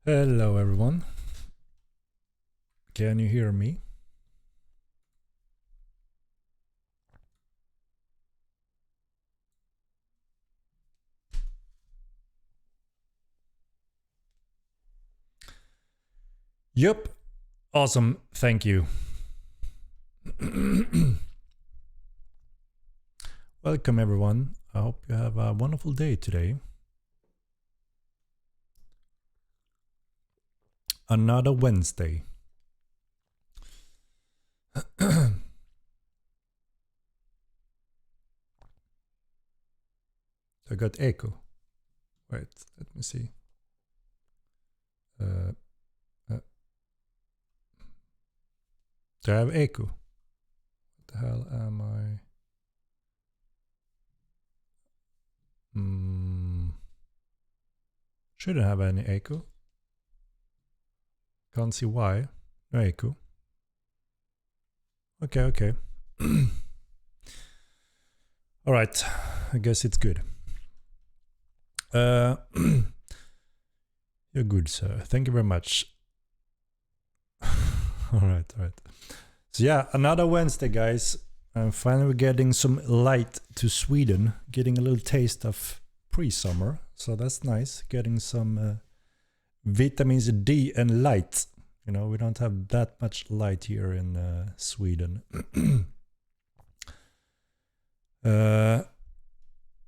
Hello everyone. Can you hear me? Yep. Awesome. Thank you. Welcome everyone. I hope you have a wonderful day today. Another Wednesday. I got echo. Wait, let me see. Do I have echo? What the hell am I? Shouldn't have any echo. Can't see why. No echo. Okay. All right. I guess it's good. You're good, sir. Thank you very much. All right. So yeah, another Wednesday, guys. I'm finally getting some light to Sweden, getting a little taste of pre-summer. So that's nice, getting some vitamins D and light. You know, we don't have that much light here in Sweden.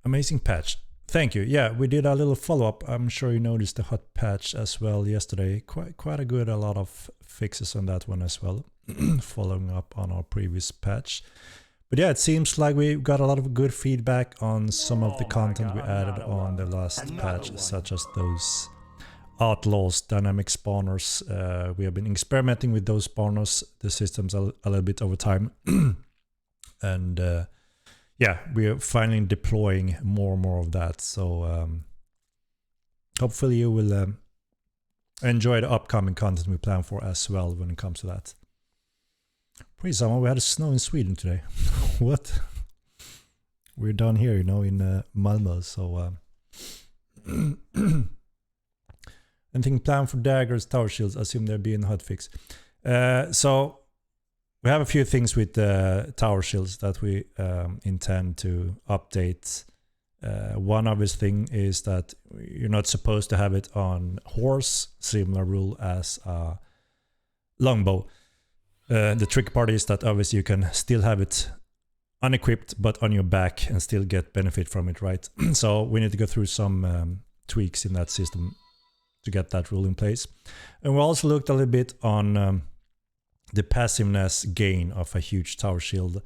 Amazing patch. Thank you. Yeah, we did a little follow-up. I'm sure you noticed the hot patch as well yesterday. Quite a lot of fixes on that one as well, following up on our previous patch. But yeah, it seems like we got a lot of good feedback on some of the content we added on the last patch, such as those outlaws dynamic spawners. We have been experimenting with those spawners, the systems a little bit over time. And yeah, we are finally deploying more and more of that. So hopefully you will enjoy the upcoming content we plan for as well when it comes to that. Pre-summer, we had snow in Sweden today. What? We're down here, you know, in Malmö. So anything planned for daggers, tower shields? I assume they're being hotfix. So we have a few things with tower shields that we intend to update. One obvious thing is that you're not supposed to have it on horse, similar rule as a longbow. The tricky part is that obviously you can still have it unequipped but on your back and still get benefit from it, right? So we need to go through some tweaks in that system to get that rule in place. And we also looked a little bit on the passiveness gain of a huge tower shield.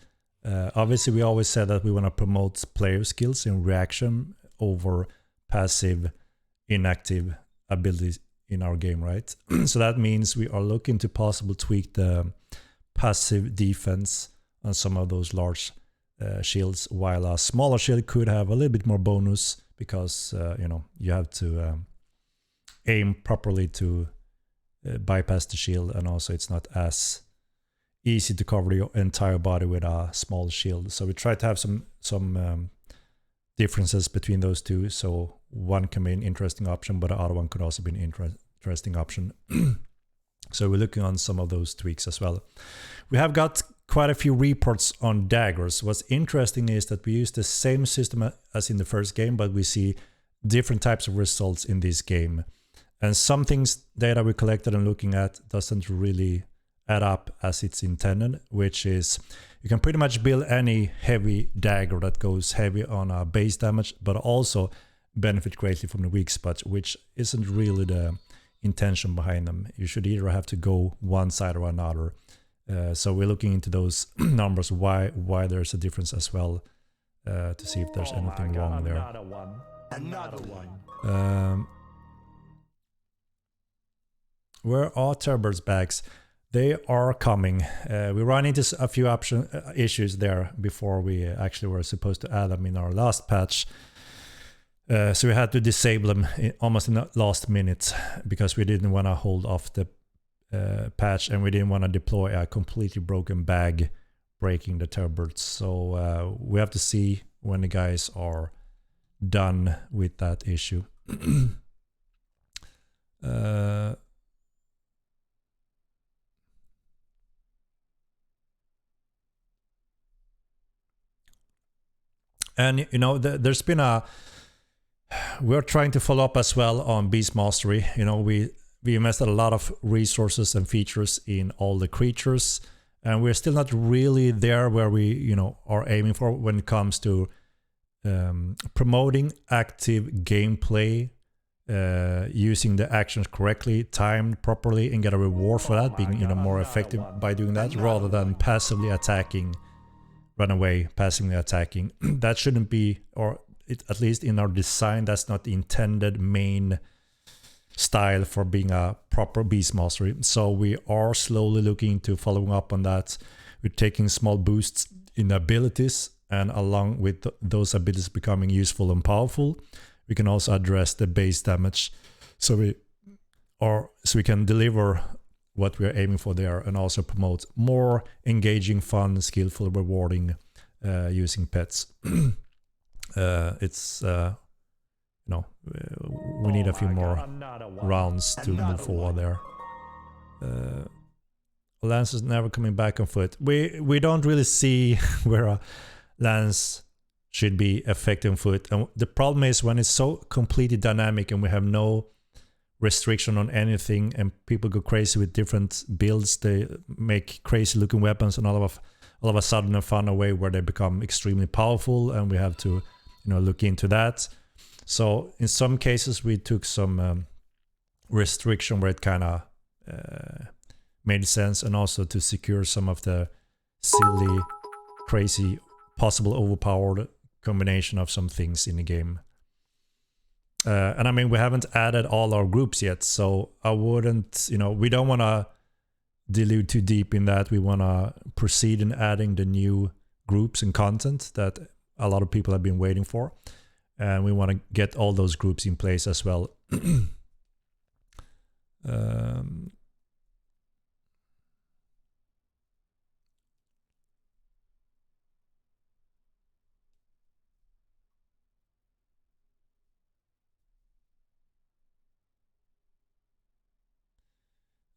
Obviously, we always said that we want to promote player skills in reaction over passive, inactive abilities in our game, right? So that means we are looking to possibly tweak the passive defense on some of those large shields, while a smaller shield could have a little bit more bonus because you know, you have to aim properly to bypass the shield, and also it's not as easy to cover your entire body with a small shield. So we try to have some differences between those two. So one can be an interesting option, but the other one could also be an interesting option. So we're looking on some of those tweaks as well. We have got quite a few reports on daggers. What's interesting is that we use the same system as in the first game, but we see different types of results in this game. And some things, data we collected and looking at, doesn't really add up as it's intended, which is you can pretty much build any heavy dagger that goes heavy on a base damage, but also benefit greatly from the weak spots, which isn't really the intention behind them. You should either have to go one side or another. So we're looking into those numbers, why there's a difference as well, to see if there's anything wrong there. Another one. Where are Turbo's bags? They are coming. We ran into a few issues there before we actually were supposed to add them in our last patch. So we had to disable them almost in the last minute because we didn't want to hold off the patch, and we didn't want to deploy a completely broken bag breaking the turbos. So we have to see when the guys are done with that issue. And you know, there's been we're trying to follow up as well on beast mastery. You know, we invested a lot of resources and features in all the creatures, and we're still not really there where we, you know, are aiming for when it comes to promoting active gameplay, using the actions correctly, timed properly, and get a reward for that, being, you know, more effective by doing that rather than passively attacking, run away, passively attacking. That shouldn't be, or at least in our design, that's not the intended main style for being a proper beast mastery. So we are slowly looking to following up on that. We're taking small boosts in abilities, and along with those abilities becoming useful and powerful, we can also address the base damage, so we can deliver what we're aiming for there, and also promote more engaging, fun, skillful, rewarding using pets. It's you know, we need a few more rounds to move forward there. Lance is never coming back on foot. We don't really see where a Lance should be effective on foot, and the problem is when it's so completely dynamic and we have no restriction on anything, and people go crazy with different builds, they make crazy looking weapons, and all of a sudden they found a way where they become extremely powerful, and we have to, you know, look into that. So in some cases we took some restriction where it kind of made sense, and also to secure some of the silly, crazy, possible overpowered combination of some things in the game. And I mean, we haven't added all our groups yet, so I wouldn't, you know, we don't want to dilute too deep in that. We want to proceed in adding the new groups and content that a lot of people have been waiting for, and we want to get all those groups in place as well.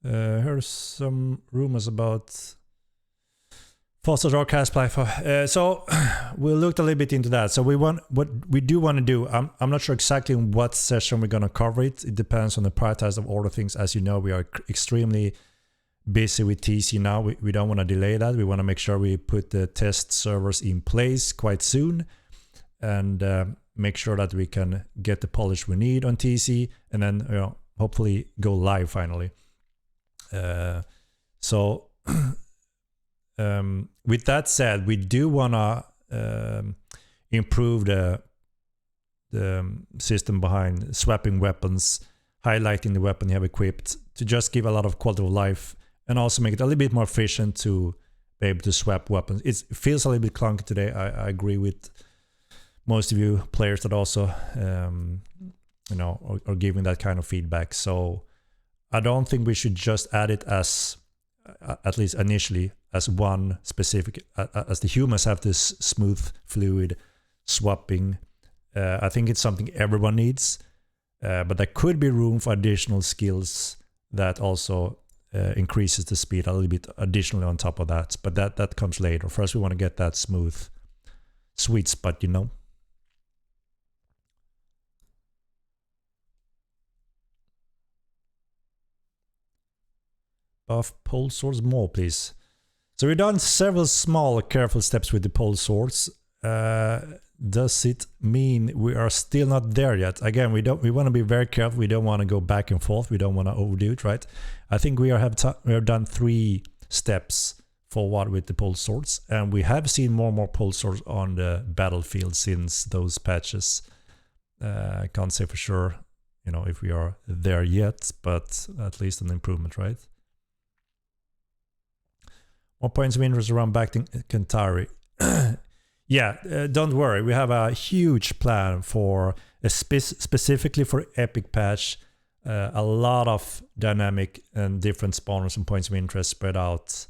Here's some rumors about Foster Dark cast platform. So we looked a little bit into that. So what we do want to do. I'm not sure exactly in what session we're gonna cover it. It depends on the prioritize of order things. As you know, we are extremely busy with TC now. We don't want to delay that. We want to make sure we put the test servers in place quite soon, and make sure that we can get the polish we need on TC, and then, you know, hopefully go live finally. So with that said, we do want to improve the system behind swapping weapons, highlighting the weapon you have equipped, to just give a lot of quality of life, and also make it a little bit more efficient to be able to swap weapons. It feels a little bit clunky today. I agree with most of you players that also you know, are giving that kind of feedback. So I don't think we should just add it as, at least initially, as one specific, as the humans have this smooth, fluid swapping. I think it's something everyone needs, but there could be room for additional skills that also increases the speed a little bit additionally on top of that. But that comes later. First, we want to get that smooth, sweet spot, you know. Buff pole swords more, please. So we've done several small, careful steps with the pole swords. Does it mean we are still not there yet? Again, we want to be very careful. We don't want to go back and forth. We don't want to overdo it, right? I think we have done 3 steps forward with the pole swords, and we have seen more and more pole swords on the battlefield since those patches. I can't say for sure, you know, if we are there yet, but at least an improvement, right? More points of interest around back to Kentari. Yeah, don't worry. We have a huge plan for specifically for Epic Patch. A lot of dynamic and different spawners and points of interest spread out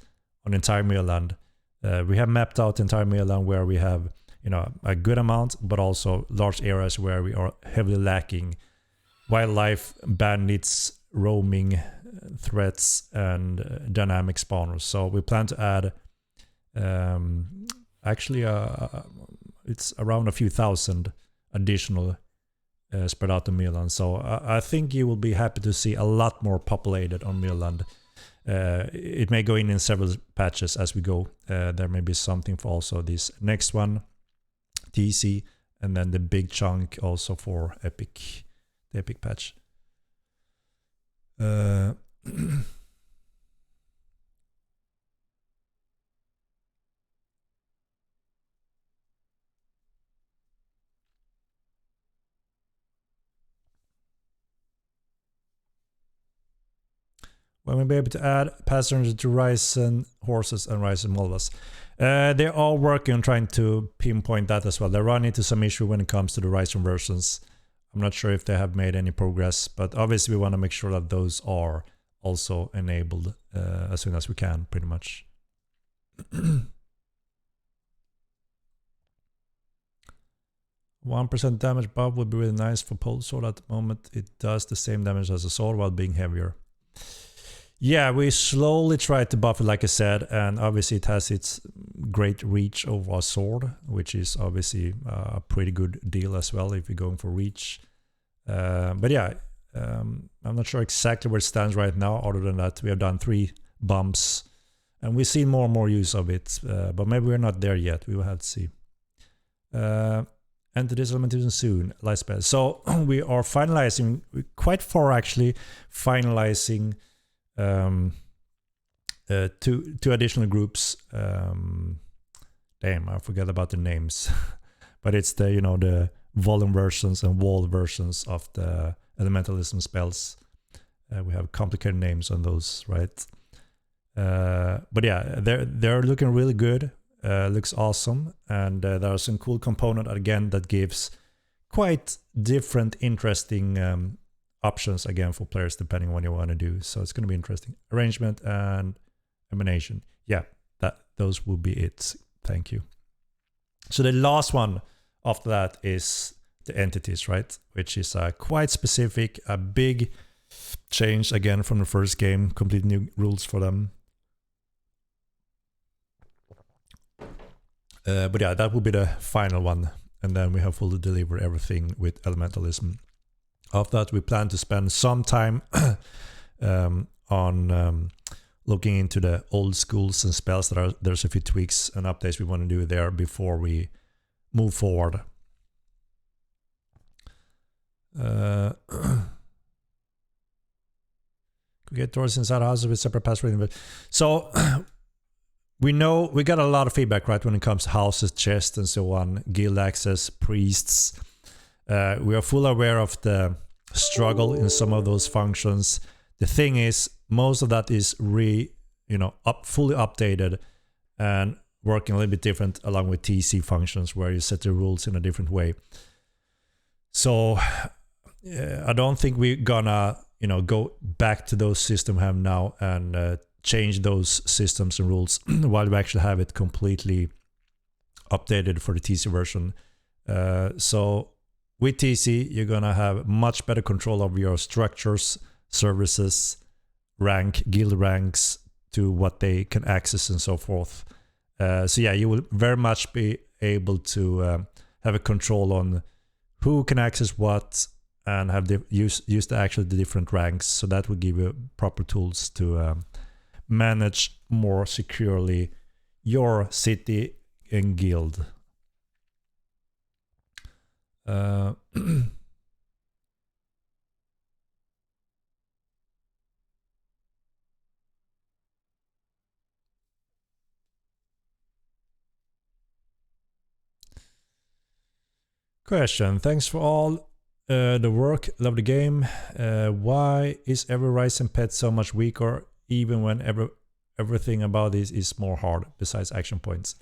on the entire mainland. We have mapped out the entire mainland where we have, you know, a good amount, but also large areas where we are heavily lacking wildlife, bandits, roaming threats and dynamic spawners. So we plan to add actually it's around a few thousand additional spread out to Milan. So I think you will be happy to see a lot more populated on Milan. It may go in several patches as we go. There may be something for also this next one, TC, and then the big chunk also for Epic, the Epic patch. When we'll be able to add passengers to Ryzen horses and Ryzen Molvas. They are working on trying to pinpoint that as well. They run into some issue when it comes to the Ryzen versions. I'm not sure if they have made any progress, but obviously we want to make sure that those are also enabled as soon as we can, pretty much. 1% damage buff would be really nice for Pole Sword at the moment. It does the same damage as a sword while being heavier. Yeah, we slowly try to buff it, like I said, and obviously it has its great reach over our sword, which is obviously a pretty good deal as well if you're going for reach. But yeah, I'm not sure exactly where it stands right now, other than that we have done 3 bumps, and we see more and more use of it, but maybe we're not there yet. We will have to see. Enter this implementation soon, Lightspell. So we are finalizing, we're quite far actually, finalizing two additional groups. Damn, I forget about the names. But it's the, you know, the volume versions and wall versions of the elementalism spells. We have complicated names on those, right? But yeah, they're looking really good. Looks awesome, and there are some cool component again that gives quite different, interesting options again for players depending on what you want to do. So it's going to be interesting. Arrangement and emanation. Yeah, those will be it. Thank you. So the last one after that is the entities, right? Which is quite specific, a big change again from the first game, complete new rules for them. But yeah, that will be the final one, and then we have fully delivered everything with elementalism. After that, we plan to spend some time on looking into the old schools and spells. There's a few tweaks and updates we want to do there before we move forward. Could get doors inside houses with separate password. So we know we got a lot of feedback, right, when it comes to houses, chests, and so on, guild access, priests. We are fully aware of the struggle in some of those functions. The thing is, most of that is fully updated and working a little bit different along with TC functions, where you set the rules in a different way. So I don't think we're gonna go back to those systems we have now and change those systems and rules while we actually have it completely updated for the TC version. So with TC, you're gonna have much better control over your structures, services, guild ranks, to what they can access and so forth. So yeah, you will very much be able to have a control on who can access what and have use the different ranks. So that will give you proper tools to manage more securely your city and guild. Question. Thanks for all the work. Love the game. Why is every Ryzen pet so much weaker, even when everything about this is more hard besides action points?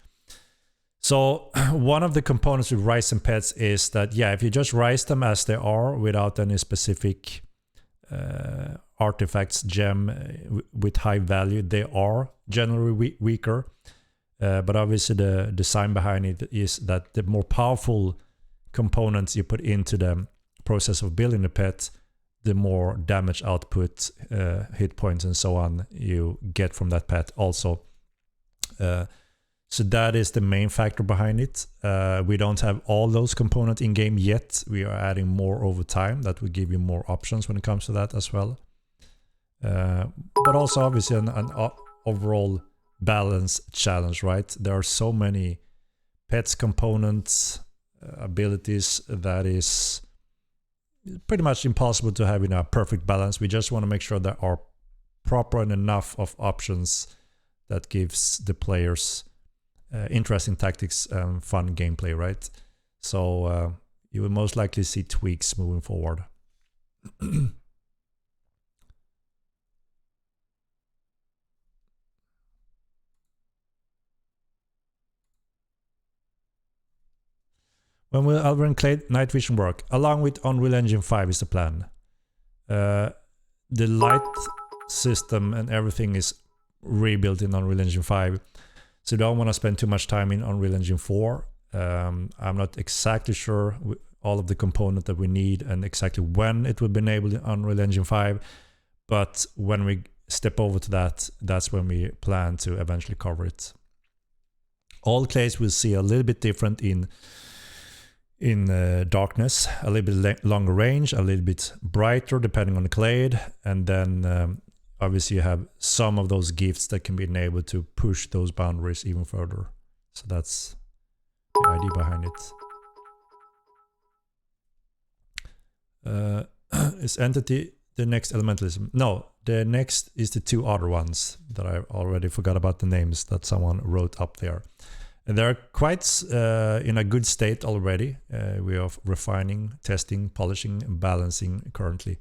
So one of the components with Ryzen pets is that, yeah, if you just rise them as they are without any specific artifacts, gem with high value, they are generally weaker. But obviously the design behind it is that the more powerful components you put into the process of building the pet, the more damage output, hit points and so on you get from that pet also. So that is the main factor behind it. We don't have all those components in game yet. We are adding more over time. That will give you more options when it comes to that as well. But also obviously an overall balance challenge, right? There are so many pets, components, abilities that is pretty much impossible to have in a perfect balance. We just want to make sure there are proper and enough of options that gives the players interesting tactics and fun gameplay, right? So you will most likely see tweaks moving forward. When will Alvarin Clade Night Vision work? Along with Unreal Engine 5 is the plan. The light system and everything is rebuilt in Unreal Engine 5. So don't want to spend too much time in Unreal Engine 4. I'm not exactly sure all of the components that we need and exactly when it will be enabled in Unreal Engine 5. But when we step over to that, that's when we plan to eventually cover it. All clays will see a little bit different in darkness, a little bit longer range, a little bit brighter depending on the clade, and then obviously you have some of those gifts that can be enabled to push those boundaries even further. So that's the idea behind it. Is Entity the next elementalism? No, the next is the two other ones that I already forgot about the names that someone wrote up there. And they're quite in a good state already. We are refining, testing, polishing, and balancing currently.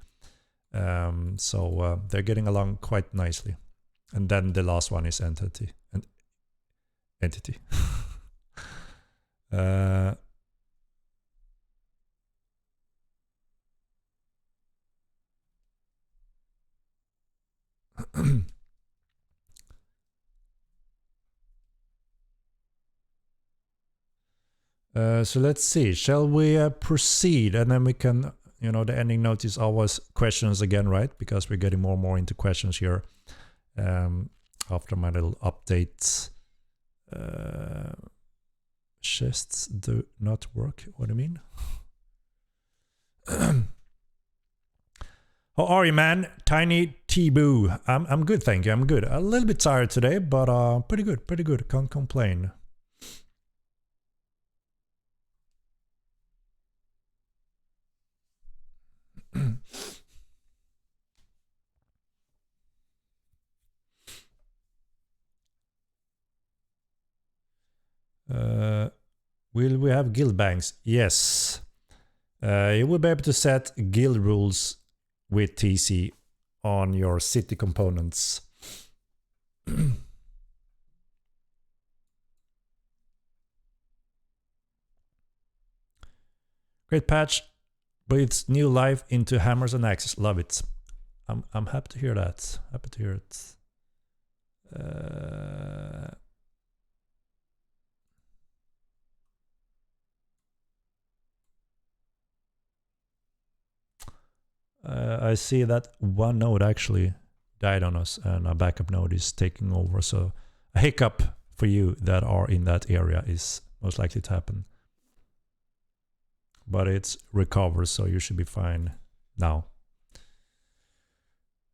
So they're getting along quite nicely. And then the last one is Entity. Entity. So let's see. Shall we proceed? And then we can, the ending note is always questions again, right? Because we're getting more and more into questions here after my little updates. Chests do not work. What do you mean? How are you, man? Tiny T-Boo. I'm good, thank you. I'm good. A little bit tired today, but pretty good. Pretty good. Can't complain. Will we have guild banks? Yes. You will be able to set guild rules with TC on your city components. Great patch. Breathes new life into hammers and axes. Love it. I'm happy to hear that. Happy to hear it. I see that one node actually died on us and a backup node is taking over. So a hiccup for you that are in that area is most likely to happen. But it's recovered, so you should be fine now.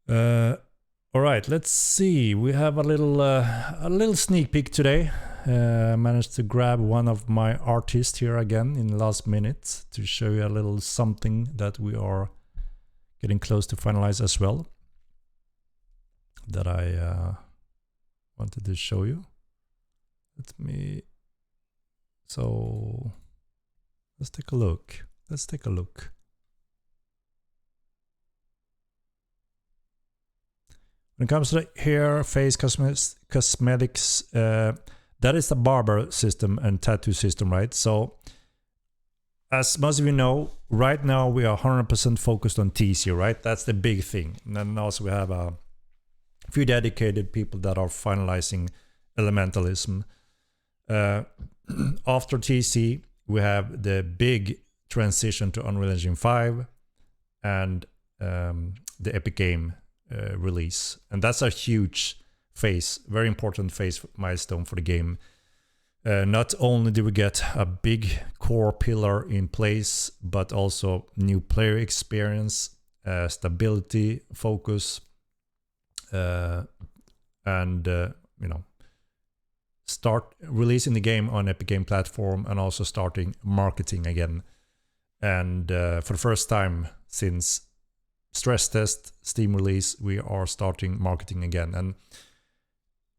All right, let's see. We have a little sneak peek today. Managed to grab one of my artists here again in the last minute to show you a little something that we are getting close to finalize as well. That I wanted to show you. So let's take a look. Let's take a look. When it comes to the hair, face, cosmetics, that is the barber system and tattoo system, right? So, as most of you know, right now we are 100% focused on TC, right? That's the big thing. And then also we have a few dedicated people that are finalizing elementalism. After TC, we have the big transition to Unreal Engine 5 and the Epic Game release. And that's a huge phase, very important phase milestone for the game. Not only do we get a big core pillar in place, but also new player experience, stability, focus, and start releasing the game on Epic Game platform, and also starting marketing again. And for the first time since stress test Steam release, we are starting marketing again. And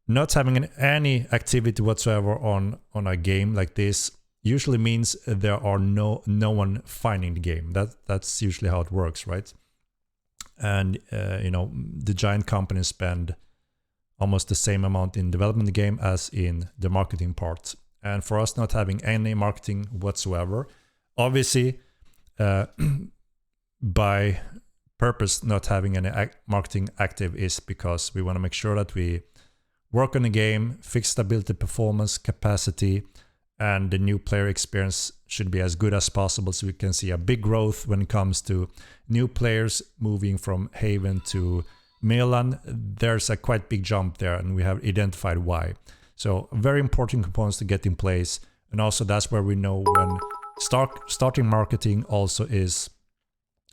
not having any activity whatsoever on a game like this usually means there are no one finding the game. That's usually how it works, right? And the giant companies spend almost the same amount in developing the game as in the marketing part. And for us not having any marketing whatsoever, obviously by purpose not having any marketing active is because we want to make sure that we work on the game, fix stability, performance, capacity, and the new player experience should be as good as possible, so we can see a big growth when it comes to new players moving from Haven to Milan. There's a quite big jump there, and we have identified why. So very important components to get in place, and also that's where we know when starting marketing also is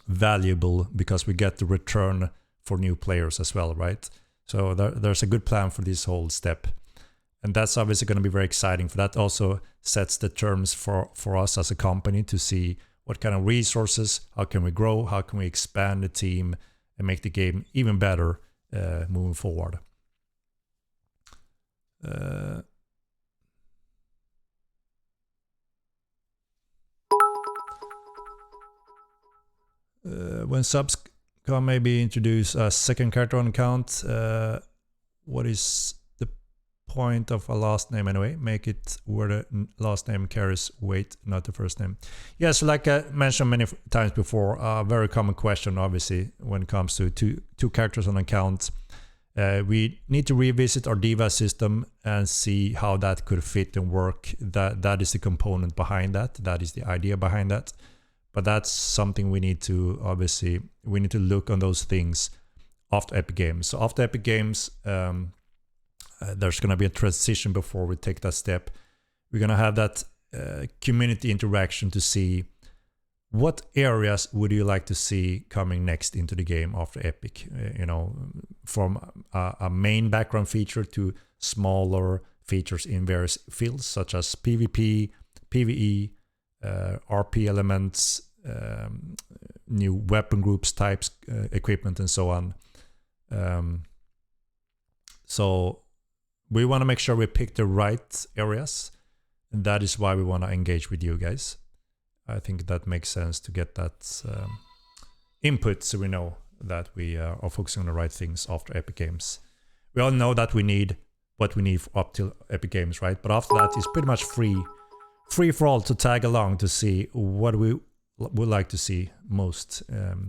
valuable, because we get the return for new players as well, right? So there's a good plan for this whole step. And that's obviously going to be very exciting. For that also sets the terms for us as a company to see what kind of resources, how can we grow, how can we expand the team and make the game even better moving forward. When subs come, maybe introduce a second character on account. What is the point of a last name anyway? Make it where the last name carries weight, not the first name. Yes, like I mentioned many times before, a very common question, obviously, when it comes to two characters on account. We need to revisit our Diva system and see how that could fit and work. That is the component behind that. That is the idea behind that. But that's something we need to, obviously, we need to look on those things after Epic Games. So after Epic Games, there's going to be a transition before we take that step. We're going to have that community interaction to see what areas would you like to see coming next into the game after Epic. From a main background feature to smaller features in various fields, such as PvP, PvE, RP elements, new weapon groups, types, equipment, and so on. So we want to make sure we pick the right areas, and that is why we want to engage with you guys. I think that makes sense to get that input, so we know that we are focusing on the right things after Epic Games. We all know that we need what we need up till Epic Games, right? But after that, it's pretty much free for all to tag along to see what we would like to see most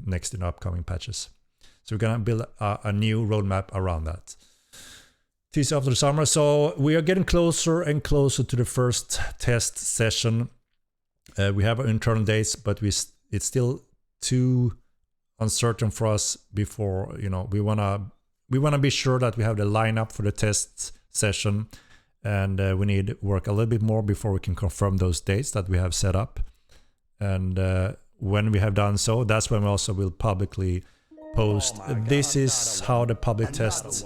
next in the upcoming patches. So we're gonna build a new roadmap around that. TC after the summer. So we are getting closer and closer to the first test session. We have our internal dates, but it's still too uncertain for us before, we wanna be sure that we have the lineup for the test session. And we need to work a little bit more before we can confirm those dates that we have set up. And when we have done so, that's when we also will publicly post. This is how the public test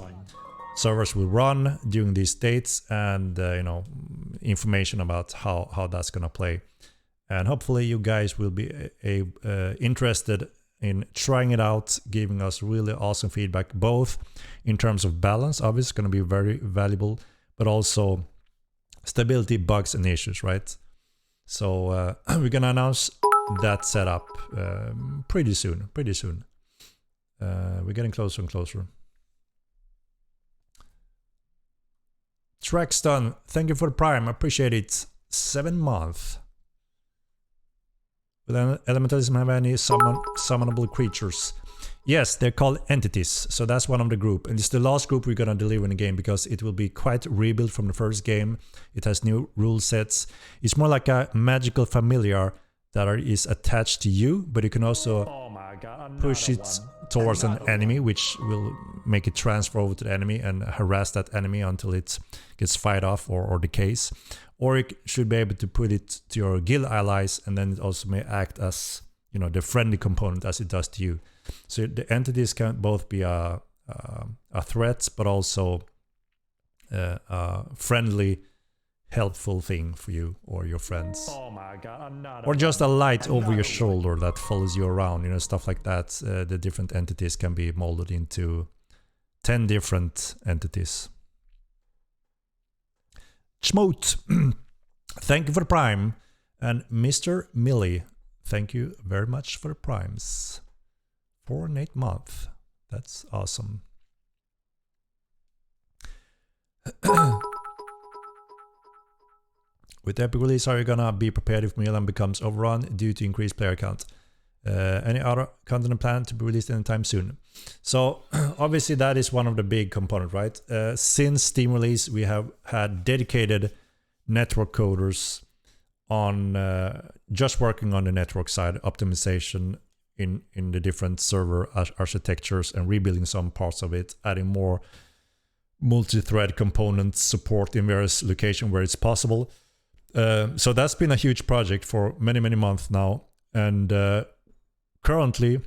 servers will run during these dates, and information about how that's gonna play. And hopefully you guys will be interested in trying it out, giving us really awesome feedback, both in terms of balance, obviously it's gonna be very valuable, but also stability, bugs, and issues, right? So we're gonna announce that setup pretty soon. We're getting closer and closer. Trackston, thank you for the Prime, I appreciate it. 7 months. Will elementalism have any summonable creatures? Yes, they're called entities, so that's one of the group, and it's the last group we're gonna deliver in the game because it will be quite rebuilt from the first game. It has new rule sets. It's more like a magical familiar that is attached to you, but you can also push it towards an enemy, which will make it transfer over to the enemy and harass that enemy until it gets fired off or decays. Or you should be able to put it to your guild allies, and then it also may act as, you know, the friendly component as it does to you. So the entities can both be a threat, but also a friendly, helpful thing for you or your friends. Or just a light over your shoulder that follows you around, you know, stuff like that. The different entities can be molded into 10 different entities. Chmote, thank you for the prime. And Mr. Millie, thank you very much for the primes. 4 and 8 month. That's awesome. With the epic release, are you gonna be prepared if Milan becomes overrun due to increased player count? Any other content planned to be released anytime soon? So obviously that is one of the big components, right? Since Steam release, we have had dedicated network coders on just working on the network side, optimization in the different server architectures and rebuilding some parts of it, adding more multi-thread component support in various locations where it's possible. So that's been a huge project for many months now, and currently,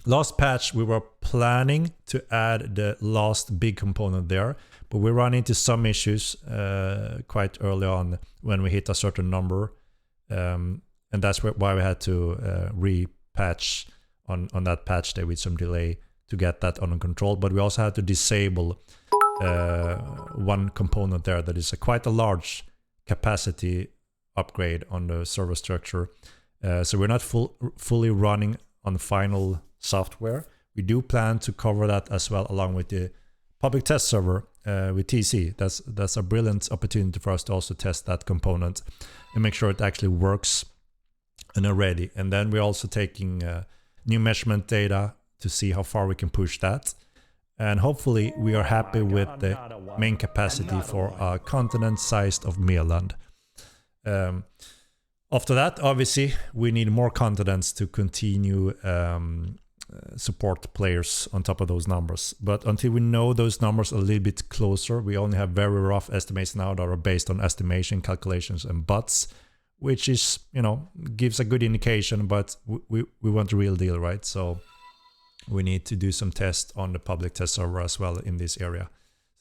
last patch we were planning to add the last big component there, but we ran into some issues quite early on when we hit a certain number, and that's why we had to repatch on that patch day with some delay to get that under control. But we also had to disable one component there that is quite a large capacity upgrade on the server structure. So we're not fully running on the final software. We do plan to cover that as well, along with the public test server with TC. That's a brilliant opportunity for us to also test that component and make sure it actually works and are ready. And then we're also taking new measurement data to see how far we can push that. And hopefully we are happy with the main capacity for a continent sized of Mialand. After that, obviously, we need more continents to continue support players on top of those numbers. But until we know those numbers a little bit closer, we only have very rough estimates now that are based on estimation, calculations, and bots, which is, you know, gives a good indication, but we want the real deal, right? So we need to do some tests on the public test server as well in this area.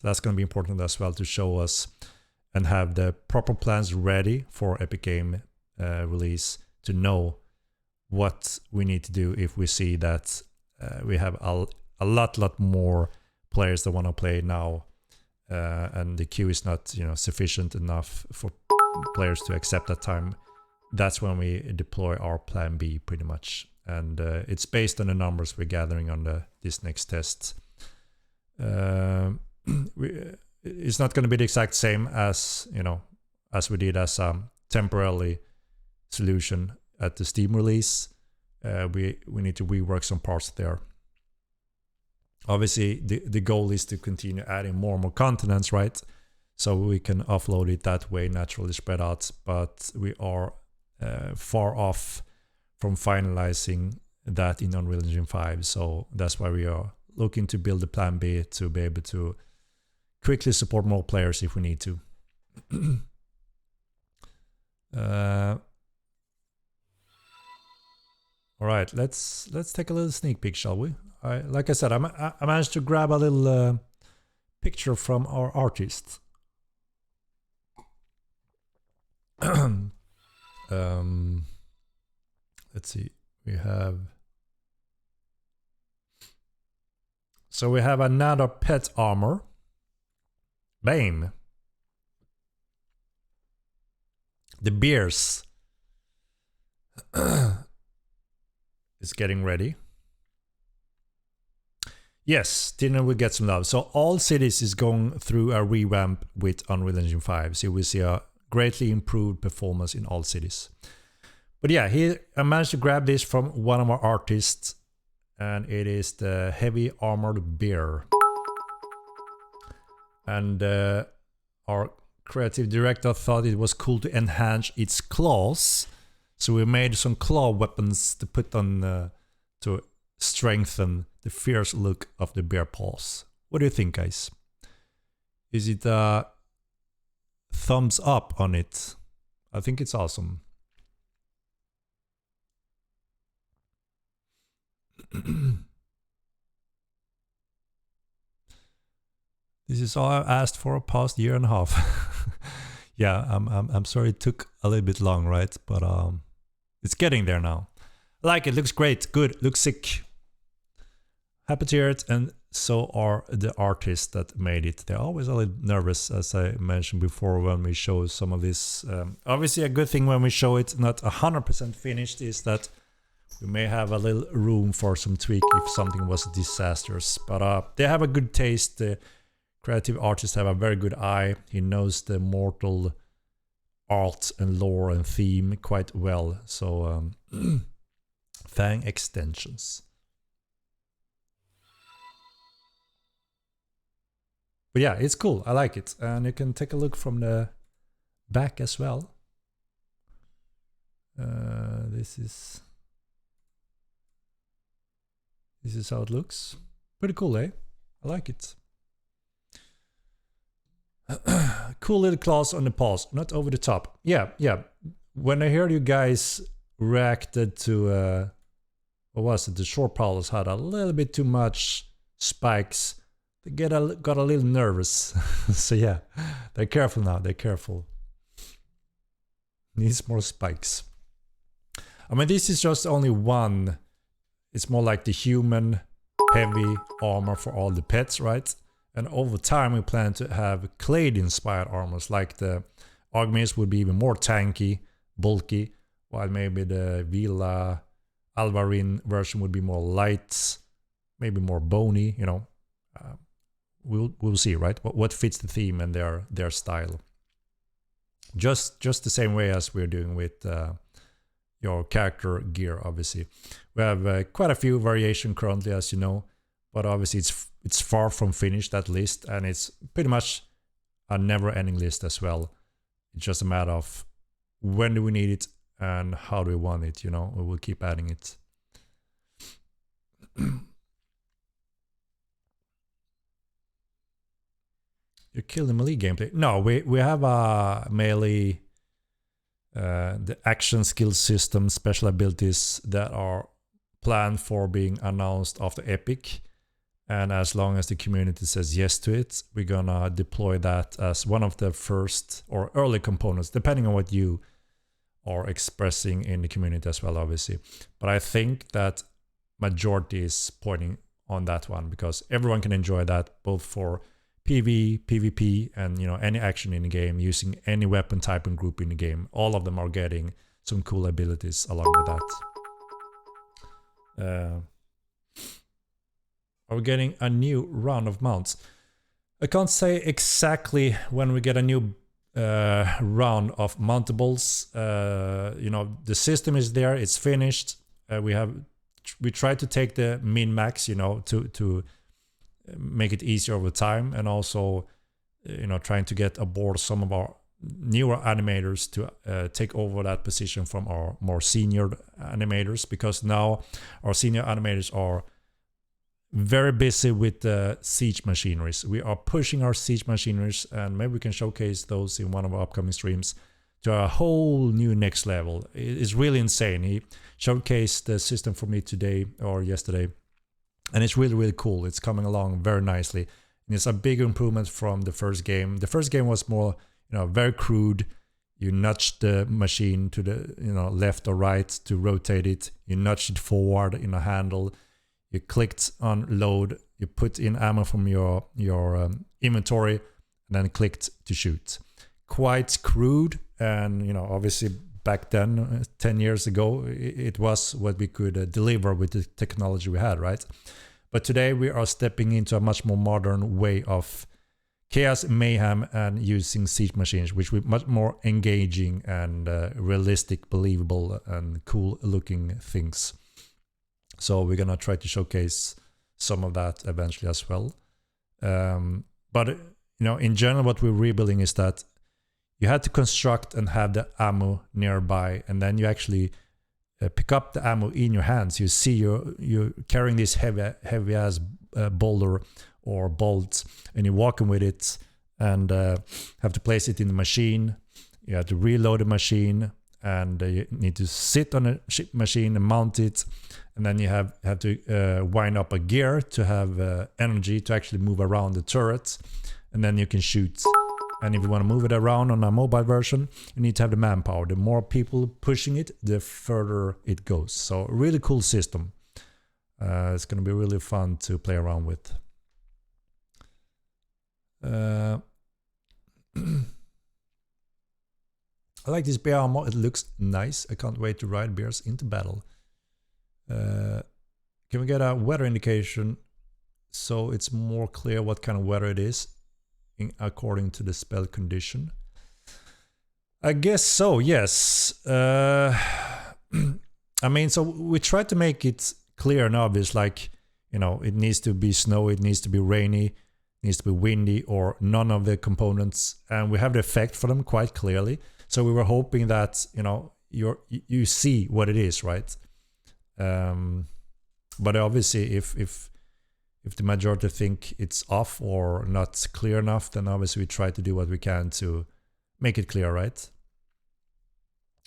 So that's going to be important as well to show us and have the proper plans ready for Epic Game release, to know what we need to do if we see that we have a lot more players that want to play now, and the queue is not, you know, sufficient enough for players to accept that time. That's when we deploy our plan B pretty much. And it's based on the numbers we're gathering on this next test. It's not going to be the exact same as, you know, as we did as a temporarily solution at the Steam release. We need to rework some parts there. Obviously, the goal is to continue adding more and more continents, right? So we can offload it that way, naturally spread out. But we are far off from finalizing that in Unreal Engine 5. So that's why we are looking to build a plan B to be able to quickly support more players if we need to. All right, let's take a little sneak peek, shall we? Like I said, I managed to grab a little picture from our artist. Let's see, we have another pet armor. Bam. The beers is getting ready. Yes, dinner will get some love. So all cities is going through a revamp with Unreal Engine 5. So we see a greatly improved performance in all cities. But yeah, here I managed to grab this from one of our artists, and it is the heavy armored bear. And our creative director thought it was cool to enhance its claws. So we made some claw weapons to put on to strengthen the fierce look of the bear paws. What do you think, guys? Is it a thumbs up on it? I think it's awesome. This is all I've asked for a past year and a half. Yeah, I'm sorry it took a little bit long, right? But it's getting there now. I like it. Looks great. Good. Looks sick. Happy to hear it, and so are the artists that made it. They're always a little nervous, as I mentioned before, when we show some of this. Obviously, a good thing when we show it not 100% finished is that we may have a little room for some tweak if something was disastrous. But they have a good taste. The creative artists have a very good eye. He knows the mortal art and lore and theme quite well. So, Fang extensions. But yeah, it's cool. I like it. And you can take a look from the back as well. This is how it looks. Pretty cool, eh? I like it. Cool little claws on the paws. Not over the top. Yeah. When I heard you guys reacted to... what was it? The short paws had a little bit too much spikes. They got a little nervous. So yeah, they're careful now. They're careful. Needs more spikes. I mean, this is just only one. It's more like the human heavy armor for all the pets, right? And over time, we plan to have Clade-inspired armors, like the Ogmirs would be even more tanky, bulky, while maybe the Vila Alvarin version would be more light, maybe more bony, you know. We'll see, right? What fits the theme and their style. Just the same way as we're doing with your character gear, obviously. We have quite a few variation currently, as you know, but obviously it's far from finished, that list, and it's pretty much a never-ending list as well. It's just a matter of when do we need it and how do we want it, you know? We will keep adding it. You kill the melee gameplay. No, we have a melee, the action skill system, special abilities that are planned for being announced after Epic. And as long as the community says yes to it, we're gonna deploy that as one of the first or early components, depending on what you are expressing in the community as well, obviously. But I think that majority is pointing on that one because everyone can enjoy that, both for PV, PvP, and you know, any action in the game using any weapon type and group in the game. All of them are getting some cool abilities along with that. Are we getting a new round of mounts? I can't say exactly when we get a new round of mountables. You know, the system is there, it's finished. We try to take the min max, you know, to make it easier over time, and also, you know, trying to get aboard some of our newer animators to take over that position from our more senior animators, because now our senior animators are very busy with the siege machineries. We are pushing our siege machineries, and maybe we can showcase those in one of our upcoming streams, to a whole new next level. It's really insane. He showcased the system for me today or yesterday, and it's really, really cool. It's coming along very nicely. And it's a big improvement from the first game. The first game was more, you know, very crude. You nudged the machine to the, you know, left or right to rotate it. You nudged it forward in a handle. You clicked on load. You put in ammo from your inventory, and then clicked to shoot. Quite crude, and you know, obviously back then, 10 years ago, it was what we could deliver with the technology we had, right? But today we are stepping into a much more modern way of chaos, mayhem, and using siege machines, which will be much more engaging and realistic, believable, and cool looking things. So we're gonna try to showcase some of that eventually as well. But you know, in general, what we're rebuilding is that you had to construct and have the ammo nearby, and then you actually pick up the ammo in your hands. You see you're carrying this heavy ass boulder or bolt, and you're walking with it, and have to place it in the machine. You have to reload the machine, and you need to sit on a machine and mount it, and then you have to wind up a gear to have energy to actually move around the turret, and then you can shoot. And if you want to move it around on a mobile version, you need to have the manpower. The more people pushing it, the further it goes. So really cool system. It's going to be really fun to play around with. I like this bear armor. It looks nice. I can't wait to ride bears into battle. Can we get a weather indication so it's more clear what kind of weather it is according to the spell condition? I guess so, yes. I mean, so we try to make it clear and obvious, like, you know, it needs to be snowy, it needs to be rainy, it needs to be windy, or none of the components, and we have the effect for them quite clearly. So we were hoping that, you know, you see what it is, right? But obviously, if the majority think it's off or not clear enough, then obviously we try to do what we can to make it clear, right?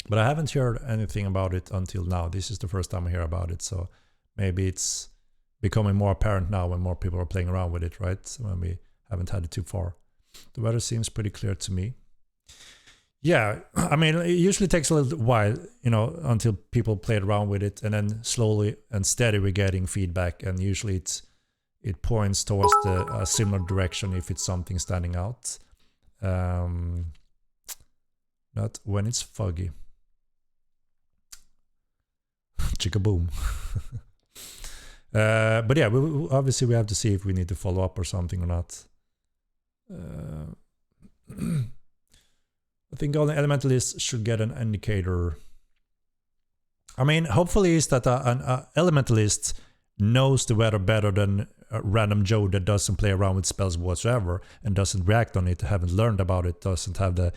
But I haven't heard anything about it until now. This is the first time I hear about it, so maybe it's becoming more apparent now when more people are playing around with it, right? When we haven't had it too far. The weather seems pretty clear to me. Yeah, I mean, it usually takes a little while, you know, until people play around with it, and then slowly and steady we're getting feedback, and usually it points towards a similar direction if it's something standing out. Not when it's foggy. Chicka boom. But yeah, obviously we have to see if we need to follow up or something or not. I think all the elementalists should get an indicator. I mean, hopefully it's that an elementalist knows the weather better than a random Joe that doesn't play around with spells whatsoever and doesn't react on it, haven't learned about it, doesn't have the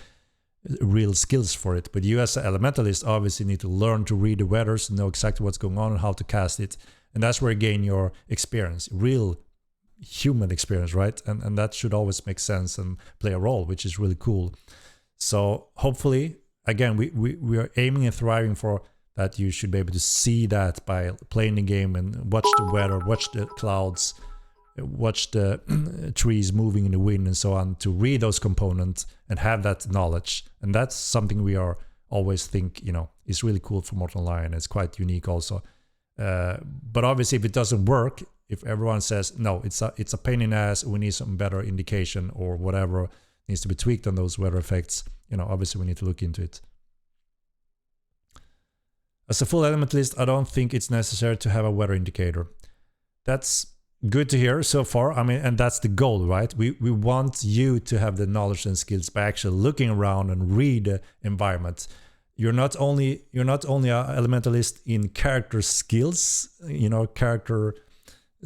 real skills for it. But you as an elementalist obviously need to learn to read the weathers, know exactly what's going on and how to cast it. And that's where you gain your experience, real human experience, right? And that should always make sense and play a role, which is really cool. So hopefully, again, we are aiming and thriving for that. You should be able to see that by playing the game and watch the weather, watch the clouds, watch the trees moving in the wind and so on, to read those components and have that knowledge. And that's something we are always think, you know, is really cool for Mortal Lion. It's quite unique also. But obviously, if it doesn't work, if everyone says no, it's a pain in the ass, we need some better indication or whatever needs to be tweaked on those weather effects, you know, obviously we need to look into it. As a full elementalist, I don't think it's necessary to have a weather indicator. That's good to hear so far. I mean, and that's the goal, right? We want you to have the knowledge and skills by actually looking around and read the environment. You're not only an elementalist in character skills, you know, character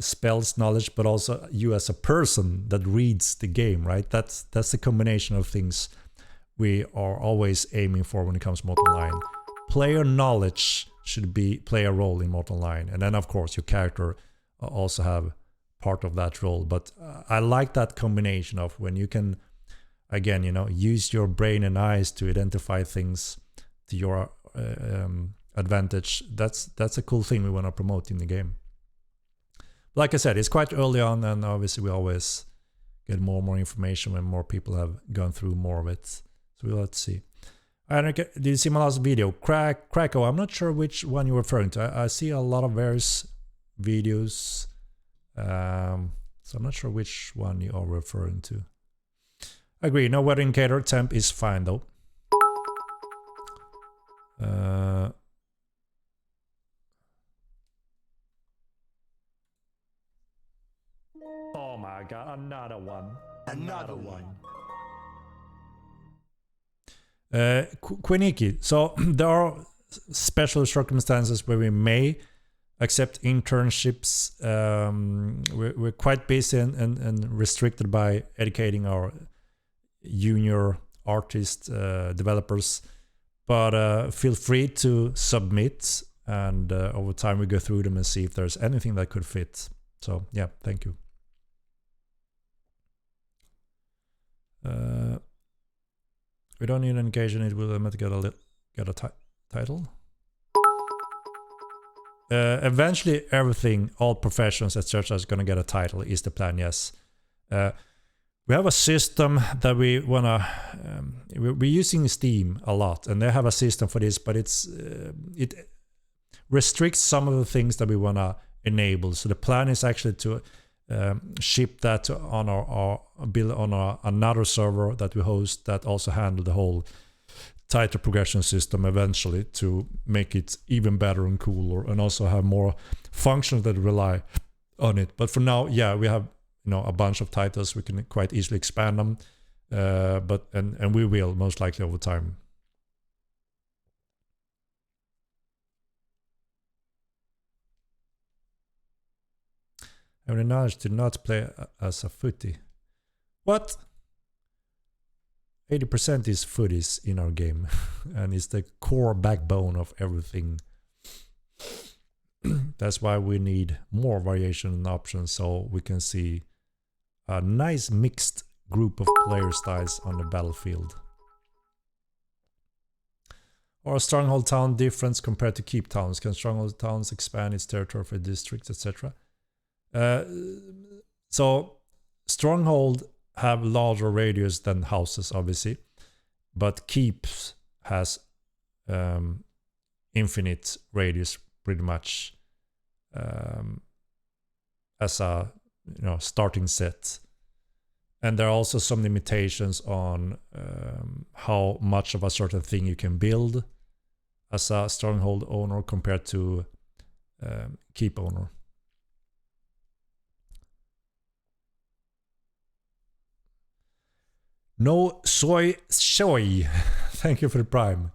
spells knowledge, but also you as a person that reads the game, right? That's the combination of things we are always aiming for when it comes to Mortal Lion. Player knowledge should play a role in Mortal Lion, and then of course your character also have part of that role. But I like that combination of when you can, again, you know, use your brain and eyes to identify things to your advantage. That's a cool thing we want to promote in the game. Like I said, it's quite early on, and obviously we always get more and more information when more people have gone through more of it. So we'll have to see. Henrik, did you see my last video? Krakow, I'm not sure which one you're referring to. I see a lot of various videos, so I'm not sure which one you are referring to. I agree, no weather indicator, temp is fine though. Oh my god, another one. Another one. Quiniki, so there are special circumstances where we may accept internships. We're quite busy and restricted by educating our junior artists, developers, but feel free to submit, and over time we go through them and see if there's anything that could fit. So yeah, thank you. We don't need to engage in it. We'll get a title. Eventually, everything, all professions, etc., is going to get a title. Is the plan? Yes. We have a system that we wanna. We're using Steam a lot, and they have a system for this, but it restricts some of the things that we wanna enable. So the plan is actually to ship that on our build on another server that we host that also handle the whole title progression system eventually, to make it even better and cooler, and also have more functions that rely on it. But for now, yeah, we have a bunch of titles. We can quite easily expand them, but we will most likely over time. Having knowledge to not play as a footy. What? 80% is footies in our game, and it's the core backbone of everything. That's why we need more variation and options, so we can see a nice mixed group of player styles on the battlefield. Or a stronghold town difference compared to keep towns? Can stronghold towns expand its territory for districts, etc.? So stronghold have larger radius than houses, obviously, but keeps has infinite radius pretty much as a starting set. And there are also some limitations on how much of a certain thing you can build as a stronghold owner compared to keep owner. No soy. Thank you for the prime.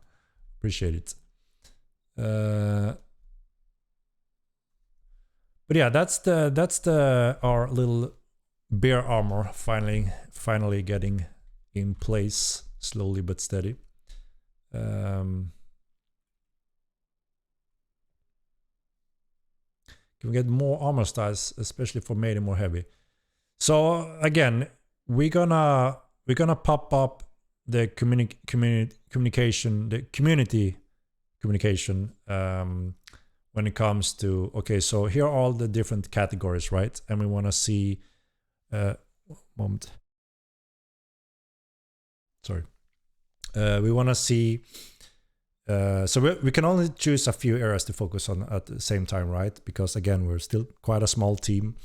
Appreciate it. But yeah, that's our little bear armor finally getting in place, slowly but steady. Can we get more armor styles, especially for made and more heavy? So again, we're gonna pop up the community communication when it comes to, okay, so here are all the different categories, right? And we want to see moment. Sorry. We want to see so we can only choose a few areas to focus on at the same time, right? Because again, we're still quite a small team.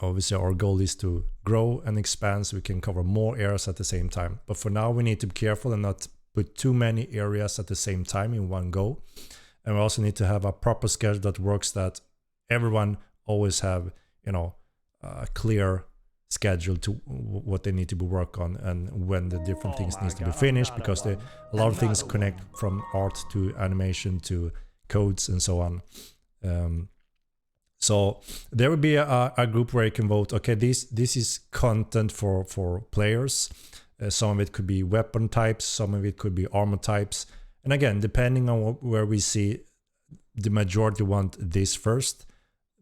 Obviously, our goal is to grow and expand so we can cover more areas at the same time. But for now, we need to be careful and not put too many areas at the same time in one go. And we also need to have a proper schedule that works, that everyone always have, a clear schedule to what they need to be work on and when the different things needs to be finished, because a lot of things connect from art to animation to codes and so on. So there will be a group where you can vote, okay, this is content for players. Some of it could be weapon types, some of it could be armor types. And again, depending on where we see the majority want this first,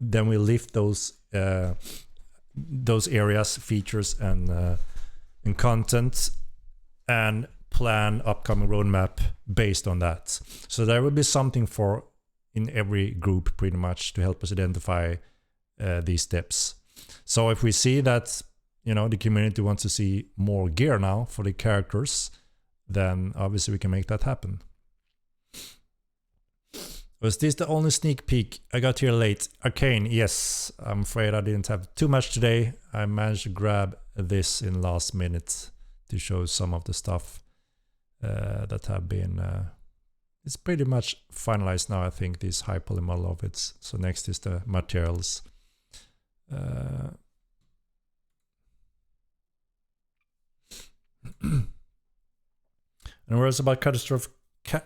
then we lift those areas, features, and content, and plan upcoming roadmap based on that. So there will be something in every group pretty much to help us identify these steps. So if we see that the community wants to see more gear now for the characters, then obviously we can make that happen. Was this the only sneak peek? I got here late. Arcane, yes. I'm afraid I didn't have too much today. I managed to grab this in last minute to show some of the stuff that have been... it's pretty much finalized now, I think, this high poly model of it. So next is the materials. And whereas about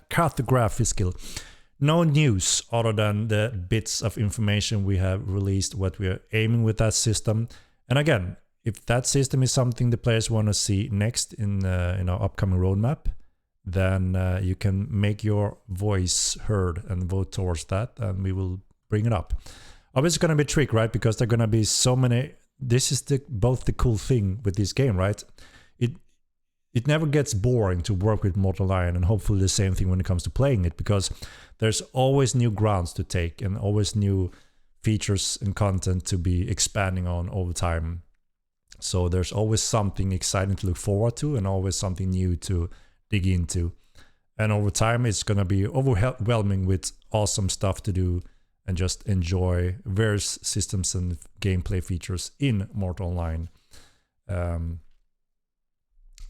cartography skill. No news other than the bits of information we have released, what we are aiming with that system. And again, if that system is something the players want to see next in our upcoming roadmap, then you can make your voice heard and vote towards that, and we will bring it up. Obviously, it's going to be a trick, right? Because there are going to be so many. This is both the cool thing with this game, right? It never gets boring to work with Mortal Lion, and hopefully the same thing when it comes to playing it, because there's always new grounds to take and always new features and content to be expanding on over time. So there's always something exciting to look forward to and always something new to dig into. And over time, it's going to be overwhelming with awesome stuff to do and just enjoy various systems and gameplay features in Mortal Online.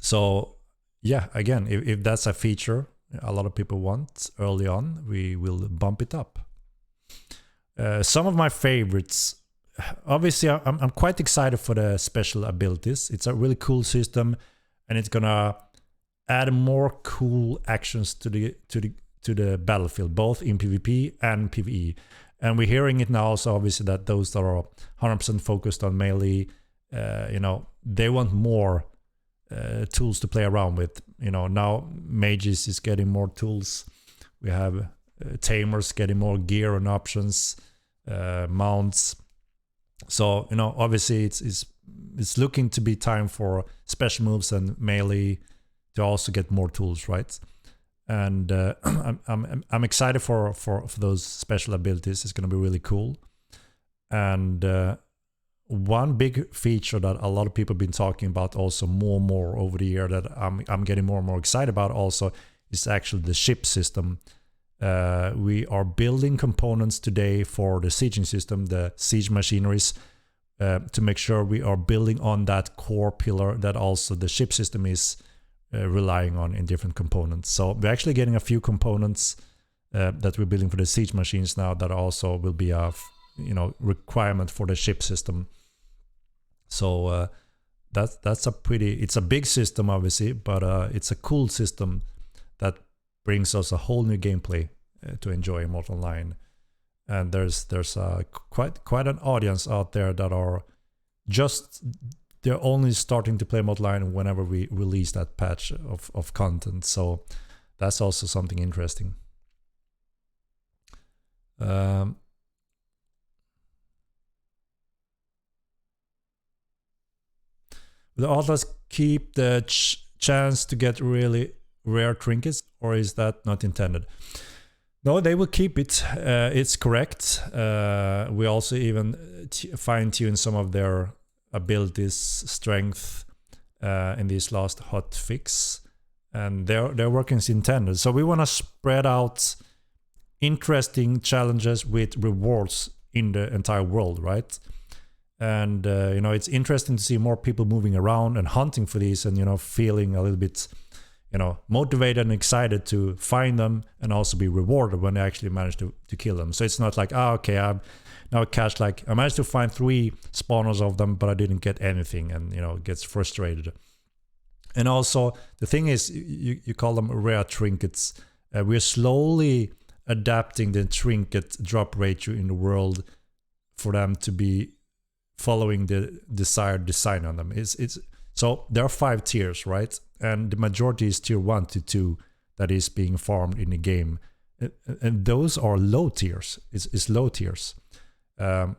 So yeah, again, if that's a feature a lot of people want early on, we will bump it up. Some of my favorites, obviously I'm quite excited for the special abilities. It's a really cool system, and it's gonna add more cool actions to the battlefield, both in PvP and PvE. And we're hearing it now also, obviously, that those that are 100% focused on melee, they want more tools to play around with. Now Mages is getting more tools. We have Tamers getting more gear and options, mounts. So, obviously it's looking to be time for special moves and melee to also get more tools, right? And I'm excited for those special abilities. It's going to be really cool. And one big feature that a lot of people have been talking about also more and more over the year that I'm getting more and more excited about also is actually the ship system. We are building components today for the sieging system, the siege machineries, to make sure we are building on that core pillar that also the ship system is relying on in different components. So we're actually getting a few components that we're building for the siege machines now that also will be a requirement for the ship system. So it's a big system, obviously, but it's a cool system that brings us a whole new gameplay to enjoy in Mortal Online. And there's quite an audience out there that are they're only starting to play Mortal Online whenever we release that patch of content. So that's also something interesting. The authors keep the chance to get really rare trinkets, or is that not intended? No, they will keep it. It's correct. We also even fine-tune some of their abilities, strength in this last hot fix, and they're working as intended. So we want to spread out interesting challenges with rewards in the entire world, right? And it's interesting to see more people moving around and hunting for these, and feeling a little bit motivated and excited to find them and also be rewarded when they actually manage to kill them. So it's not like, okay, I'm now catch, like I managed to find 3 spawners of them, but I didn't get anything, and gets frustrated. And also the thing is, you call them rare trinkets. We're slowly adapting the trinket drop ratio in the world for them to be following the desired design on them. So there are 5 tiers, right? And the majority is tier 1 to 2 that is being farmed in the game, and those are low tiers. It's low tiers. You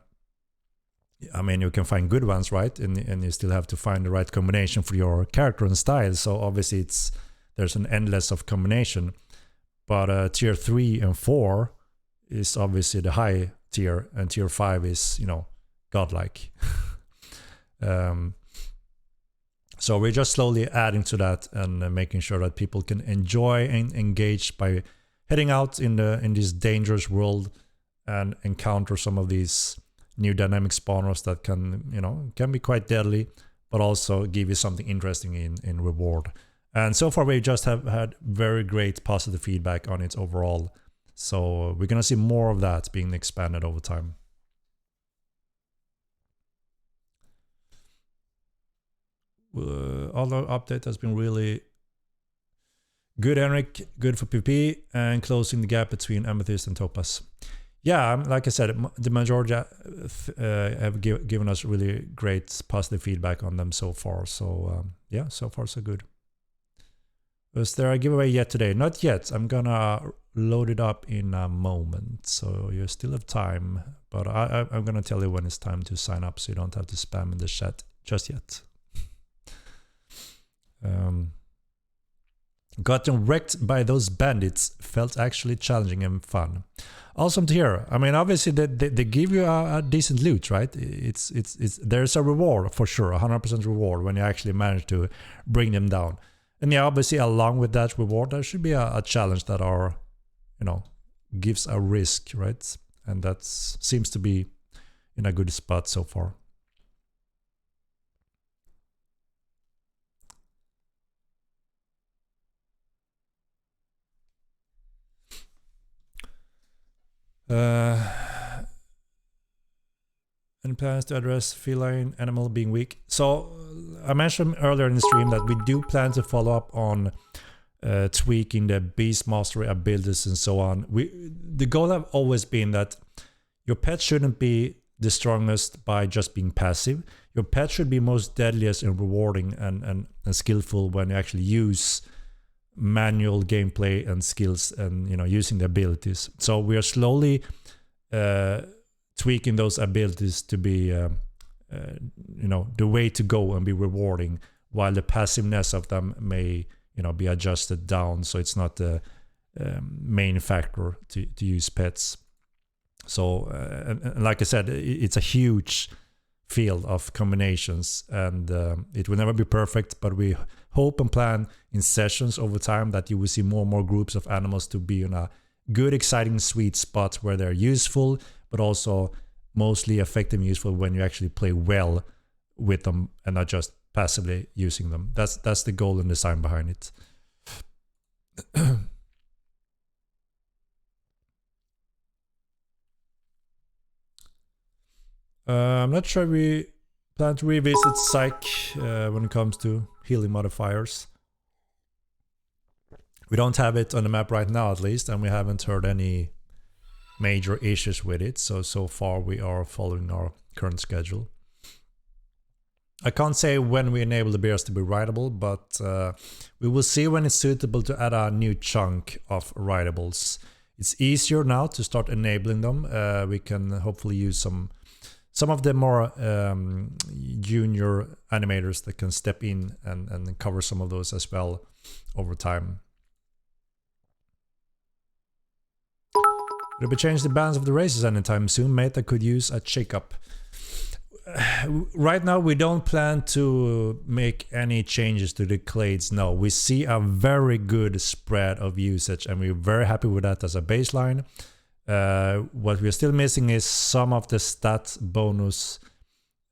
can find good ones, right? And you still have to find the right combination for your character and style. So obviously there's an endless of combination. But tier 3 and 4 is obviously the high tier, and tier 5 is godlike. So we're just slowly adding to that and making sure that people can enjoy and engage by heading out in this dangerous world and encounter some of these new dynamic spawners that can be quite deadly, but also give you something interesting in reward. And so far we just have had very great positive feedback on it overall. So we're gonna see more of that being expanded over time. Although update has been really good, Henrik. Good for PP and closing the gap between Amethyst and Topaz. yeah, like I said, the majority have given us really great positive feedback on them so far. So yeah, so far so good. Was there a giveaway yet today? Not yet. I'm gonna load it up in a moment, so you still have time. But I'm gonna tell you when it's time to sign up, so you don't have to spam in the chat just yet. Gotten wrecked by those bandits felt actually challenging and fun. Awesome to hear. I mean, obviously they give you a decent loot, right? It's there's a reward for sure, 100% reward when you actually manage to bring them down. And yeah, obviously along with that reward, there should be a challenge that are, gives a risk, right? And that seems to be in a good spot so far. Any plans to address feline animal being weak? So I mentioned earlier in the stream that we do plan to follow up on tweaking the beast mastery abilities and so on. The goal have always been that your pet shouldn't be the strongest by just being passive. Your pet should be most deadliest and rewarding and skillful when you actually use manual gameplay and skills and using the abilities. So we are slowly tweaking those abilities to be the way to go and be rewarding, while the passiveness of them may be adjusted down, so it's not the main factor to use pets. So and like I said, it's a huge field of combinations, and it will never be perfect, but we hope and plan in sessions over time that you will see more and more groups of animals to be in a good, exciting, sweet spot where they're useful, but also mostly effective and useful when you actually play well with them and not just passively using them. That's the goal and design behind it. I'm not sure we plan to revisit Psych when it comes to healing modifiers. We don't have it on the map right now, at least, and we haven't heard any major issues with it. So far we are following our current schedule. I can't say when we enable the bears to be rideable, but we will see when it's suitable to add a new chunk of rideables. It's easier now to start enabling them. We can hopefully use some of the more junior animators that can step in and cover some of those as well over time. Will we change the balance of the races anytime soon? Meta could use a shake-up. Right now we don't plan to make any changes to the clades. No, we see a very good spread of usage and we're very happy with that as a baseline. What we're still missing is some of the stat bonus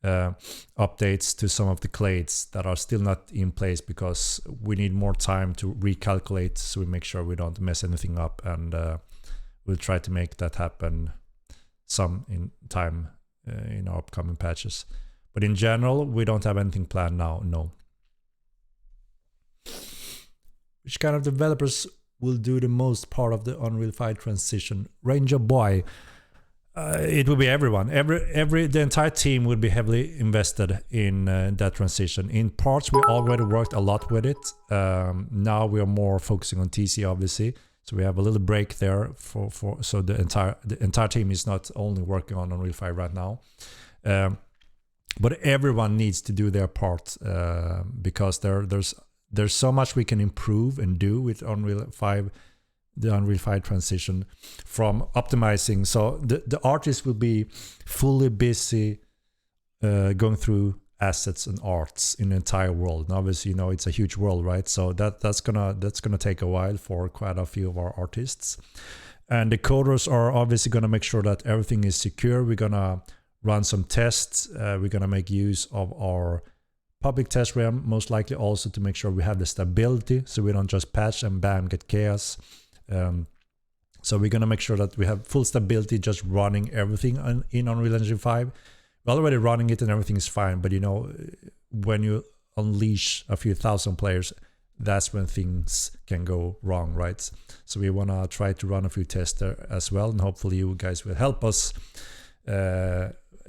updates to some of the clades that are still not in place because we need more time to recalculate, so we make sure we don't mess anything up, and we'll try to make that happen some in time in our upcoming patches. But in general, we don't have anything planned now, no. Which kind of developers will do the most part of the Unreal 5 transition? Ranger Boy. It will be everyone. The entire team will be heavily invested in that transition. In parts, we already worked a lot with it. Now we are more focusing on TC, obviously. So we have a little break there so the entire team is not only working on Unreal 5 right now. But everyone needs to do their part because there's so much we can improve and do with Unreal 5, the Unreal 5 transition, from optimizing. So the artist will be fully busy going through assets and arts in the entire world. And obviously, it's a huge world, right? So that's gonna take a while for quite a few of our artists. And the coders are obviously gonna make sure that everything is secure. We're gonna run some tests. We're gonna make use of our public test realm, most likely also to make sure we have the stability, so we don't just patch and bam, get chaos. So we're gonna make sure that we have full stability just running everything in Unreal Engine 5. We're already running it and everything is fine, but when you unleash a few thousand players, that's when things can go wrong, right? So we want to try to run a few tests there as well, and hopefully you guys will help us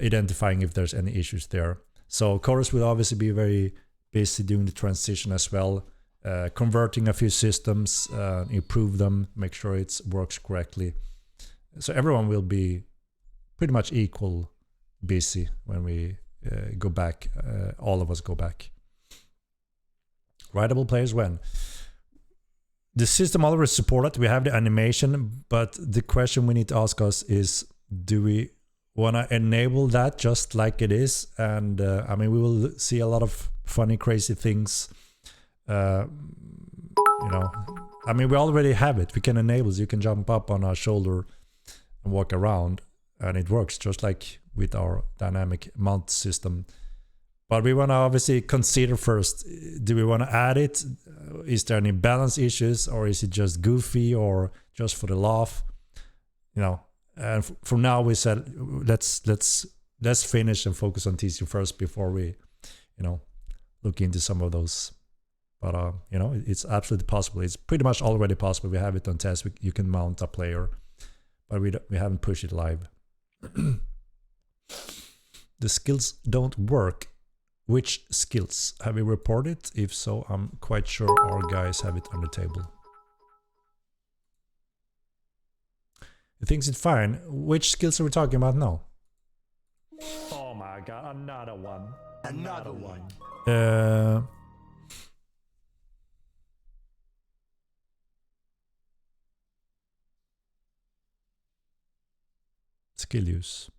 identifying if there's any issues there. So Chorus will obviously be very busy doing the transition as well, converting a few systems, improve them, make sure it works correctly. So everyone will be pretty much equal busy when we go back, all of us go back. Writable players when? The system already supported, we have the animation, but the question we need to ask us is, do we want to enable that just like it is? And I mean, we will see a lot of funny, crazy things. You know, I mean, we already have it. We can enable it. You can jump up on our shoulder and walk around, and it works just like with our dynamic mount system. But we want to obviously consider first, do we want to add it? Is there any balance issues, or is it just goofy or just for the laugh? You know, and from now we said, let's finish and focus on TC first before we, you know, look into some of those. But, you know, it's absolutely possible. It's pretty much already possible. We have it on test. You can mount a player, but we haven't pushed it live. The skills don't work. Which skills? Have we reported? If so, I'm quite sure our guys have it on the table. He thinks it's fine. Which skills are we talking about now? Oh my god, another one. Another one. Skill use.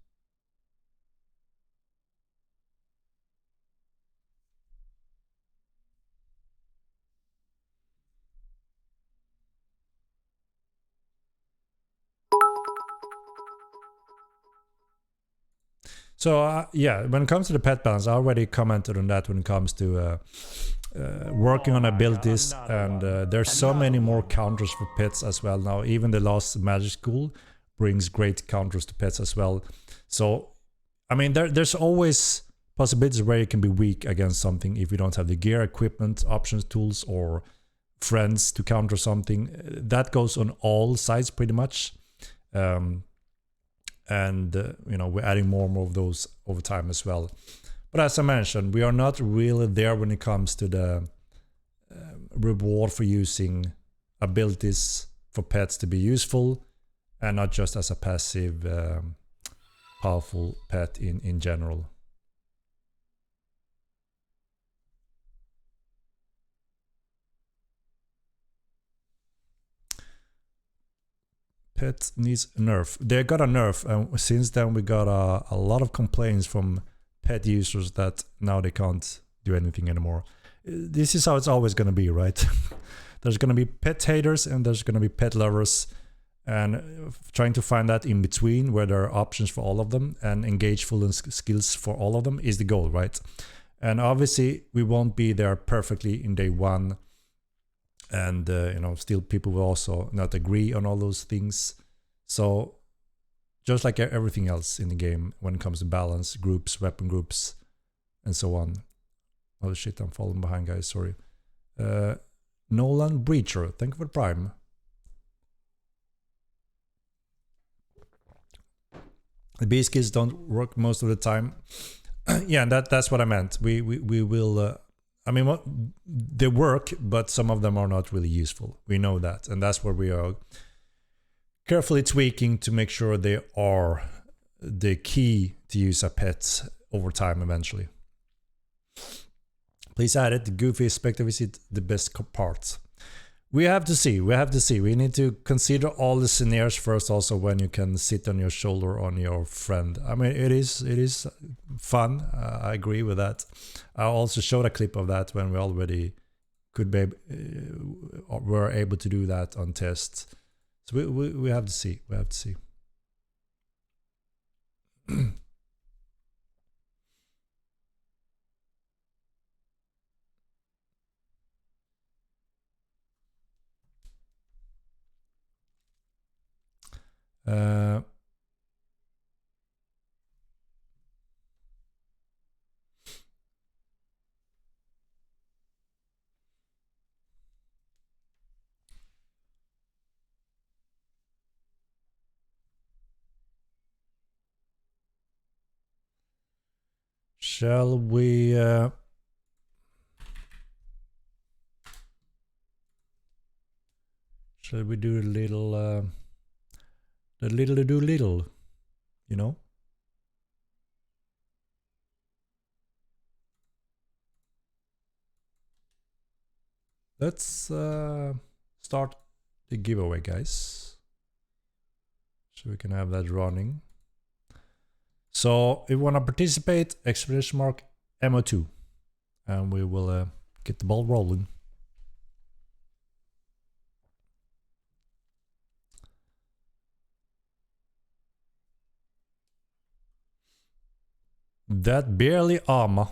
So yeah, when it comes to the pet balance, I already commented on that when it comes to working on abilities, and there's so many more counters for pets as well now. Even the last Magic School brings great counters to pets as well. So, I mean, there's always possibilities where you can be weak against something if you don't have the gear, equipment, options, tools, or friends to counter something. That goes on all sides pretty much. And you know, we're adding more and more of those over time as well. But as I mentioned, we are not really there when it comes to the reward for using abilities for pets to be useful, and not just as a passive powerful pet in general. Pet needs a nerf. They got a nerf, and since then we got a lot of complaints from pet users that now they can't do anything anymore. This is how it's always going to be, right? There's going to be pet haters and there's going to be pet lovers, and trying to find that in between where there are options for all of them and engageful and skills for all of them is the goal, right? And obviously we won't be there perfectly in day one. And, you know, still people will also not agree on all those things. So just like everything else in the game, when it comes to balance, groups, weapon groups, and so on. Oh shit, I'm falling behind, guys, sorry. Nolan Breacher, thank you for the Prime. The B skills don't work most of the time. Yeah, that's what I meant. We will... I mean, they work, but some of them are not really useful. We know that. And that's where we are carefully tweaking to make sure they are the key to use a pet over time eventually. Please add it. The goofy spectre visit the best part. We have to see. We need to consider all the scenarios first, also when you can sit on your shoulder on your friend. I mean, it is fun. I agree with that. I also showed a clip of that when we already could be were able to do that on tests. So we have to see. We have to see. Shall we... shall we do a little... the little do little, you know? Let's start the giveaway, guys. So we can have that running. So if you want to participate, exclamation mark MO2. And we will get the ball rolling. That barely armor.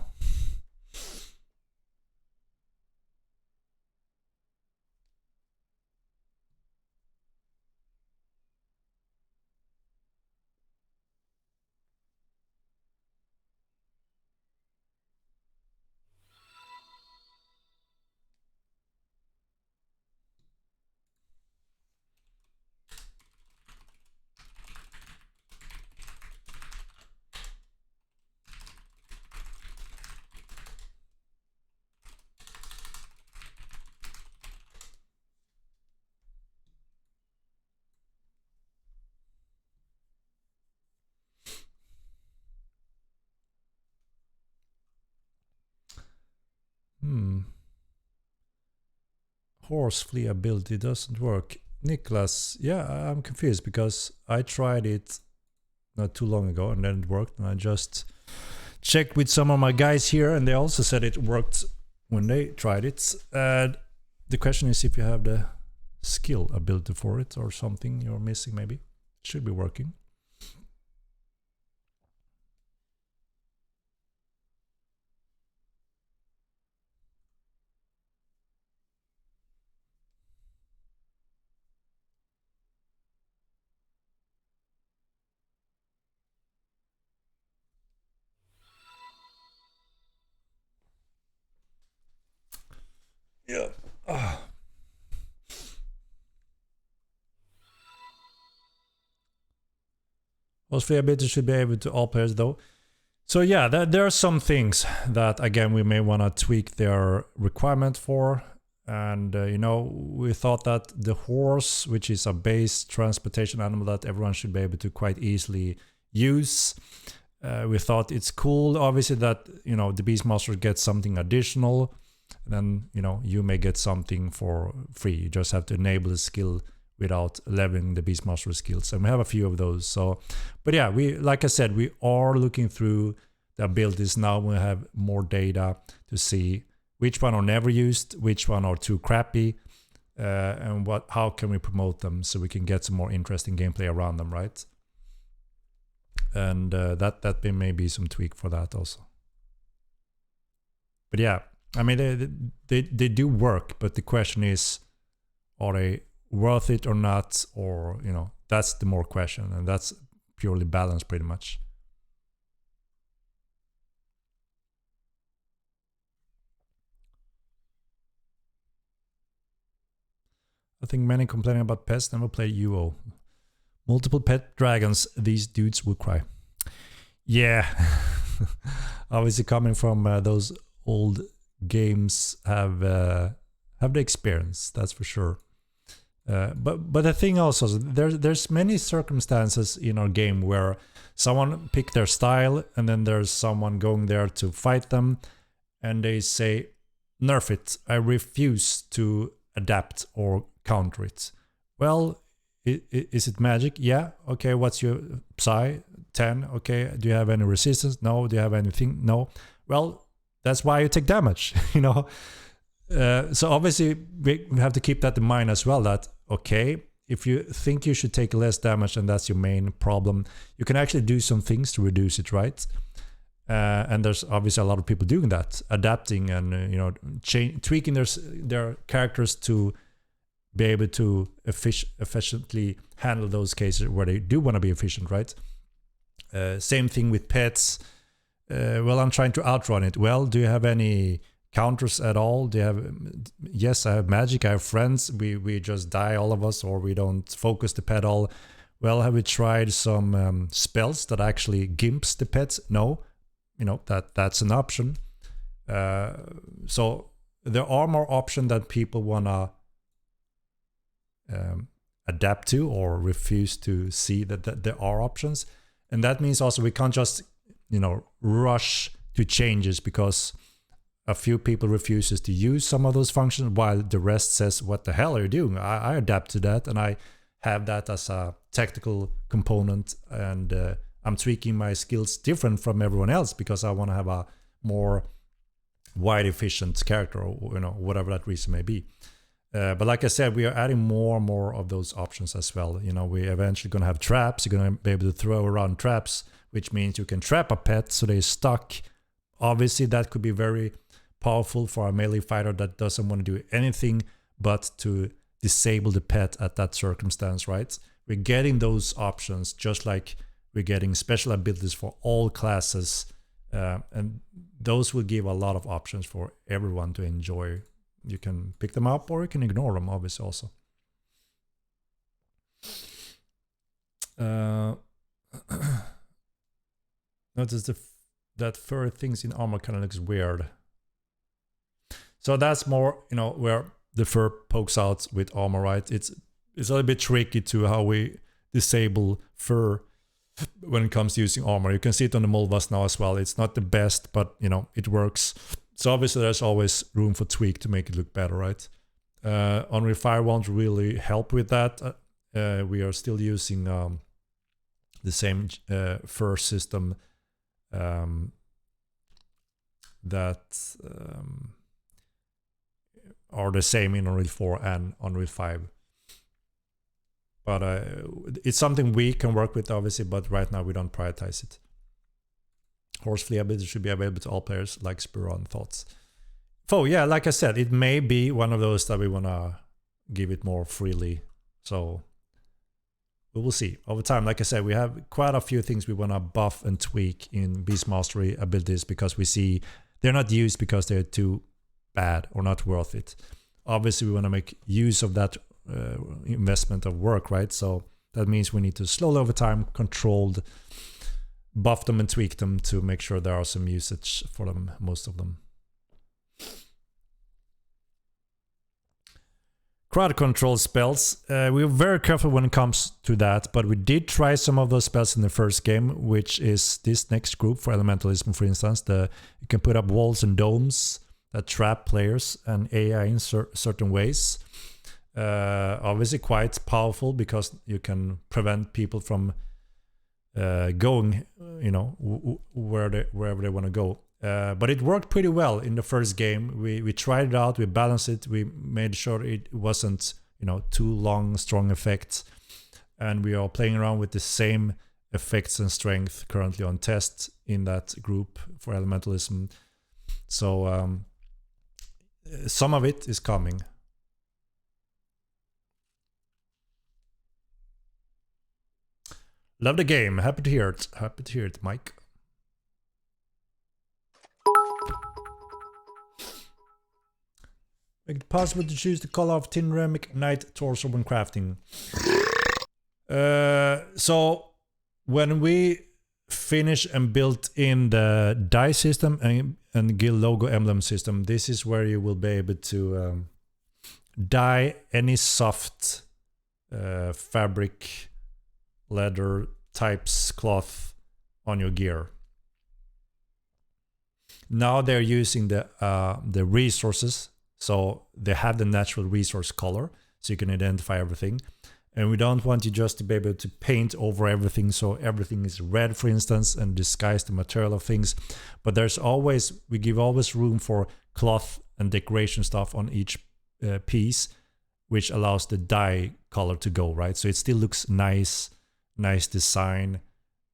Horse flea ability doesn't work. Nicholas, yeah, I'm confused because I tried it not too long ago and then it worked, and I just checked with some of my guys here and they also said it worked when they tried it. The question is if you have the skill ability for it or something you're missing. Maybe it should be working. Yeah. Most free ability should be able to all players though. So yeah, there are some things that again we may want to tweak their requirement for. And you know, we thought that the horse, which is a base transportation animal that everyone should be able to quite easily use. We thought it's cool, obviously, that, you know, the Beastmaster gets something additional. Then, you know, you may get something for free. You just have to enable the skill without leveling the Beastmaster skills. And we have a few of those. So, but yeah, like I said, we are looking through the abilities now. We have more data to see which one are never used, which one are too crappy, and how can we promote them so we can get some more interesting gameplay around them, right? And that may be some tweak for that also. But yeah, I mean, they do work, but the question is, are they worth it or not? Or, you know, that's the more question, and that's purely balance pretty much. I think many complaining about pets never play UO. Multiple pet dragons, these dudes will cry. Yeah, obviously coming from those old games have the experience, that's for sure. But the thing also, there's many circumstances in our game where someone pick their style and then there's someone going there to fight them and they say, nerf it, I refuse to adapt or counter it. Well, is it magic? Yeah. Okay, what's your psi? 10. Okay, do you have any resistance? No. Do you have anything? No. Well, that's why you take damage, you know. So obviously we have to keep that in mind as well, that okay, if you think you should take less damage and that's your main problem, you can actually do some things to reduce it, right? And there's obviously a lot of people doing that, adapting and you know, tweaking their characters to be able to efficiently handle those cases where they do want to be efficient, right? Same thing with pets. Well, I'm trying to outrun it. Well, do you have any counters at all? Do you have? Yes, I have magic. I have friends. We just die, all of us, or we don't focus the pet all. Well, have we tried some spells that actually gimps the pets? No. that's an option. So there are more options that people wanna adapt to or refuse to see that there are options, and that means also we can't just rush to changes because a few people refuses to use some of those functions while the rest says, what the hell are you doing? I adapt to that and I have that as a technical component, and I'm tweaking my skills different from everyone else because I want to have a more wide efficient character, or whatever that reason may be. But like I said, we are adding more and more of those options as well. We're eventually going to have traps. You're going to be able to throw around traps, which means you can trap a pet so they're stuck. Obviously, that could be very powerful for a melee fighter that doesn't want to do anything but to disable the pet at that circumstance, right? We're getting those options just like we're getting special abilities for all classes. And those will give a lot of options for everyone to enjoy. You can pick them up or you can ignore them, obviously, also. Notice that furry things in armor kind of looks weird. So that's more, where the fur pokes out with armor, right? It's a little bit tricky to how we disable fur when it comes to using armor. You can see it on the Mulvas now as well. It's not the best, but it works. So obviously there's always room for tweak to make it look better, right? Unreal Fire won't really help with that. We are still using the same fur system that are the same in Unreal 4 and Unreal 5. But it's something we can work with, obviously, but right now we don't prioritize it. Horse flea ability should be available to all players, like Spiron thoughts. So yeah, like I said, it may be one of those that we want to give it more freely. So we will see. Over time, like I said, we have quite a few things we want to buff and tweak in Beast Mastery abilities because we see they're not used because they're too bad or not worth it. Obviously, we want to make use of that investment of work, right? So that means we need to slowly over time, controlled, buff them and tweak them to make sure there are some usage for them, most of them. Crowd control spells. We were very careful when it comes to that, but we did try some of those spells in the first game, which is this next group for Elementalism, for instance. You can put up walls and domes that trap players and AI in certain ways. Obviously quite powerful because you can prevent people from going, wherever they want to go. But it worked pretty well in the first game. We tried it out, we balanced it, we made sure it wasn't, too long, strong effects. And we are playing around with the same effects and strength currently on test in that group for Elementalism. So some of it is coming. Love the game. Happy to hear it. Happy to hear it, Mike. Make it possible to choose the color of Tinremic Knight torso when crafting. So when we finish and built in the die system and guild logo emblem system, this is where you will be able to dye any soft fabric, leather types, cloth on your gear. Now they're using the resources, so they have the natural resource color, so you can identify everything. And we don't want you just to be able to paint over everything, so everything is red, for instance, and disguise the material of things. But we give always room for cloth and decoration stuff on each piece, which allows the dye color to go, right? So it still looks nice design,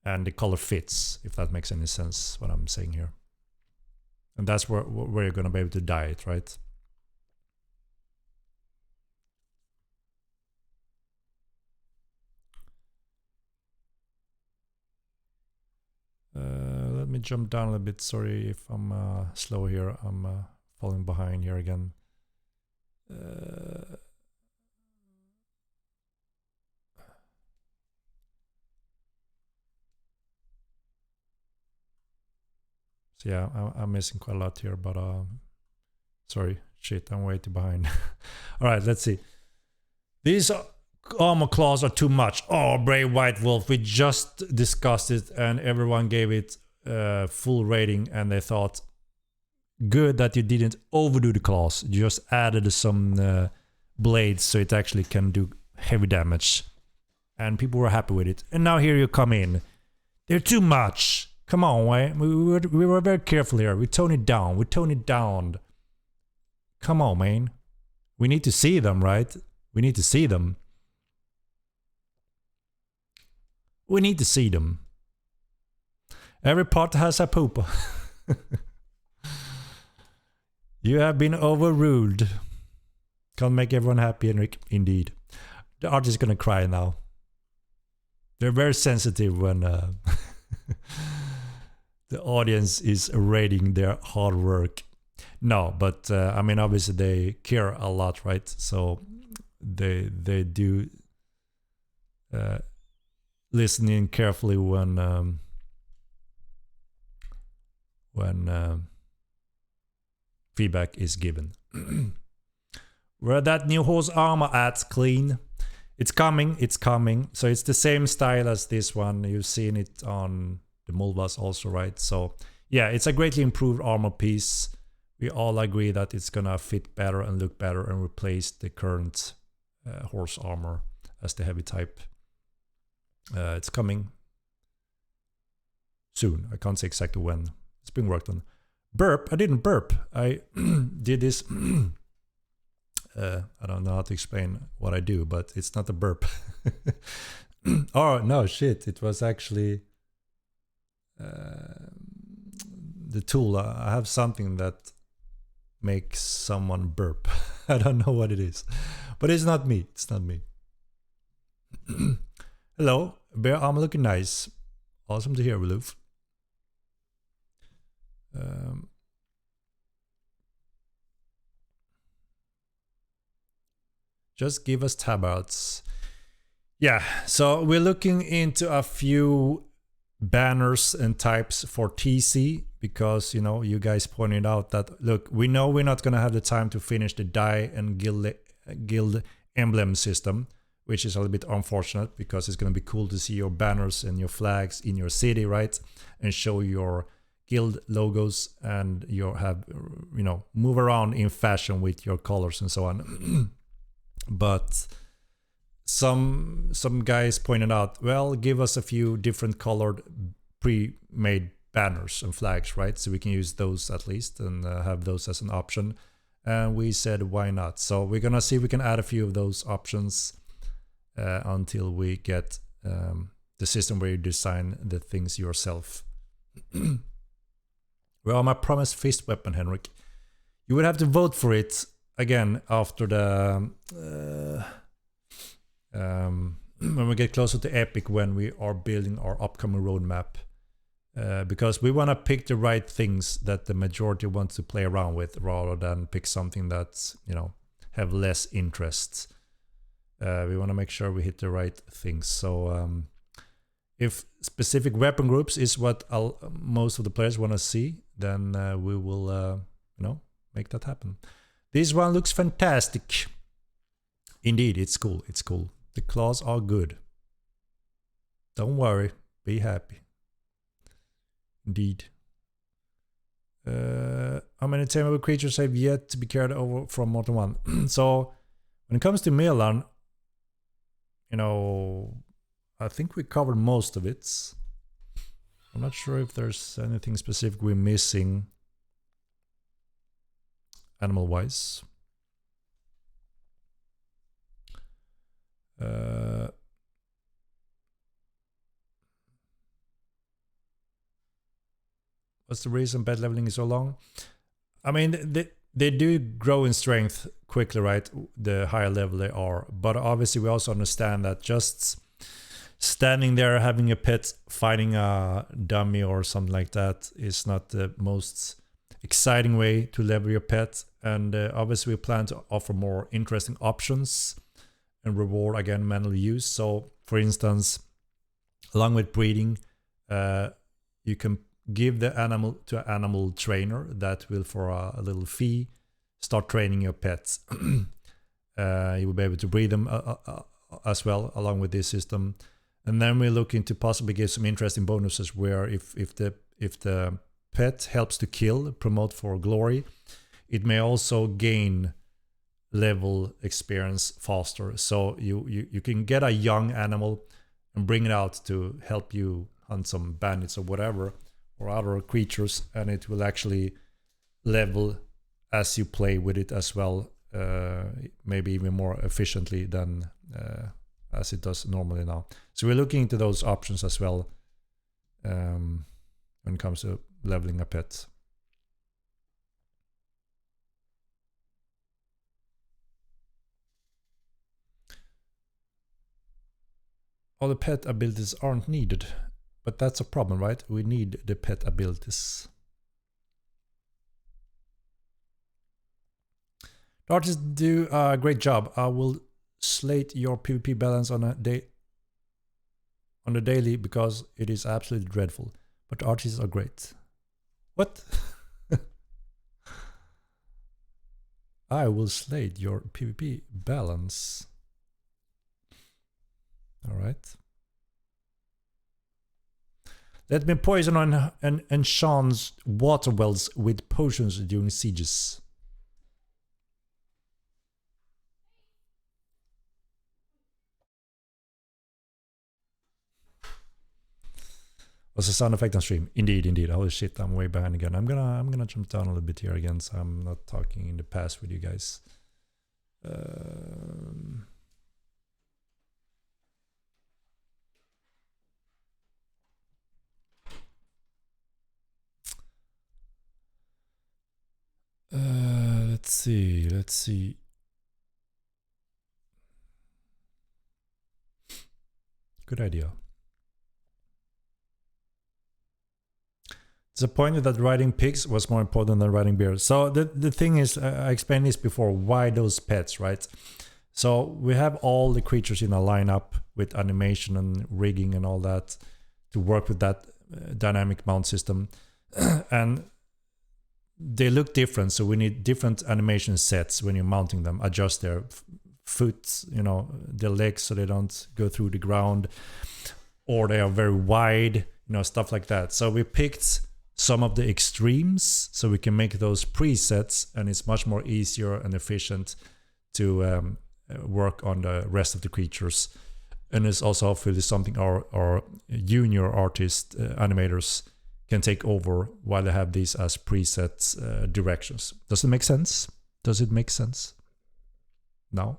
and the color fits, if that makes any sense, what I'm saying here. And that's where you're going to be able to dye it, right? Let me jump down a little bit. Sorry if I'm slow here. I'm falling behind here again. So yeah, I'm missing quite a lot here, but sorry, shit, I'm way too behind. All right, let's see. These armor claws are too much. Oh, Brave White Wolf, we just discussed it and everyone gave it full rating and they thought, good that you didn't overdo the claws. You just added some blades so it actually can do heavy damage. And people were happy with it. And now here you come in. They're too much. Come on, right? We were very careful here. We tone it down. We tone it down. Come on, man. We need to see them, right? We need to see them. We need to see them. Every pot has a pooper. You have been overruled. Can't make everyone happy, Henrik. Indeed. The artist is gonna cry now. They're very sensitive when the audience is rating their hard work. No, but I mean, obviously they care a lot, right? So they do listen in carefully when feedback is given. Where that new horse armor at, clean? It's coming, it's coming. So it's the same style as this one. You've seen it on the Mulvas also, right? So yeah, it's a greatly improved armor piece. We all agree that it's gonna fit better and look better and replace the current horse armor as the heavy type. It's coming soon. I can't say exactly when. It's being worked on. Burp. I didn't burp. I did this. I don't know how to explain what I do, but it's not a burp. Oh, no, shit. It was actually the tool. I have something that makes someone burp. I don't know what it is, but it's not me. It's not me. Hello, bear armor looking nice. Awesome to hear, Wiloof. Just give us tabards. Yeah, so we're looking into a few banners and types for TC because, you know, you guys pointed out that, look, we know we're not going to have the time to finish the die and guild emblem system, which is a little bit unfortunate because it's going to be cool to see your banners and your flags in your city, right? And show your guild logos and you have, you know, move around in fashion with your colors and so on. But some guys pointed out, well, give us a few different colored pre-made banners and flags, right? So we can use those at least and have those as an option. And we said, why not? So we're gonna see if we can add a few of those options until we get the system where you design the things yourself. Well, my promised fist weapon, Henrik. You would have to vote for it again after the when we get closer to Epic, when we are building our upcoming roadmap, because we want to pick the right things that the majority wants to play around with, rather than pick something that's, you know, have less interest. We want to make sure we hit the right things. So if specific weapon groups is what most of the players want to see, then we will you know, make that happen. This one looks fantastic. Indeed, it's cool. It's cool. The claws are good. Don't worry. Be happy. Indeed. How many tameable creatures have yet to be carried over from Mortal 1? So, when it comes to Milan, you know, I think we covered most of it. I'm not sure if there's anything specific we're missing animal-wise. What's the reason bed leveling is so long? I mean, they do grow in strength quickly, right? The higher level they are. But obviously we also understand that just standing there having a pet fighting a dummy or something like that is not the most exciting way to level your pet. And obviously we plan to offer more interesting options and reward, again, manual use. So for instance, along with breeding, you can give the animal to an animal trainer that will, for a little fee, start training your pets. You will be able to breed them as well along with this system. And then we're looking to possibly give some interesting bonuses where if the pet helps to kill, promote for glory, it may also gain level experience faster. So you can get a young animal and bring it out to help you hunt some bandits or whatever, or other creatures, and it will actually level as you play with it as well, maybe even more efficiently than as it does normally now. So we're looking into those options as well when it comes to leveling a pet. All the pet abilities aren't needed, but that's a problem, right? We need the pet abilities. The artists do a great job. I will slate your PvP balance on the daily because it is absolutely dreadful. But the artists are great. What? I will slate your PvP balance. All right. Let me poison on and enchant water wells with potions during sieges. Was a sound effect on stream? Indeed, indeed. Holy shit, I'm way behind again. I'm gonna jump down a little bit here again, so I'm not talking in the past with you guys. Let's see. Good idea. Disappointed that riding pigs was more important than riding bears. So the thing is, I explained this before, why those pets, right? So we have all the creatures in a lineup with animation and rigging and all that to work with that dynamic mount system. And they look different, so we need different animation sets when you're mounting them. Adjust their foot, their legs so they don't go through the ground, or they are very wide, stuff like that. So we picked some of the extremes so we can make those presets, and it's much more easier and efficient to work on the rest of the creatures. And it's also hopefully something our junior artist animators can take over while they have these as preset directions. Does it make sense? Does it make sense? No?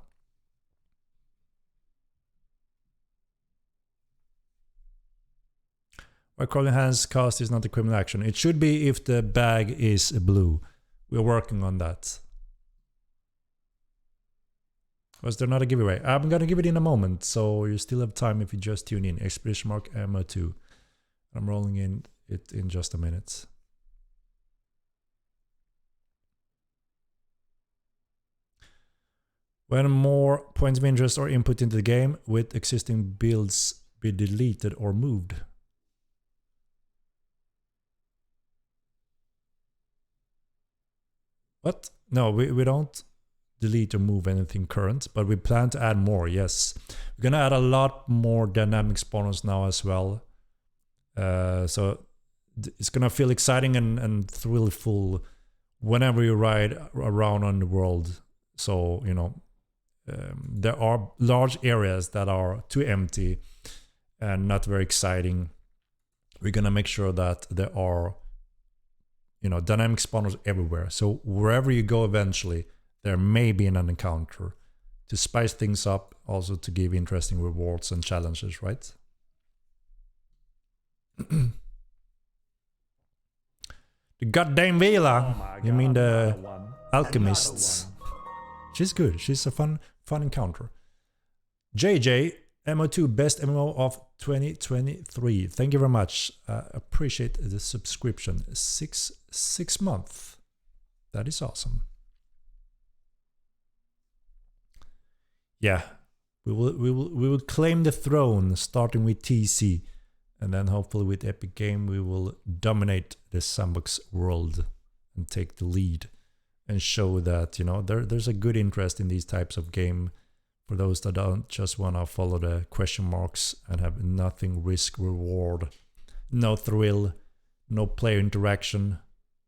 Why crawling hands cast is not a criminal action. It should be if the bag is blue. We're working on that. Was there not a giveaway? I'm gonna give it in a moment, so you still have time if you just tune in. Expedition mark ammo 2. I'm rolling in it in just a minute. When more points of interest are input into the game, with existing builds be deleted or moved. What? No, we don't delete or move anything current, but we plan to add more, yes. We're gonna add a lot more dynamic spawners now as well. So it's gonna feel exciting and thrillful whenever you ride around on the world. So, there are large areas that are too empty and not very exciting. We're gonna make sure that there are dynamic spawners everywhere. So wherever you go eventually, there may be an encounter to spice things up, also to give interesting rewards and challenges, right? The goddamn Vela! Oh You mean the one. alchemists? She's good. She's a fun encounter. JJ, MO2 best MMO of 2023. Thank you very much. Appreciate the subscription. Six months. That is awesome. Yeah, we will claim the throne, starting with TC And then hopefully with Epic Game we will dominate the sandbox world and take the lead and show that, you know, there's a good interest in these types of game for those that don't just want to follow the question marks and have nothing risk reward, no thrill, no player interaction,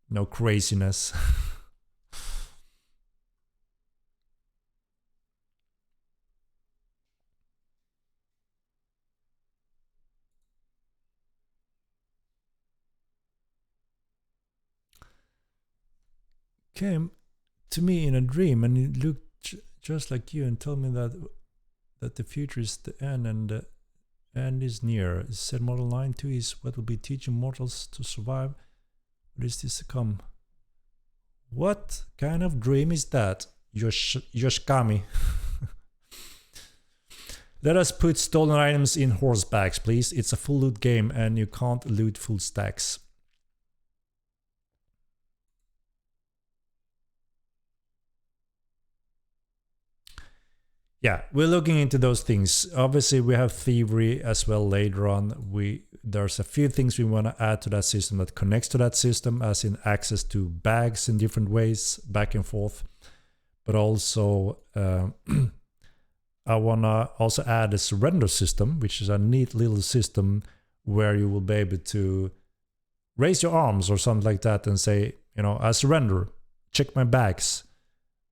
no craziness. Came to me in a dream and it looked just like you and told me that the future is the end and the end is near. It said Model 9 2 is what will be teaching mortals to survive. What is this to come? What kind of dream is that, Yoshikami? Let us put stolen items in horsebacks, please. It's a full loot game and you can't loot full stacks. Yeah, we're looking into those things. Obviously, we have thievery as well later on. There's a few things we want to add to that system that connects to that system, as in access to bags in different ways, back and forth. But also, I want to also add a surrender system, which is a neat little system where you will be able to raise your arms or something like that and say, you know, I surrender, check my bags.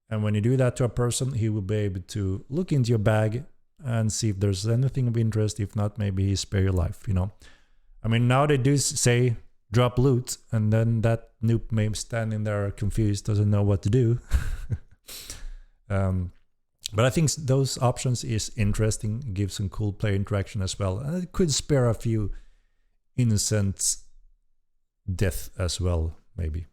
And when you do that to a person, he will be able to look into your bag and see if there's anything of interest. If not, maybe he spare your life, you know. I mean, now they do say drop loot, and then that noob may be standing there confused, doesn't know what to do. But I think those options is interesting, gives some cool player interaction as well. And it could spare a few innocent death as well, maybe.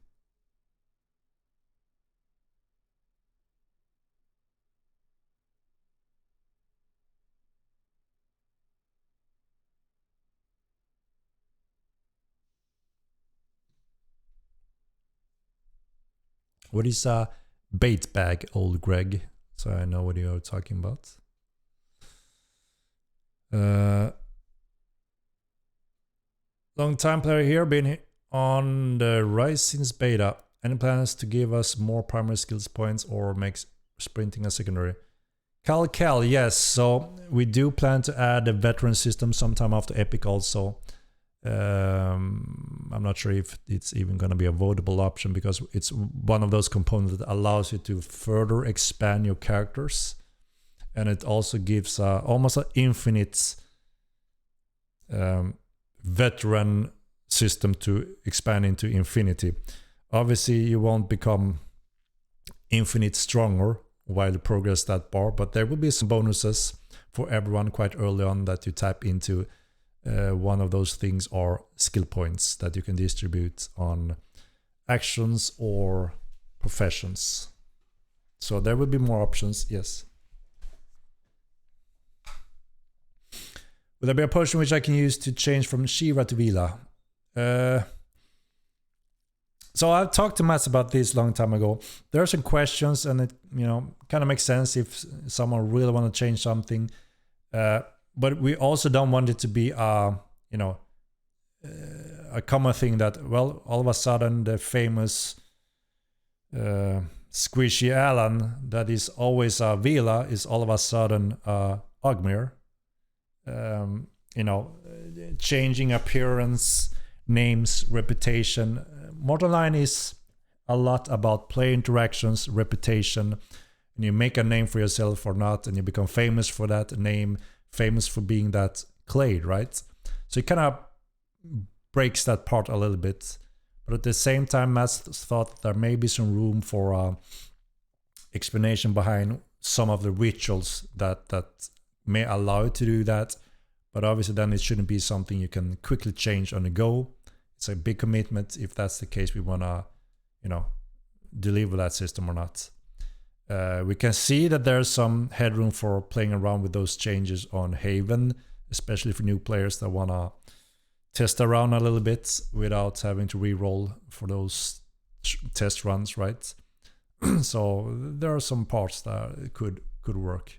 What is a bait bag, old Greg? So I know what you're talking about. Long time player here, been on the rise since beta. Any plans to give us more primary skills points or makes sprinting a secondary? Cal, yes. So we do plan to add a veteran system sometime after Epic also. I'm not sure if it's even going to be a votable option because it's one of those components that allows you to further expand your characters, and it also gives almost an infinite veteran system to expand into infinity. Obviously you won't become infinite stronger while you progress that bar, but there will be some bonuses for everyone quite early on that you tap into. One of those things are skill points that you can distribute on actions or professions. So there will be more options, yes. Will there be a potion which I can use to change from Shiva to Vila? So I've talked to Mats about this a long time ago. There are some questions and it, you know, kind of makes sense if someone really want to change something. But we also don't want it to be a common thing that, well, all of a sudden the famous Squishy Alan that is always a Vila is all of a sudden Ogmir. Changing appearance, names, reputation. Mortal 9 is a lot about player interactions, reputation, and you make a name for yourself or not, and you become famous for that name, famous for being that clade, right? So it kind of breaks that part a little bit. But at the same time, Mats thought there may be some room for explanation behind some of the rituals that may allow you to do that. But obviously then it shouldn't be something you can quickly change on the go. It's a big commitment if that's the case we want to, deliver that system or not. We can see that there's some headroom for playing around with those changes on Haven, especially for new players that want to test around a little bit without having to re-roll for those test runs, right? So there are some parts that could work.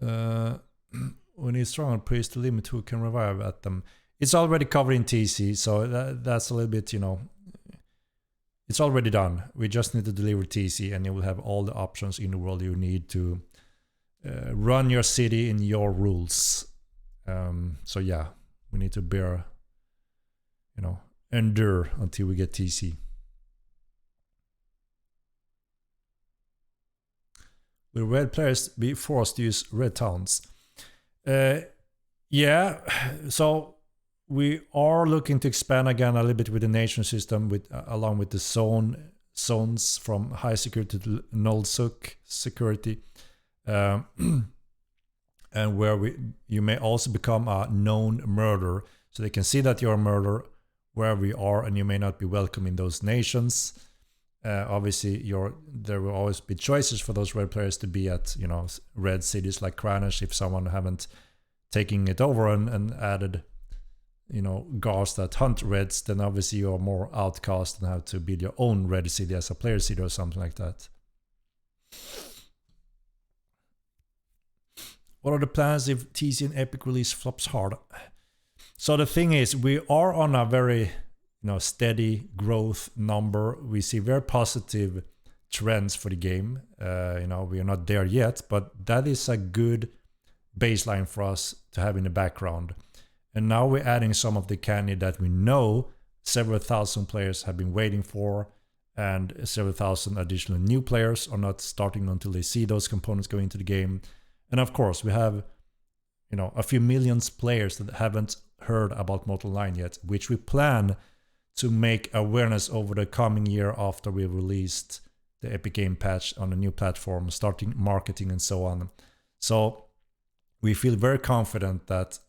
We need stronger priests to limit who can revive at them. It's already covered in TC, so that's a little bit, you know, it's already done. We just need to deliver TC, and you will have all the options in the world you need to run your city in your rules. So yeah, we need to bear, you know, endure until we get TC. Will red players be forced to use red towns? Yeah, so we are looking to expand again a little bit with the nation system, with along with the zones from high security to null security, and where you may also become a known murderer, so they can see that you're a murderer wherever you are, and you may not be welcome in those nations. Obviously, there will always be choices for those red players to be at, you know, red cities like Kranish if someone haven't taken it over and added, you know, guards that hunt reds, then obviously you are more outcast and have to build your own red city as a player city or something like that. What are the plans if TC and Epic release flops hard? So the thing is, we are on a very, you know, steady growth number. We see very positive trends for the game. You know, we are not there yet, but that is a good baseline for us to have in the background. And now we're adding some of the candy that we know several thousand players have been waiting for, and several thousand additional new players are not starting until they see those components go into the game. And of course, we have, you know, a few millions players that haven't heard about Mortal 9 yet, which we plan to make awareness over the coming year after we've released the Epic Game patch on a new platform, starting marketing and so on. So we feel very confident that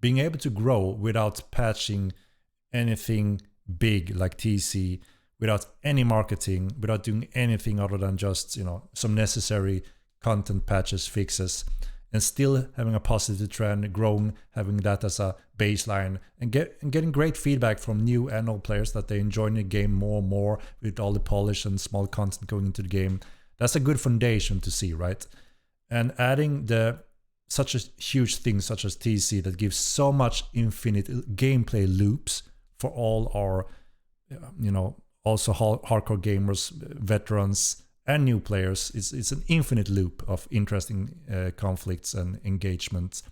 being able to grow without patching anything big like TC, without any marketing, without doing anything other than just, you know, some necessary content patches, fixes, and still having a positive trend, growing, having that as a baseline, and getting great feedback from new and old players that they enjoy the game more and more with all the polish and small content going into the game. That's a good foundation to see, right? And adding such a huge thing such as TC that gives so much infinite gameplay loops for all our, you know, also hardcore gamers, veterans, and new players. It's an infinite loop of interesting conflicts and engagement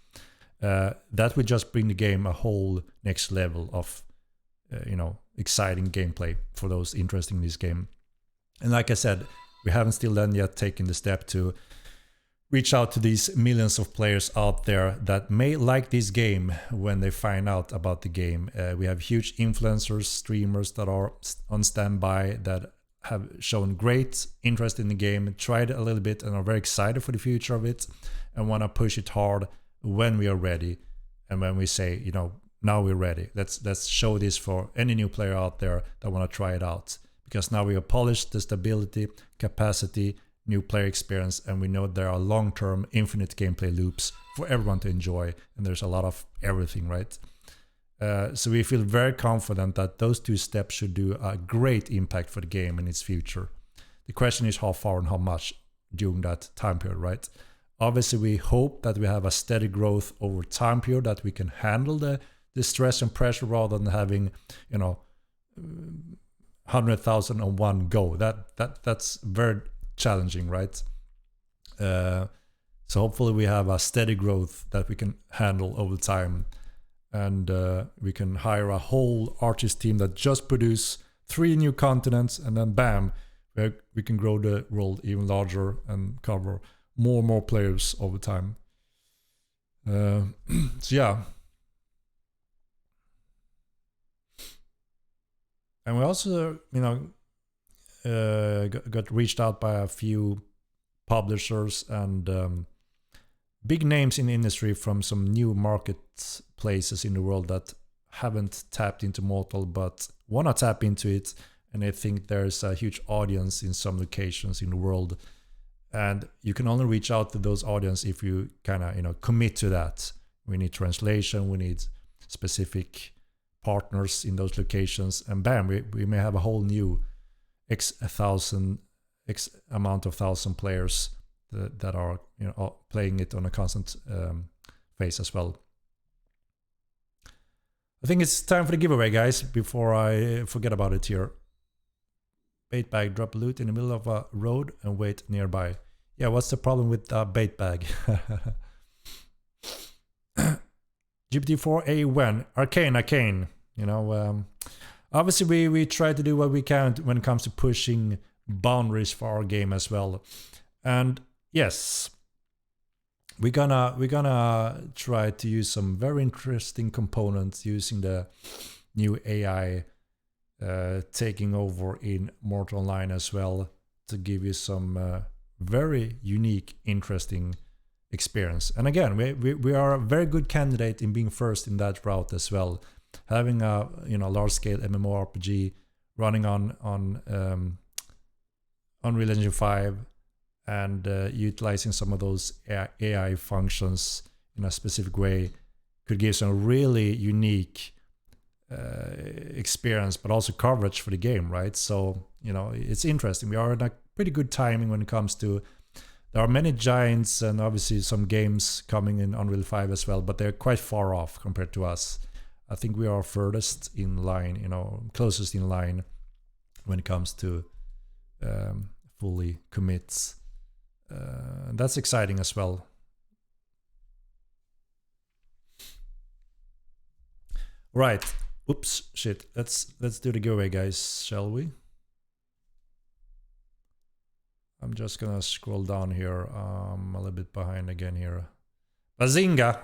that will just bring the game a whole next level of you know, exciting gameplay for those interested in this game. And like I said, we haven't still then yet taken the step to reach out to these millions of players out there that may like this game when they find out about the game. We have huge influencers, streamers that are on standby that have shown great interest in the game, tried it a little bit, and are very excited for the future of it, and want to push it hard when we are ready, and when we say, you know, now we're ready. Let's show this for any new player out there that want to try it out, because now we have polished the stability, capacity, new player experience, and we know there are long-term infinite gameplay loops for everyone to enjoy, and there's a lot of everything, right? So we feel very confident that those two steps should do a great impact for the game and its future. The question is how far and how much during that time period, right? Obviously, we hope that we have a steady growth over time period, that we can handle the stress and pressure rather than having, you know, 100,000 on one go. That's very challenging, right? So hopefully we have a steady growth that we can handle over time. And we can hire a whole artist team that just produce 3 new continents, and then bam, we can grow the world even larger and cover more and more players over time. So yeah. And we also, you know, got reached out by a few publishers and big names in the industry from some new marketplaces in the world that haven't tapped into Mortal but want to tap into it, and I think there's a huge audience in some locations in the world, and you can only reach out to those audience if you kind of, you know, commit to that. We need translation, we need specific partners in those locations, and bam, we may have a whole new X amount of thousand players that are playing it on a constant phase as well. I think it's time for the giveaway, guys, before I forget about it here. Bait bag, drop loot in the middle of a road and wait nearby. Yeah, what's the problem with bait bag? GPT-4A when? Arcane. Obviously we try to do what we can when it comes to pushing boundaries for our game as well. And yes, we're gonna try to use some very interesting components using the new AI taking over in Mortal Online as well to give you some very unique, interesting experience. And again, we are a very good candidate in being first in that route as well. Having a large-scale MMORPG running on Unreal Engine 5 and utilizing some of those AI functions in a specific way could give some really unique experience, but also coverage for the game, right? So, it's interesting. We are in a pretty good timing when it comes to, there are many giants and obviously some games coming in Unreal 5 as well, but they're quite far off compared to us. I think we are furthest in line, closest in line when it comes to fully commits. That's exciting as well. Right. Oops, shit. Let's do the giveaway, guys, shall we? I'm just gonna scroll down here. I'm a little bit behind again here. Bazinga!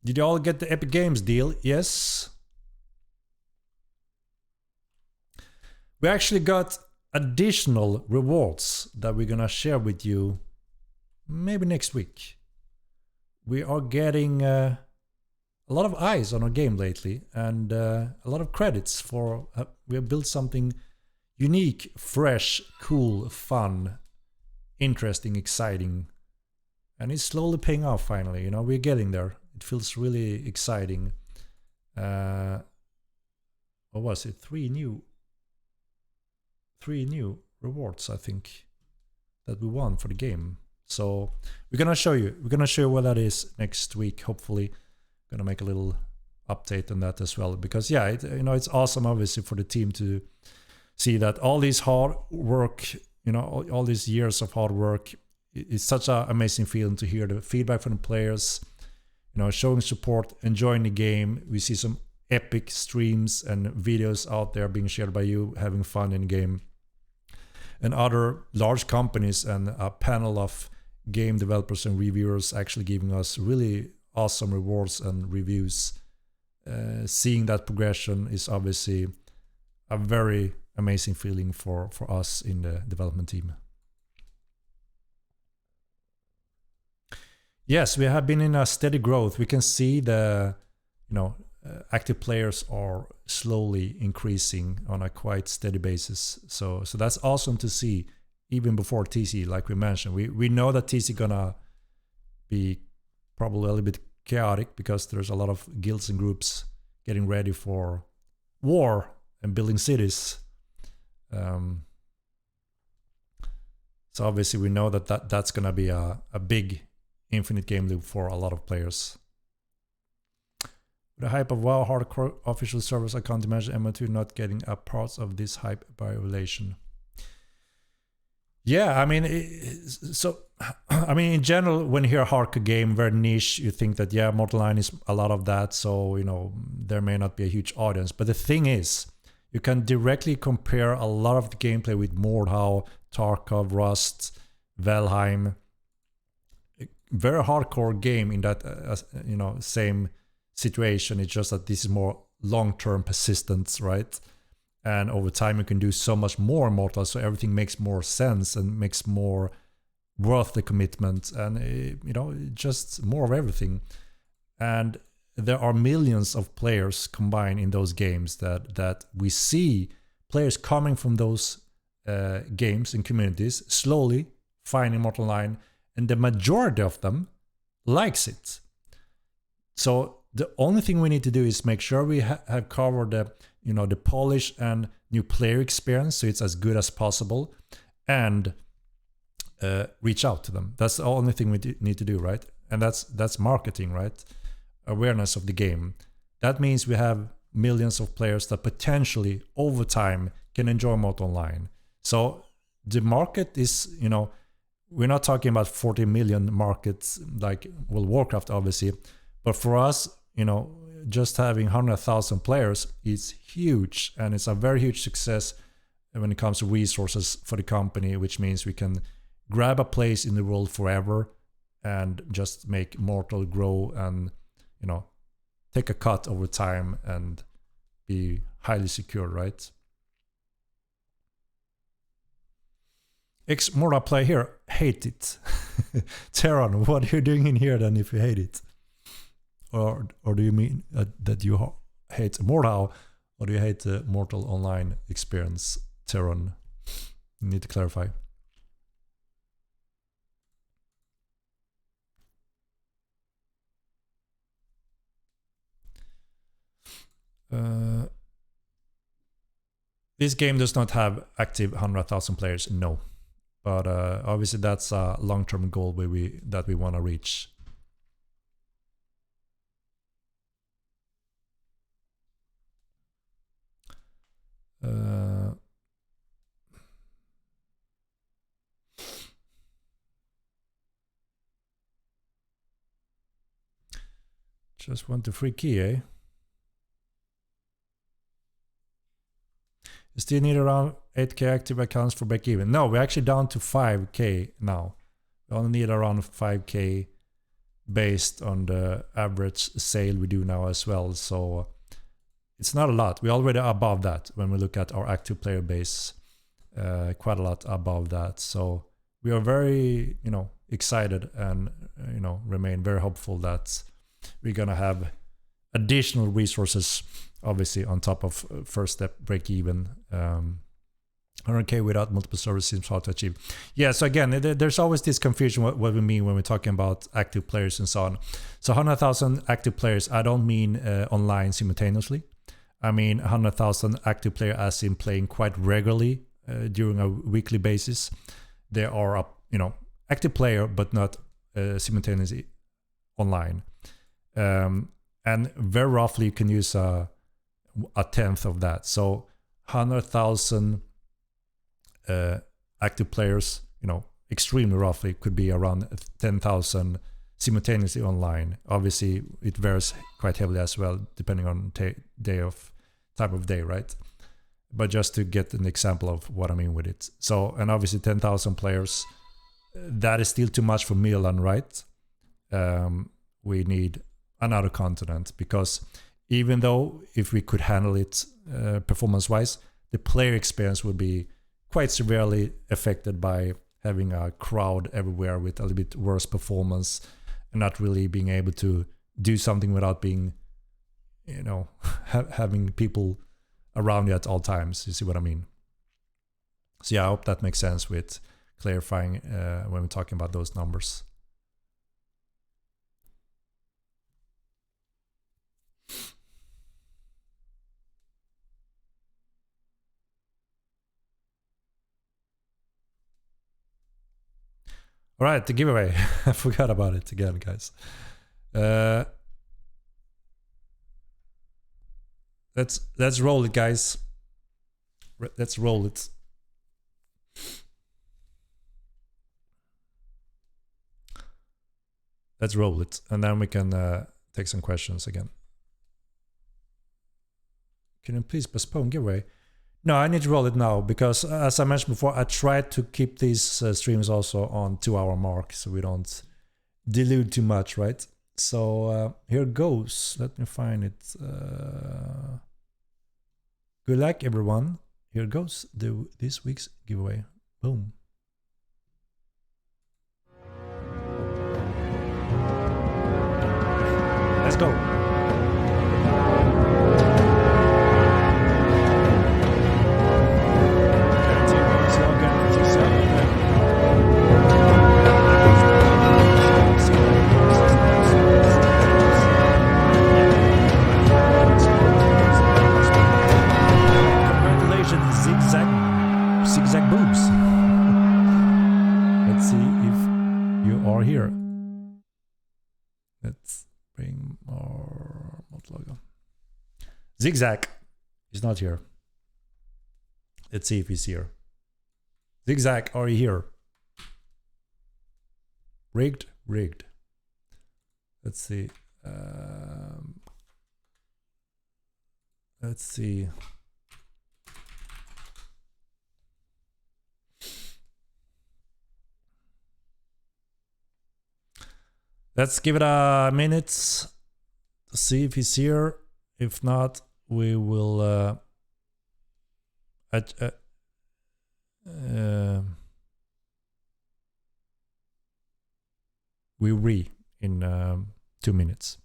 Did you all get the Epic Games deal? Yes. We actually got additional rewards that we're gonna share with you maybe next week. We are getting a lot of eyes on our game lately and a lot of credits for we have built something unique, fresh, cool, fun, interesting, exciting, and it's slowly paying off finally. We're getting there. It feels really exciting. What was it? Three new rewards, I think, that we won for the game. So we're gonna show you what that is next week. Hopefully, gonna make a little update on that as well. Because yeah, it's awesome, obviously, for the team to see that all this hard work, all these years of hard work, it's such an amazing feeling to hear the feedback from the players. Showing support, enjoying the game. We see some epic streams and videos out there being shared by you, having fun in the game. And other large companies and a panel of game developers and reviewers actually giving us really awesome rewards and reviews. Seeing that progression is obviously a very amazing feeling for us in the development team. Yes, we have been in a steady growth. We can see the, active players are slowly increasing on a quite steady basis. So that's awesome to see, even before TC, like we mentioned. We know that TC gonna be probably a little bit chaotic because there's a lot of guilds and groups getting ready for war and building cities. So obviously we know that's gonna be a big infinite game loop for a lot of players. With the hype of WoW hardcore official servers, I can't imagine MO2 not getting a part of this hype by relation. Yeah, in general, when you hear a hardcore game, very niche, you think that, yeah, Mortal Online is a lot of that, so, there may not be a huge audience. But the thing is, you can directly compare a lot of the gameplay with Mordhau, Tarkov, Rust, Valheim. Very hardcore game in that, same situation. It's just that this is more long-term persistence, right? And over time you can do so much more Mortal, so everything makes more sense and makes more worth the commitment, and just more of everything. And there are millions of players combined in those games that we see players coming from those games and communities slowly finding Mortal Online, and the majority of them likes it. So The only thing we need to do is make sure we have covered the, the polish and new player experience, so it's as good as possible, and reach out to them. That's the only thing we need to do, right? And that's marketing, right? Awareness of the game. That means we have millions of players that potentially over time can enjoy Mode Online. So the market is, we're not talking about 40 million markets like World of Warcraft, obviously, but for us, just having 100,000 players is huge, and it's a very huge success when it comes to resources for the company, which means we can grab a place in the world forever and just make Mortal grow and, take a cut over time and be highly secure, right? Mortal play here, hate it. Terran, what are you doing in here then if you hate it? Or do you mean that you hate Mortal, or do you hate the Mortal Online experience, Terran? You need to clarify. This game does not have active 100,000 players, no. But obviously that's a long-term goal that we want to reach. Just want the free key, eh? You still need around 8k active accounts for break even. No, we're actually down to 5k now. We only need around 5k based on the average sale we do now as well. So it's not a lot. We're already above that when we look at our active player base. Quite a lot above that. So we are very, excited and, remain very hopeful that we're going to have additional resources, obviously, on top of first step break even. 100k without multiple servers seems hard to achieve. Yeah, so again, there's always this confusion what we mean when we're talking about active players and so on. So 100,000 active players, I don't mean online simultaneously. I mean 100,000 active player as in playing quite regularly during a weekly basis. They are active player, but not simultaneously online. And very roughly you can use a tenth of that. So 100,000 active players, extremely roughly could be around 10,000 simultaneously online. Obviously, it varies quite heavily as well, depending on type of day, right? But just to get an example of what I mean with it. So, and obviously 10,000 players, that is still too much for Milan, right? We need another continent, because even though if we could handle it performance-wise, the player experience would be quite severely affected by having a crowd everywhere with a little bit worse performance and not really being able to do something without being, having people around you at all times. You see what I mean? So yeah, I hope that makes sense with clarifying when we're talking about those numbers. All right, the giveaway. I forgot about it again, guys. Let's roll it, guys. Let's roll it. Let's roll it, and then we can take some questions again. Can you please postpone giveaway? No, I need to roll it now, because as I mentioned before, I tried to keep these streams also on 2-hour mark, so we don't dilute too much, right? So here goes. Let me find it. Good luck, everyone. Here goes this week's giveaway. Boom. Let's go. Let's see if you are here. Let's bring more logo. Zigzag is not here. Let's see if he's here. Zigzag, are you here? Rigged. Let's see. Let's see. Let's give it a minute to see if he's here. If not, we will we in 2 minutes.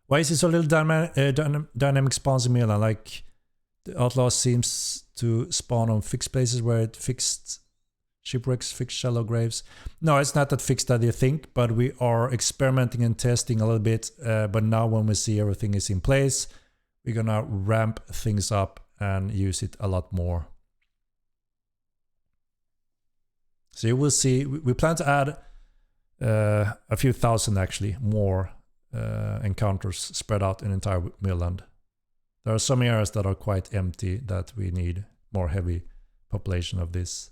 Why is it so little dynamic spawns in Milan? Like the Outlaw seems to spawn on fixed places where it fixed shipwrecks, fixed shallow graves. No, it's not that fixed that you think, but we are experimenting and testing a little bit. But now when we see everything is in place, we're gonna ramp things up and use it a lot more. So you will see, we plan to add a few thousand actually more encounters spread out in entire Midland. There are some areas that are quite empty that we need more heavy population of this.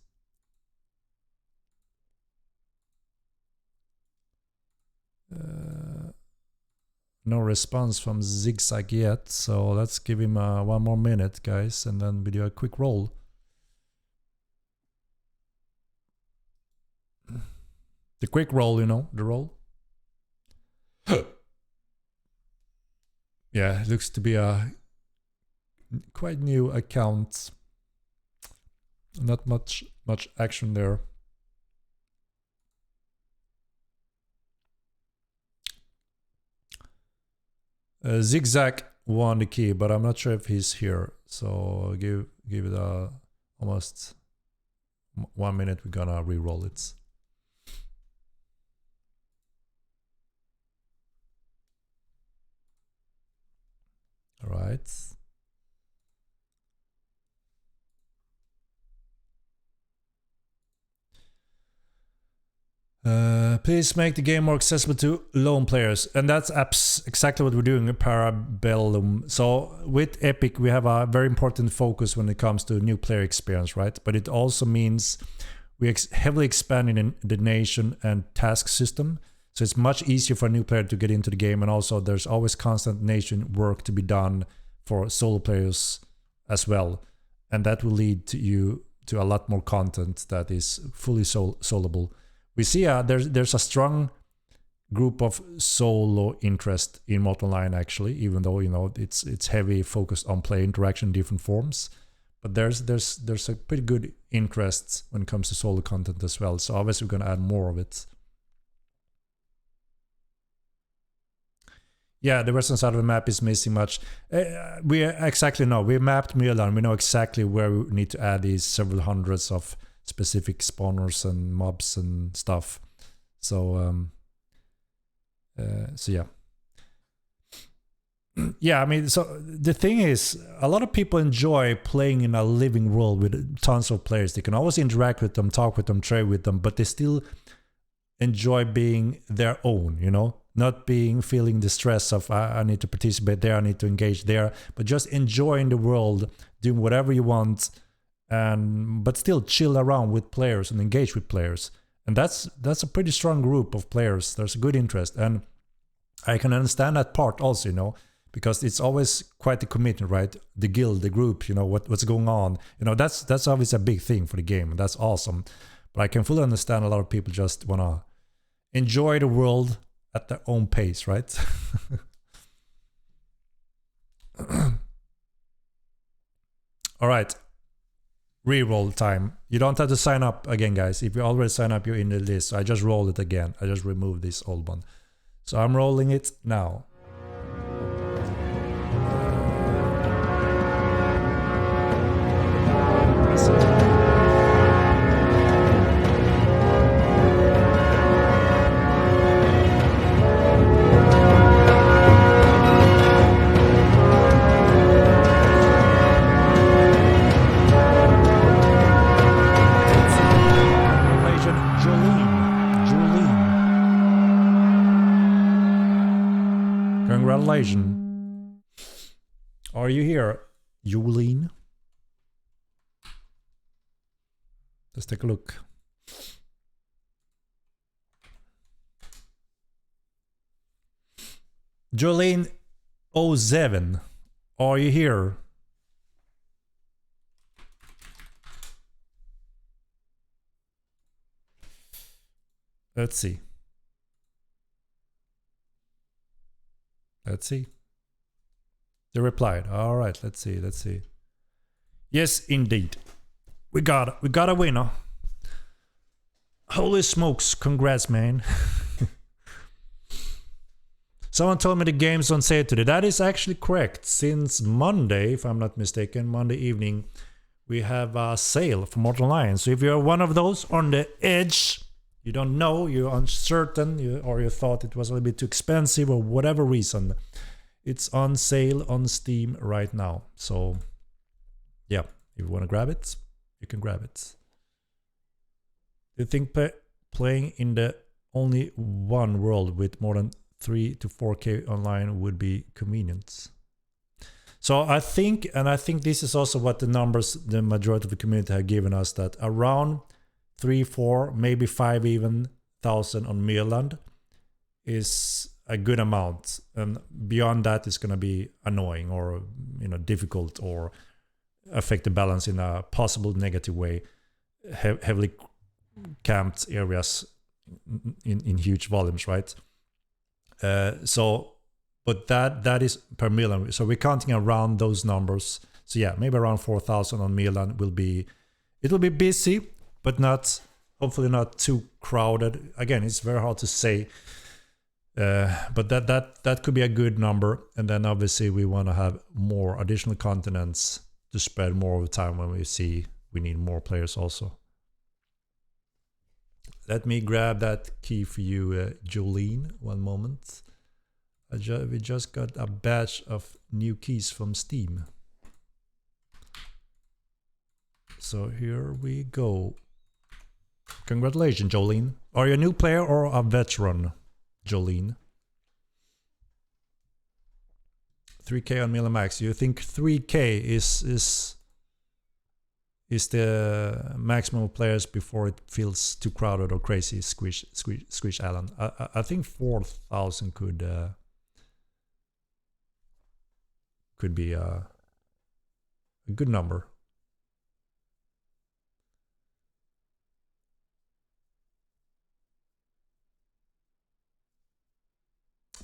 No response from Zigzag yet, so let's give him 1 more minute, guys, and then we do a quick roll. The quick roll, you know, the roll. Yeah, it looks to be a quite new account. Not much action there. Zigzag won the key, but I'm not sure if he's here. So give it almost 1 minute. We're gonna re-roll it. All right. Please make the game more accessible to lone players, and that's exactly what we're doing at Parabellum. So with Epic, we have a very important focus when it comes to new player experience, right? But it also means we heavily expanding in the nation and task system. So it's much easier for a new player to get into the game, and also there's always constant nation work to be done for solo players as well, and that will lead to a lot more content that is fully soloable. We see there's a strong group of solo interest in Multi-Online actually, even though, you know, it's heavy focused on player interaction in different forms. But there's a pretty good interest when it comes to solo content as well. So obviously we're gonna add more of it. Yeah, the western side of the map is missing much. We exactly know. We mapped Milan. We know exactly where we need to add these several hundreds of specific spawners and mobs and stuff. So yeah. Yeah, I mean, so the thing is, a lot of people enjoy playing in a living world with tons of players. They can always interact with them, talk with them, trade with them, but they still enjoy being their own, you know? Not feeling the stress of I need to participate there, I need to engage there, but just enjoying the world, doing whatever you want, but still chill around with players and engage with players. And that's a pretty strong group of players. There's a good interest, and I can understand that part also, you know, because it's always quite a commitment, right? The guild, the group, you know, what's going on, you know, that's always a big thing for the game, and that's awesome. But I can fully understand a lot of people just wanna enjoy the world at their own pace, right? All right, re-roll time. You don't have to sign up again, guys. If you already sign up, you're in the list. So I just rolled it again. I just removed this old one. So I'm rolling it now. Congratulations. Are you here, Jolene? Let's take a look. Jolene 07, are you here? Let's see. Let's see. They replied. All right, let's see. Let's see. Yes, indeed. We got a winner. Holy smokes, congrats, man. Someone told me the game's on sale today. That is actually correct. Since Monday, if I'm not mistaken, Monday evening, we have a sale for Mortal Lions. So if you're one of those on the edge, you don't know, you're uncertain, or you thought it was a little bit too expensive or whatever reason, it's on sale on Steam right now. So yeah, if you want to grab it, you can grab it. Do you think playing in the only one world with more than 3 to 4K online would be convenient? So I think this is also what the numbers the majority of the community have given us, that around 3, 4, maybe 5 even thousand on Mirland is a good amount, and beyond that is going to be annoying or difficult or affect the balance in a possible negative way. Heavily camped areas in huge volumes, right? But that is per Milan. So we're counting around those numbers. So yeah, maybe around 4,000 on Milan will be busy, but hopefully not too crowded. Again, it's very hard to say, but that could be a good number. And then obviously we want to have more additional continents to spread more of the time when we see we need more players also. Let me grab that key for you, Jolene. One moment. We just got a batch of new keys from Steam. So here we go. Congratulations, Jolene. Are you a new player or a veteran, Jolene? 3K on Millimax. You think 3K is the maximum of players before it feels too crowded or crazy? Squish Alan. I think 4,000 could be a good number.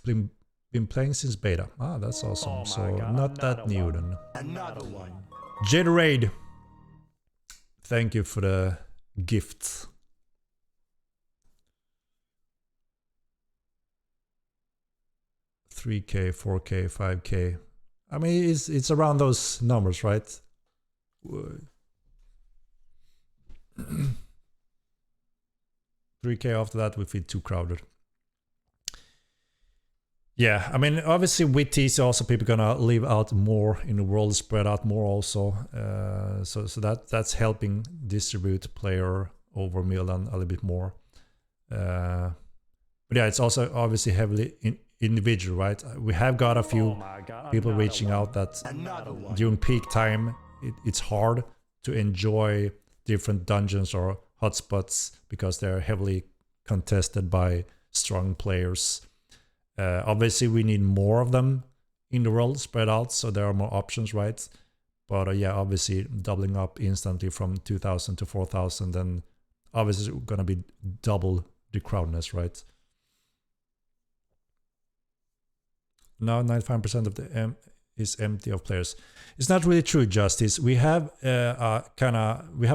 Been playing since beta. Ah, that's awesome. Oh so God, not that new then. Another one. Jeneraid, thank you for the gift. $3K, 4K, 5K. I mean, it's around those numbers, right? $3K after that would feel too crowded. Yeah, I mean, obviously with TC also people gonna live out more in the world, spread out more also. So that's helping distribute player over Milan a little bit more. But yeah, it's also obviously heavily individual, right? We have got a few people reaching out that during peak time it's hard to enjoy different dungeons or hotspots because they're heavily contested by strong players. Obviously we need more of them in the world spread out, so there are more options, right? But yeah, obviously doubling up instantly from 2,000 to 4,000, then obviously it's gonna be double the crowdness, right? Now 95% of the is empty of players. It's not really true, Justice. We have a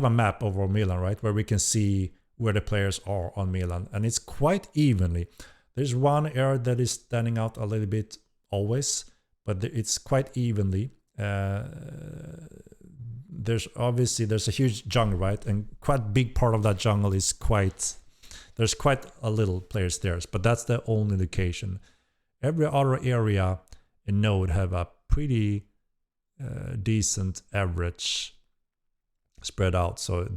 map over Milan, right, where we can see where the players are on Milan, and it's quite evenly. There's one area that is standing out a little bit always, but it's quite evenly. There's a huge jungle, right, and quite big part of that jungle is there's quite a little players there, but that's the only location. Every other area and node have a pretty decent average spread out. So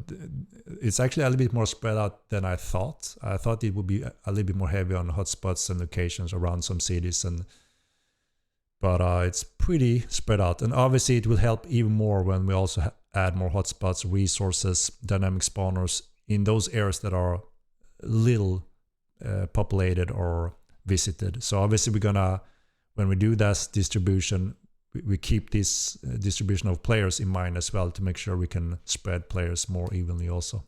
it's actually a little bit more spread out than I thought. I thought it would be a little bit more heavy on hotspots and locations around some cities and but it's pretty spread out. And obviously it will help even more when we also add more hotspots, resources, dynamic spawners in those areas that are little populated or visited. So obviously we're gonna, when we do this distribution, we keep this distribution of players in mind as well to make sure we can spread players more evenly also.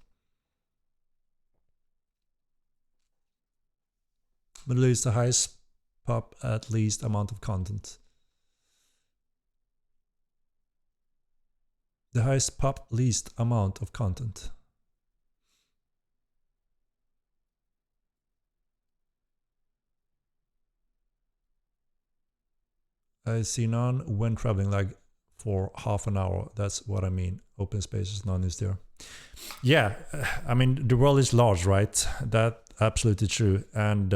Middle is the highest pop at least amount of content. The highest pop least amount of content. I see none when traveling, like for half an hour. That's what I mean. Open spaces, none is there. Yeah, I mean, the world is large, right? That absolutely true. And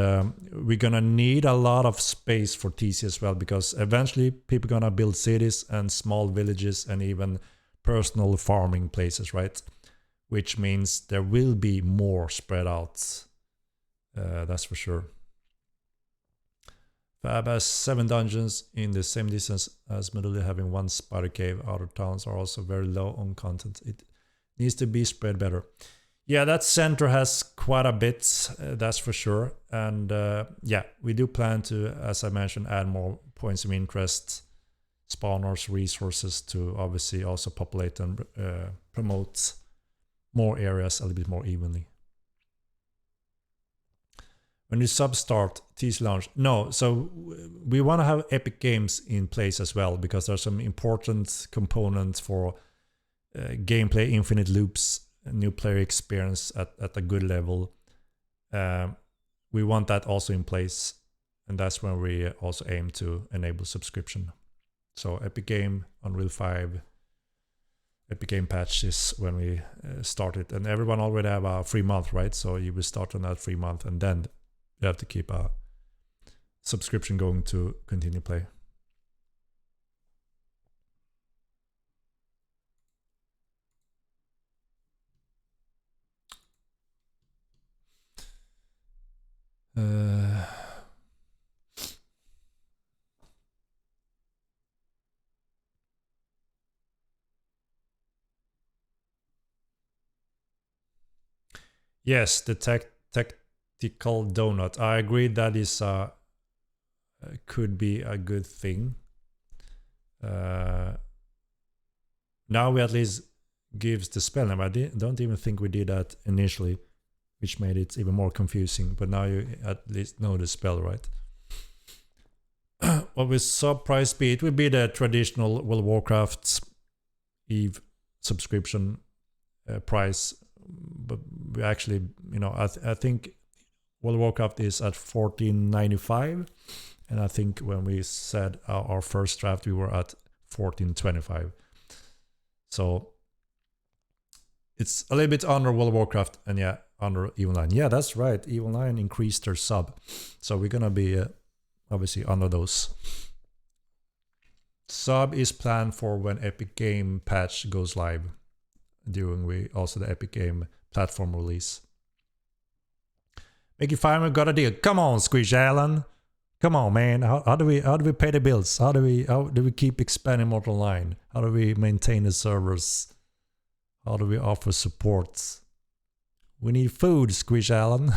we're gonna need a lot of space for TC as well, because eventually people are gonna build cities and small villages and even personal farming places, right? Which means there will be more spread out. That's for sure. Fab has 7 dungeons in the same distance as Medulli, having 1 spider cave. Outer towns are also very low on content. It needs to be spread better. Yeah, that center has quite a bit, that's for sure. And yeah, we do plan to, as I mentioned, add more points of interest, spawners, resources to obviously also populate and promote more areas a little bit more evenly. When you substart TC launch, no, so we want to have Epic Games in place as well, because there's some important components for gameplay, infinite loops, new player experience at a good level. We want that also in place, and that's when we also aim to enable subscription. So Epic Game, Unreal 5, Epic Game patch is when we start it, and everyone already have a free month, right? So you will start on that free month, and then you have to keep a subscription going to continue play. Yes, the tactical donut. I agree that is could be a good thing. Now we at least gives the spell name. I don't even think we did that initially, which made it even more confusing. But now you at least know the spell, right? What will sub price be? It will be the traditional World of Warcraft EVE subscription price. But we actually, you know, I think World of Warcraft is at $14.95, and I think when we said our first draft we were at $14.25. So it's a little bit under World of Warcraft, and yeah, under EVE Online. Yeah, that's right. EVE Online increased their sub, so we're gonna be obviously under those. Sub is planned for when Epic Game patch goes live, during the Epic Game platform release. Mickey Fireman got a deal. Come on, Squish Allen. Come on, man. How do we pay the bills? How do we keep expanding Mortal Online? How do we maintain the servers? How do we offer support? We need food, Squish Allen.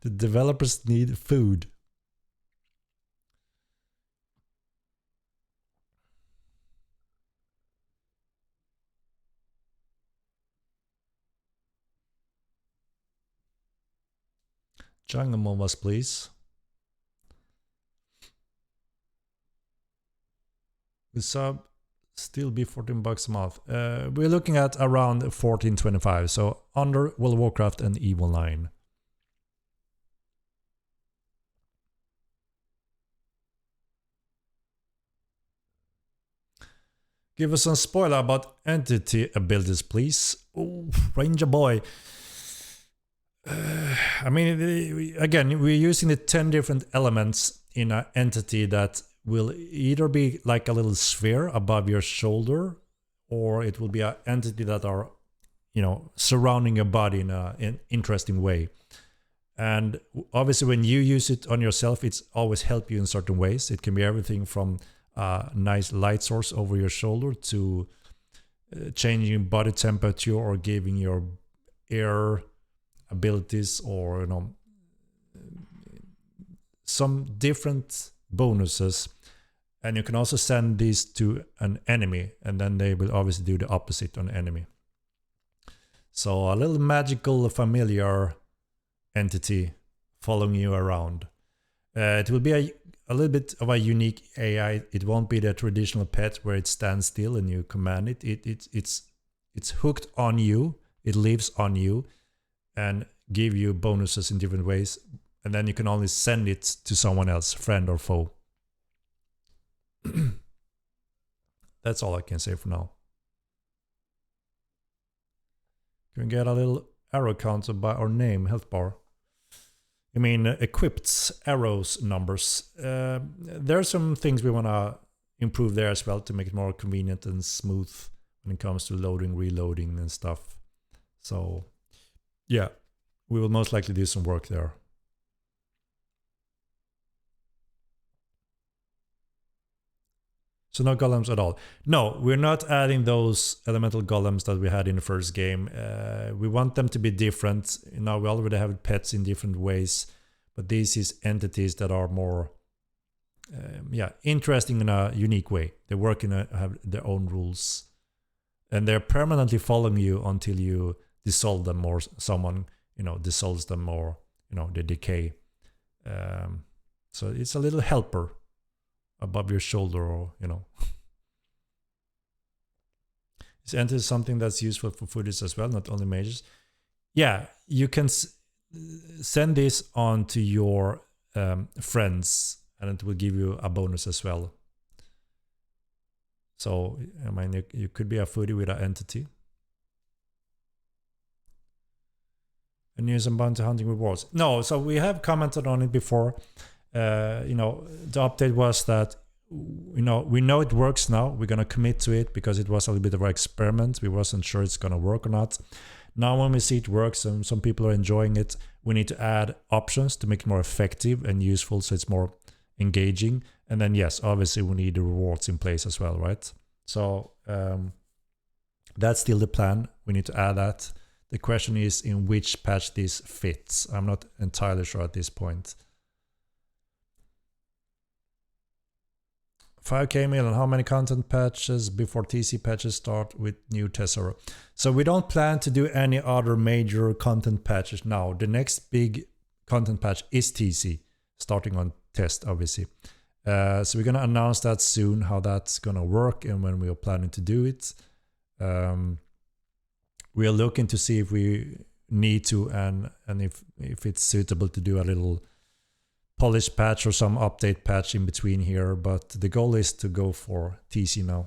The developers need food. Jungle Movas, please. The sub still be $14 a month. We're looking at around $14.25, so under World of Warcraft and EVE Online. Give us some spoiler about entity abilities, please. Oh, Ranger Boy. I mean, again, we're using the 10 different elements in an entity that will either be like a little sphere above your shoulder, or it will be an entity that are, you know, surrounding your body in an interesting way. And obviously when you use it on yourself, it's always help you in certain ways. It can be everything from a nice light source over your shoulder to changing body temperature or giving your air abilities, or some different bonuses. And you can also send these to an enemy, and then they will obviously do the opposite on enemy. So a little magical familiar entity following you around. It will be a little bit of a unique AI. It won't be the traditional pet where it stands still and you command it. It's hooked on you. It lives on you and give you bonuses in different ways. And then you can only send it to someone else, friend or foe. That's all I can say for now. Can we get a little arrow counter by our name, health bar? I mean, equipped arrows numbers. There are some things we want to improve there as well to make it more convenient and smooth when it comes to loading, reloading and stuff. So yeah, we will most likely do some work there. So no golems at all. No, we're not adding those elemental golems that we had in the first game. We want them to be different. Now we already have pets in different ways, but these is entities that are more interesting in a unique way. They work have their own rules. And they're permanently following you until you dissolve them, or someone, dissolves them, or, they decay. So it's a little helper above your shoulder, or Is enter something that's useful for foodies as well, not only mages? Yeah, you can send this on to your friends, and it will give you a bonus as well. So I mean, you could be a foodie with an entity. And use some bounty hunting rewards. No, so we have commented on it before. The update was that, we know it works now. We're going to commit to it because it was a little bit of an experiment. We wasn't sure it's going to work or not. Now when we see it works and some people are enjoying it, we need to add options to make it more effective and useful so it's more engaging. And then, yes, obviously we need the rewards in place as well, right? So that's still the plan. We need to add that. The question is in which patch this fits. I'm not entirely sure at this point. 5k million, how many content patches before TC patches start with new test server? So we don't plan to do any other major content patches now. The next big content patch is TC, starting on test, obviously. So we're going to announce that soon, how that's going to work and when we are planning to do it. We are looking to see if we need to and if it's suitable to do a little polish patch or some update patch in between here, but the goal is to go for TC now.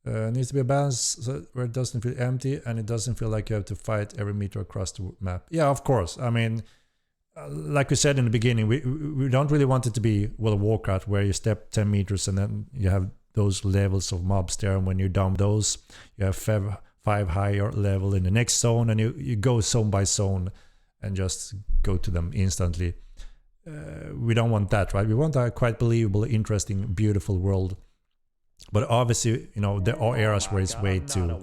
Needs to be a balance where it doesn't feel empty and it doesn't feel like you have to fight every meter across the map. Yeah, of course. I mean, like we said in the beginning, we don't really want it to be World of Warcraft where you step 10 meters and then you have those levels of mobs there, and when you're down those, you have five higher level in the next zone, and you go zone by zone and just go to them instantly. We don't want that, right? We want a quite believable, interesting, beautiful world. But obviously, there are areas where it's way too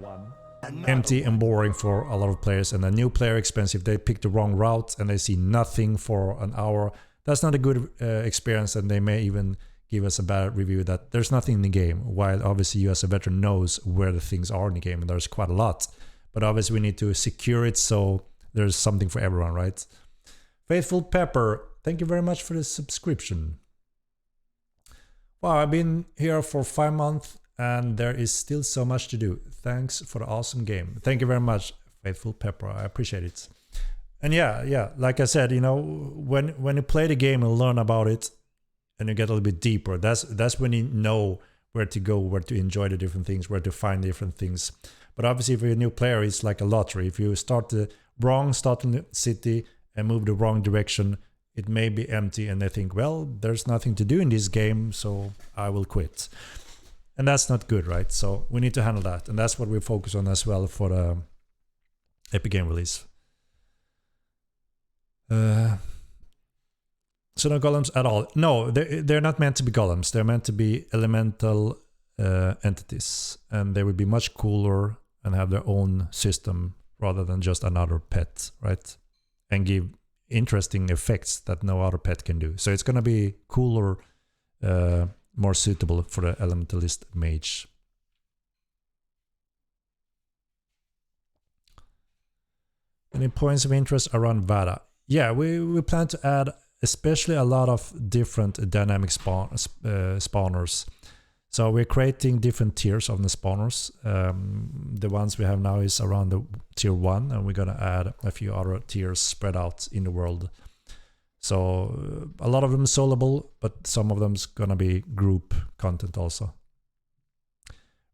empty and boring for a lot of players, and a new player experience, if they pick the wrong route and they see nothing for an hour, that's not a good experience, and they may even give us a bad review that there's nothing in the game, while obviously you as a veteran knows where the things are in the game, and there's quite a lot. But obviously we need to secure it so there's something for everyone, right? Faithful Pepper, thank you very much for the subscription. Wow, I've been here for 5 months and there is still so much to do. Thanks for the awesome game. Thank you very much, Faithful Pepper. I appreciate it. And yeah, like I said, when you play the game and learn about it, and you get a little bit deeper, that's when you know where to go, where to enjoy the different things, where to find different things. But obviously, if you're a new player, it's like a lottery. If you start the wrong starting city and move the wrong direction, it may be empty and they think, well, there's nothing to do in this game, so I will quit. And that's not good, right? So we need to handle that. And that's what we focus on as well for the Epic Game release. So no golems at all. No, they're not meant to be golems. They're meant to be elemental entities. And they would be much cooler and have their own system rather than just another pet, right? And give interesting effects that no other pet can do. So it's going to be cooler, more suitable for the elementalist mage. Any points of interest around Vada? Yeah, we plan to add especially a lot of different dynamic spawners. So we're creating different tiers of the spawners. The ones we have now is around the tier 1, and we're going to add a few other tiers spread out in the world. So a lot of them soloable, but some of them's going to be group content also.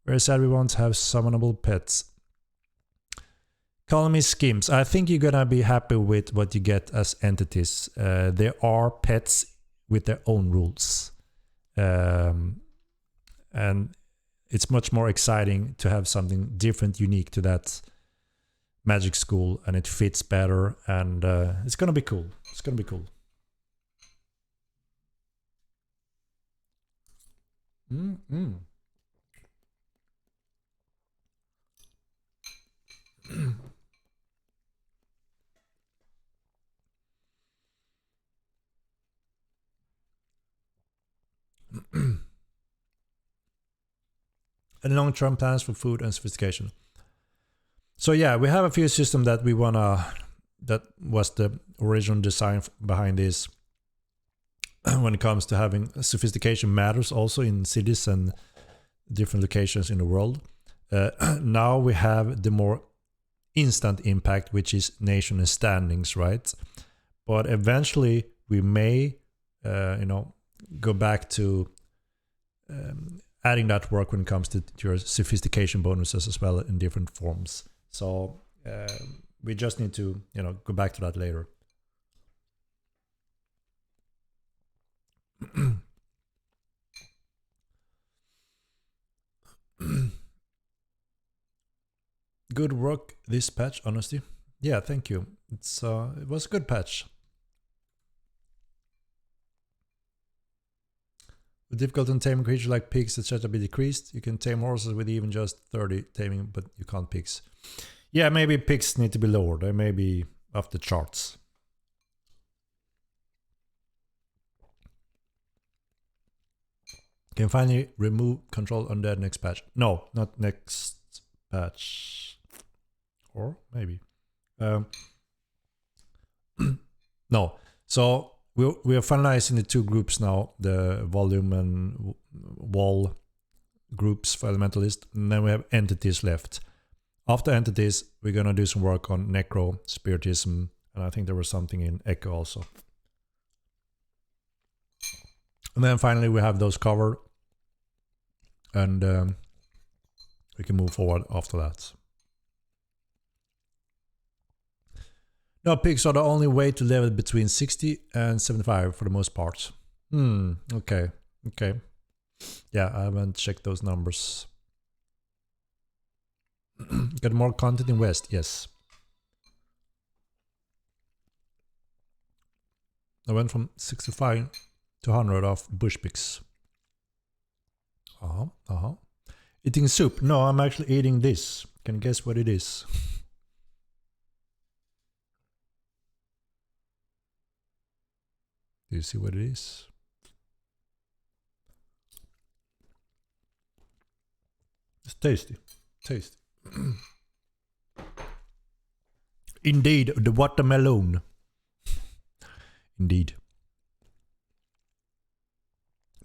Very sad we won't have summonable pets. Colony schemes. I think you're going to be happy with what you get as entities. There are pets with their own rules. And it's much more exciting to have something different, unique to that magic school, and it fits better, and it's going to be cool. It's going to be cool. And long-term plans for food and sophistication. So yeah, we have a few systems that we wanna, that was the original design behind this. When it comes to having sophistication matters also in cities and different locations in the world. Now we have the more instant impact, which is nation and standings, right? But eventually we may, go back to adding that work when it comes to your sophistication bonuses as well in different forms. So we just need to, go back to that later. Good work this patch, honestly. Yeah, thank you. It was a good patch. The difficulty in taming creatures like pigs, etc. be decreased. You can tame horses with even just 30 taming, but you can't pigs. Yeah, maybe pigs need to be lowered. They may be off the charts. Can finally remove control undead next patch. No, not next patch. Or maybe. No. So we are finalizing the two groups now, the volume and wall groups for Elementalist, and then we have entities left. After entities, we're going to do some work on Necro, Spiritism, and I think there was something in Echo also. And then finally we have those covered, and we can move forward after that. No, pigs are the only way to level between 60 and 75 for the most part. Okay. Yeah, I haven't checked those numbers. Get more content in West, yes. I went from 65 to 100 of bush pigs. Eating soup? No, I'm actually eating this. Can you guess what it is? Do you see what it is? It's tasty. Tasty. Indeed, the watermelon. Indeed.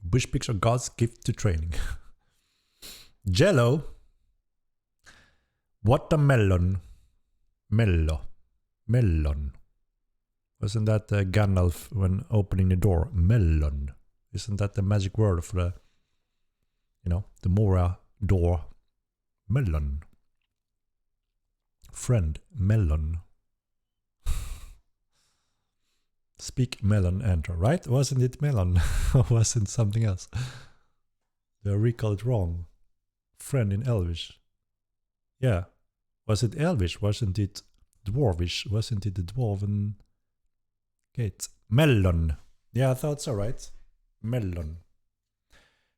Bush pigs are God's gift to training. Jello. Watermelon. Melon. Wasn't that Gandalf when opening the door? Melon. Isn't that the magic word for the, the Mora door? Melon. Friend, melon. Speak melon enter, right? Wasn't it melon? Or wasn't something else? Did I recall it wrong? Friend in Elvish. Yeah. Was it Elvish? Wasn't it Dwarvish? Wasn't it the Dwarven gate? Melon. Yeah, I thought so, right? Melon.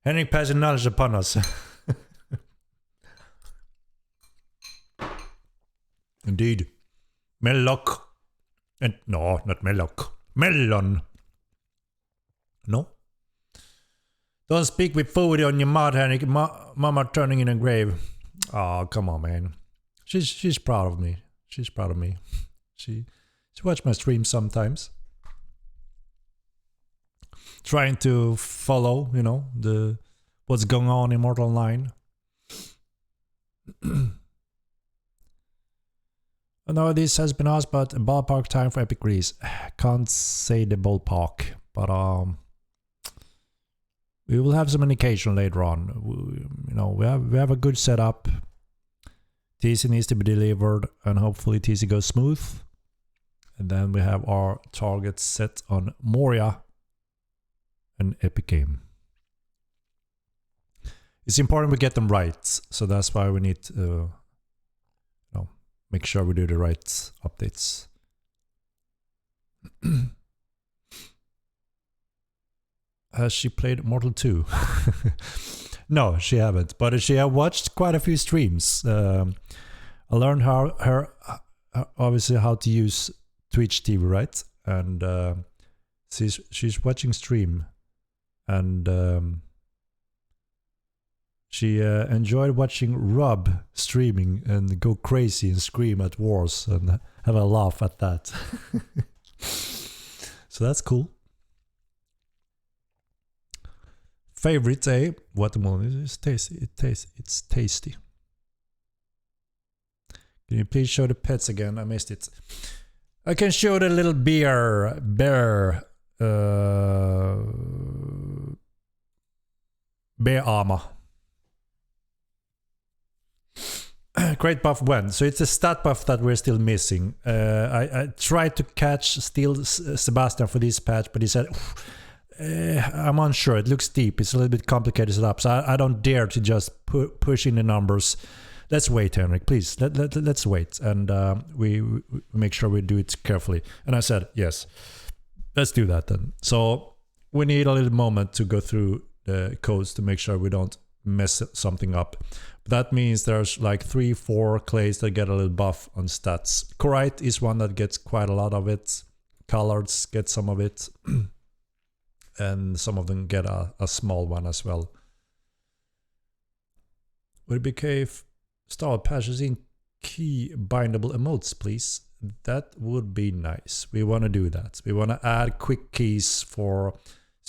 Henrik passing knowledge upon us. Indeed. Melloc. And no, not Melloc. Melon. No? Don't speak with food on your mouth, Henrik. Mama turning in a grave. Oh, come on, man. She's proud of me. She's proud of me. She watches my streams sometimes. Trying to follow, you know, what's going on in Mortal 9. I know this has been asked, but ballpark time for Epic Grease. Can't say the ballpark, but we will have some indication later on. We have a good setup. TC needs to be delivered, and hopefully TC goes smooth. And then we have our targets set on Moria and Epic Game. It's important we get them right, so that's why we need to make sure we do the right updates. Has she played Mortal 2? No, she haven't, but she have watched quite a few streams. I learned obviously how to use Twitch TV, right? And she's watching stream, and she enjoyed watching Rob streaming and go crazy and scream at wars and have a laugh at that. So that's cool. Favorite, watermelon is tasty. It's tasty. Can you please show the pets again? I missed it. I can show the little bear. Bear armor. Great buff when? So it's a stat buff that we're still missing. I tried to catch still Sebastian for this patch, but he said, I'm unsure. It looks deep. It's a little bit complicated setup, so I don't dare to just push in the numbers. Let's wait, Henrik, please. Let's wait, and we make sure we do it carefully. And I said, yes, let's do that then. So we need a little moment to go through the codes to make sure we don't mess something up. That means there's like 3-4 clays that get a little buff on stats. Corite is one that gets quite a lot of it. Collards get some of it. And some of them get a small one as well. Would it be okay if Star patches in key bindable emotes, please? That would be nice. We want to do that. We want to add quick keys so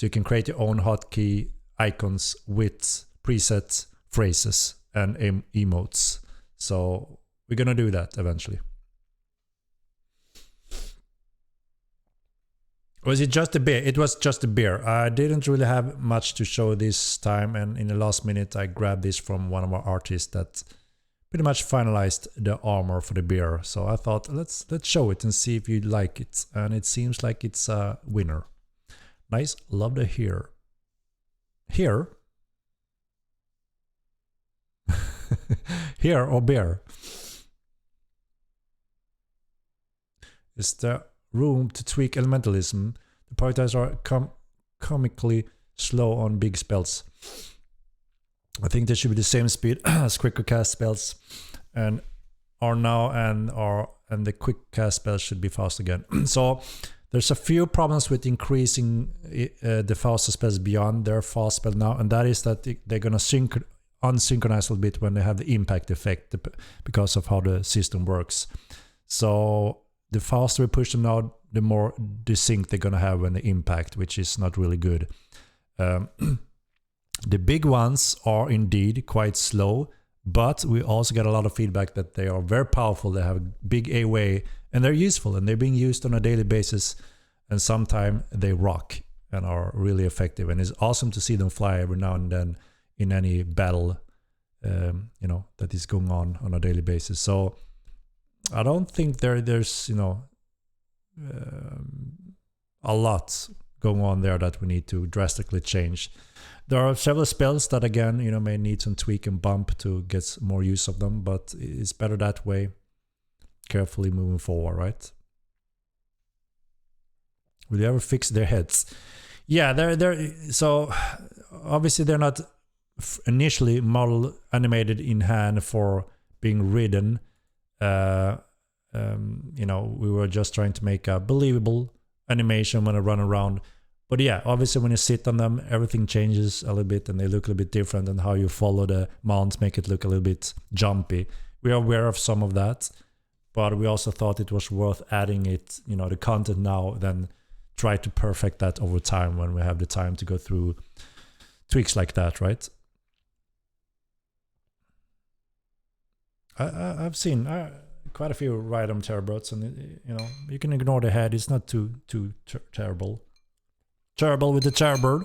you can create your own hotkey icons with preset phrases and emotes. So we're gonna do that eventually. Was it just a beer? It was just a beer. I didn't really have much to show this time, and in the last minute I grabbed this from one of our artists that pretty much finalized the armor for the beer. So I thought let's show it and see if you like it, and it seems like it's a winner. Nice, love the hair. Here? Here or bear? Is there room to tweak elementalism? The priorities are comically slow on big spells. I think they should be the same speed as quicker cast spells, and the quick cast spells should be fast again. So there's a few problems with increasing the faster spells beyond their fast spell now, and that is that they're gonna unsynchronize a little bit when they have the impact effect because of how the system works. So the faster we push them now, the more desync they're gonna have when they impact, which is not really good. The big ones are indeed quite slow, but we also get a lot of feedback that they are very powerful. They have big AOE and they're useful, and they're being used on a daily basis, and sometimes they rock and are really effective, and it's awesome to see them fly every now and then in any battle that is going on a daily basis. So I don't think there's a lot going on there that we need to drastically change. There are several spells that again, you know, may need some tweak and bump to get more use of them, but it's better that way. Carefully moving forward, right? Will you ever fix their heads? Yeah, they're so obviously they're not initially model animated in hand for being ridden. You know, we were just trying to make a believable animation when I run around. But yeah, obviously when you sit on them, everything changes a little bit and they look a little bit different, and how you follow the mounts make it look a little bit jumpy. We are aware of some of that, but we also thought it was worth adding it, you know, the content now, then try to perfect that over time when we have the time to go through tweaks like that, right? I've seen quite a few ride-on terrorboats, and you know, you can ignore the head. It's not too terrible. Terrible with the terrorbird.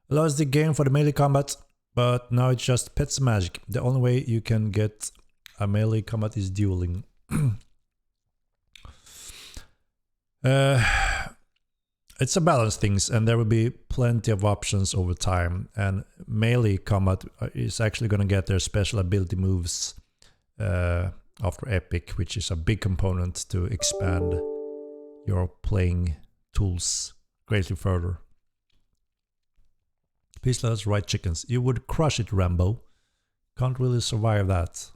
Lost the game for the melee combat, but now it's just pets magic. The only way you can get a melee combat is dueling. It's a balance things, and there will be plenty of options over time. And melee combat is actually going to get their special ability moves after Epic, which is a big component to expand your playing tools greatly further. Please let us ride chickens. You would crush it, Rambo. Can't really survive that.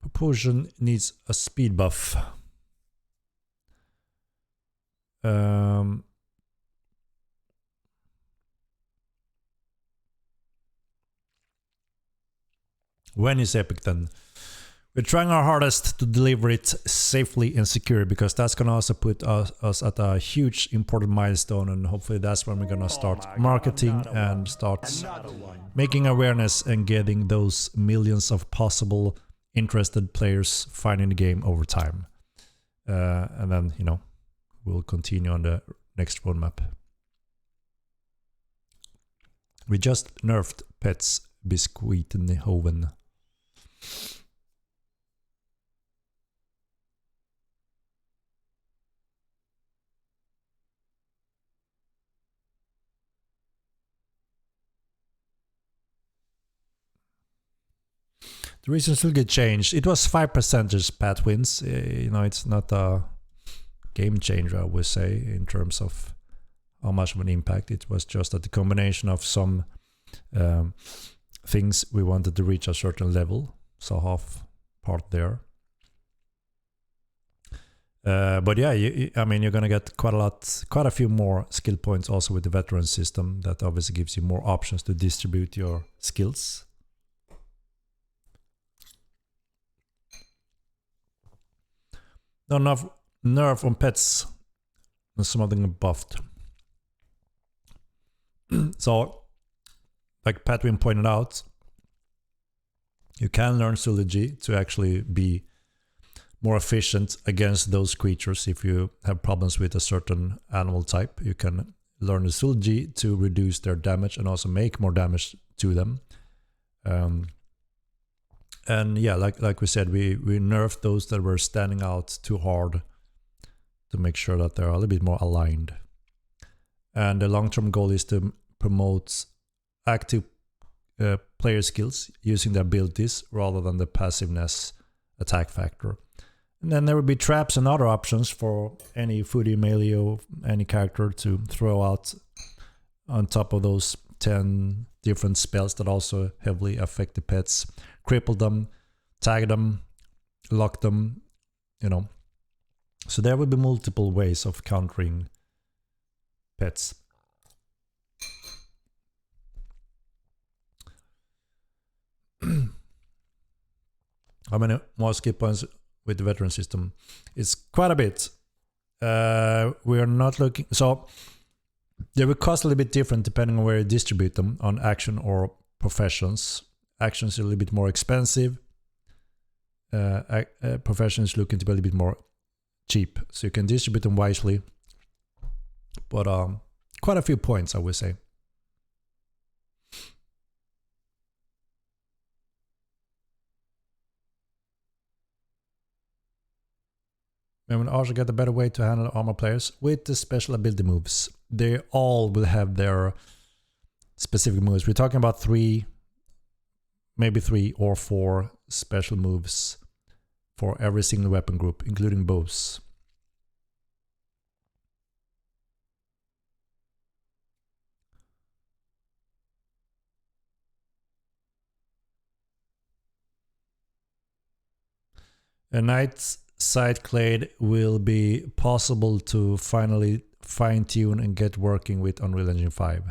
Proportion needs a speed buff. When is Epic then? We're trying our hardest to deliver it safely and secure, because that's going to also put us at a huge important milestone, and hopefully that's when we're going to start marketing and start making awareness and getting those millions of possible interested players finding the game over time. And then, you know, we'll continue on the next roadmap. We just nerfed Pets Biskuitenhoven. The reasons will get changed. It was 5% Pat wins. You know, it's not a game changer, I would say, in terms of how much of an impact. It was just that the combination of some things we wanted to reach a certain level, so half part there. But yeah, I mean, you're gonna get quite a few more skill points also with the veteran system. That obviously gives you more options to distribute your skills. Not enough nerf on pets. And some of them buffed. So, like Patwin pointed out, you can learn Zoology to actually be more efficient against those creatures. If you have problems with a certain animal type, you can learn the Zoology to reduce their damage and also make more damage to them. And yeah, like we said, we nerfed those that were standing out too hard to make sure that they're a little bit more aligned. And the long-term goal is to promote active player skills using the abilities rather than the passiveness attack factor. And then there will be traps and other options for any foodie melee or any character to throw out on top of those 10 different spells that also heavily affect the pets. Cripple them, tag them, lock them, you know. So there will be multiple ways of countering pets. How many more skill points with the veteran system? It's quite a bit. We are not looking... So they will cost a little bit different depending on where you distribute them, on action or professions. Actions are a little bit more expensive. Professions looking to be a little bit more cheap. So you can distribute them wisely. But quite a few points, I would say. We will also get a better way to handle armor players with the special ability moves. They all will have their specific moves. We're talking about 3, maybe 3 or 4 special moves for every single weapon group, including bows. A Knight's Sight Clade will be possible to finally fine-tune and get working with Unreal Engine 5.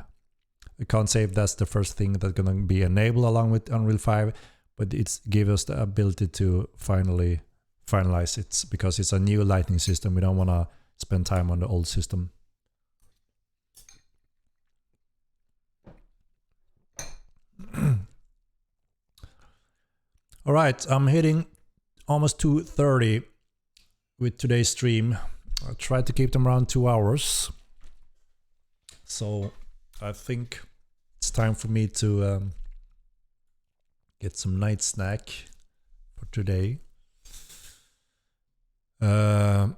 I can't say if that's the first thing that's going to be enabled along with Unreal 5, but it's give us the ability to finally finalize it, because it's a new lighting system. We don't want to spend time on the old system. All right, I'm hitting almost 2:30 with today's stream. I try to keep them around 2 hours. So I think it's time for me to get some night snack for today. Will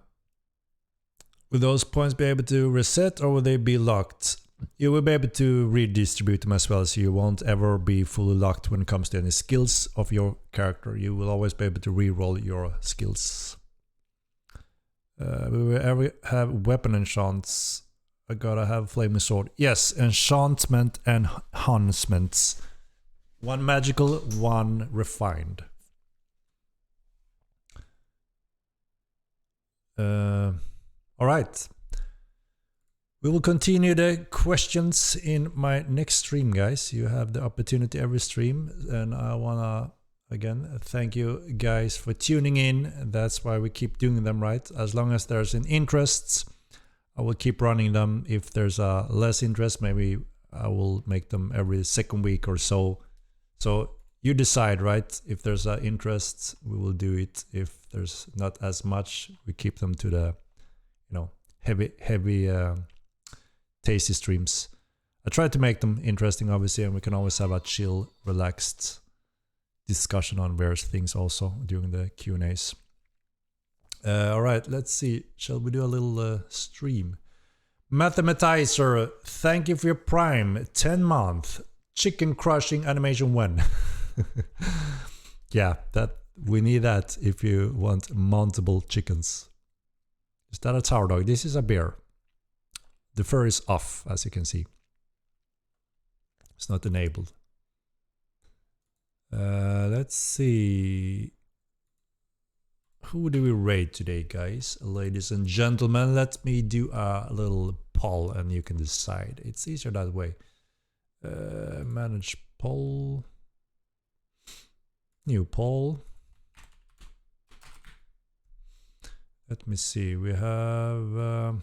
those points be able to reset, or will they be locked? You will be able to redistribute them as well, so you won't ever be fully locked when it comes to any skills of your character. You will always be able to re-roll your skills. Will we ever have weapon enchants? I gotta have flaming sword. Yes, enchantment and enhancements. 1 magical, 1 refined. All right. We will continue the questions in my next stream, guys. You have the opportunity every stream, and I wanna again thank you guys for tuning in. That's why we keep doing them, right? As long as there's an interest, I will keep running them. If there's a less interest, maybe I will make them every second week or so. So you decide, right? If there's an interest, we will do it. If there's not as much, we keep them to the, you know, heavy tasty streams. I try to make them interesting, obviously, and we can always have a chill, relaxed discussion on various things also during the Q&As. All right, let's see. Shall we do a little stream? Mathematizer, thank you for your prime. 10 month. Chicken crushing animation when? Yeah, that we need that if you want mountable chickens. Is that a tower dog? This is a bear. The fur is off, as you can see. It's not enabled. Let's see. Who do we raid today, guys? Ladies and gentlemen, let me do a little poll and you can decide. It's easier that way. Manage poll. New poll. Let me see. We have...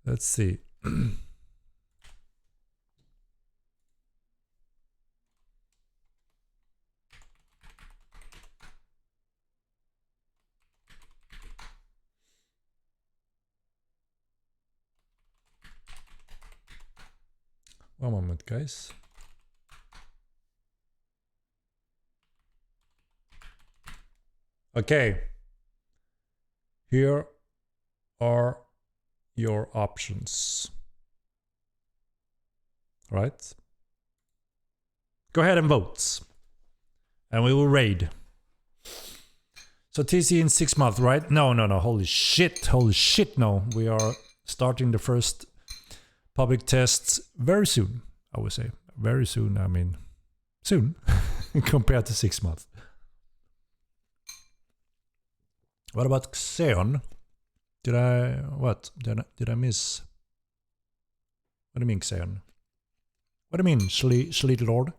let's see. One moment, guys. Okay. Here are your options. Right? Go ahead and vote. And we will raid. So TC in 6 months, right? No. Holy shit, no. We are starting the first public tests very soon, I would say. Very soon, I mean, soon, compared to 6 months. What about Xeon? Did I miss? What do you mean, Xeon? What do you mean, Schliet Lord?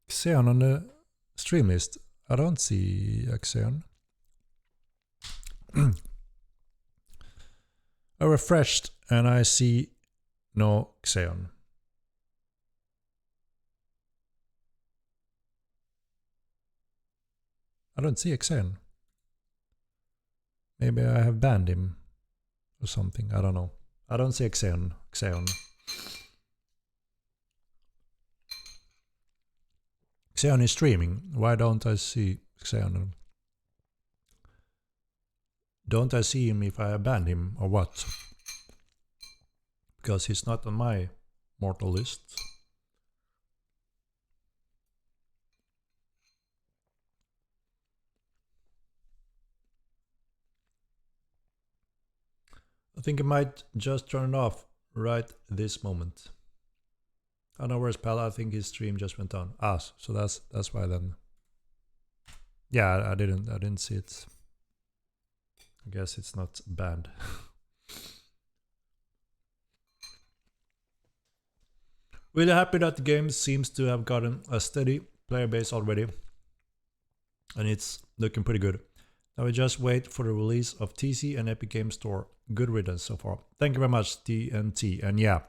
Xeon on the stream list. I don't see Xeon. I refreshed and I see no Xeon. I don't see Xeon. Maybe I have banned him or something. I don't know. I don't see Xeon. Xeon is streaming. Why don't I see Xeon? Don't I see him if I abandon him or what? Because he's not on my mortal list. I think I might just turn it off right this moment. I know where's Pal. I think his stream just went on. Ah, so that's why then. Yeah, I didn't see it. I guess it's not banned. Really happy that the game seems to have gotten a steady player base already, and it's looking pretty good. Now we just wait for the release of TC and Epic Games Store. Good riddance so far. Thank you very much, TNT. And yeah,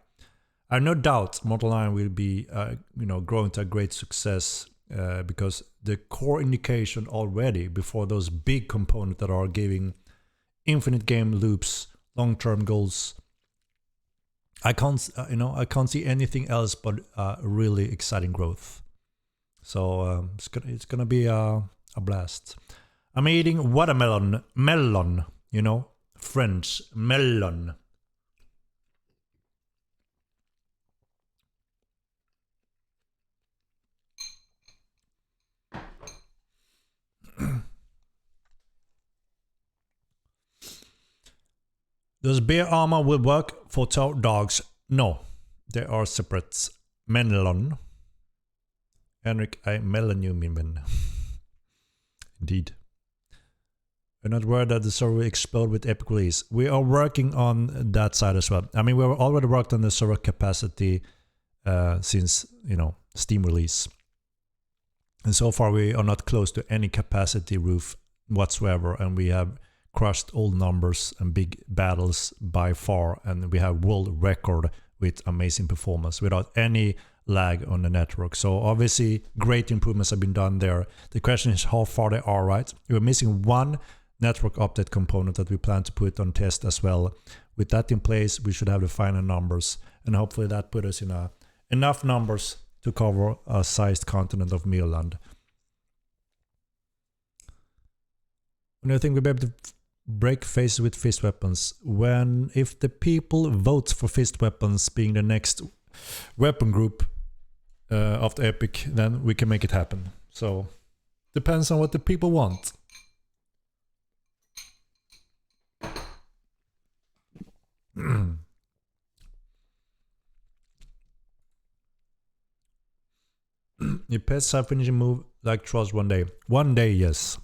I have no doubt Mortal 9 will be growing to a great success because the core indication already before those big components that are giving infinite game loops, long-term goals. I can't see anything else but really exciting growth. So it's gonna be a blast. I'm eating watermelon, melon, French melon. Does bear armor will work for dogs? No, they are separate. Melon. Henrik, I melon you, Mimben. Indeed. We're not worried that the server will explode with Epic release. We are working on that side as well. I mean, we've already worked on the server capacity since, Steam release. And so far we are not close to any capacity roof whatsoever, and we have crushed all numbers and big battles by far, and we have world record with amazing performance without any lag on the network. So obviously great improvements have been done there. The question is how far they are, right? We're missing one network update component that we plan to put on test as well. With that in place, we should have the final numbers, and hopefully that put us in enough numbers to cover a sized continent of Mirland. And I think we'll be able to break faces with fist weapons if the people vote for fist weapons being the next weapon group of the Epic, then we can make it happen. So depends on what the people want. Your pets have finishing move like trolls one day. One day, yes.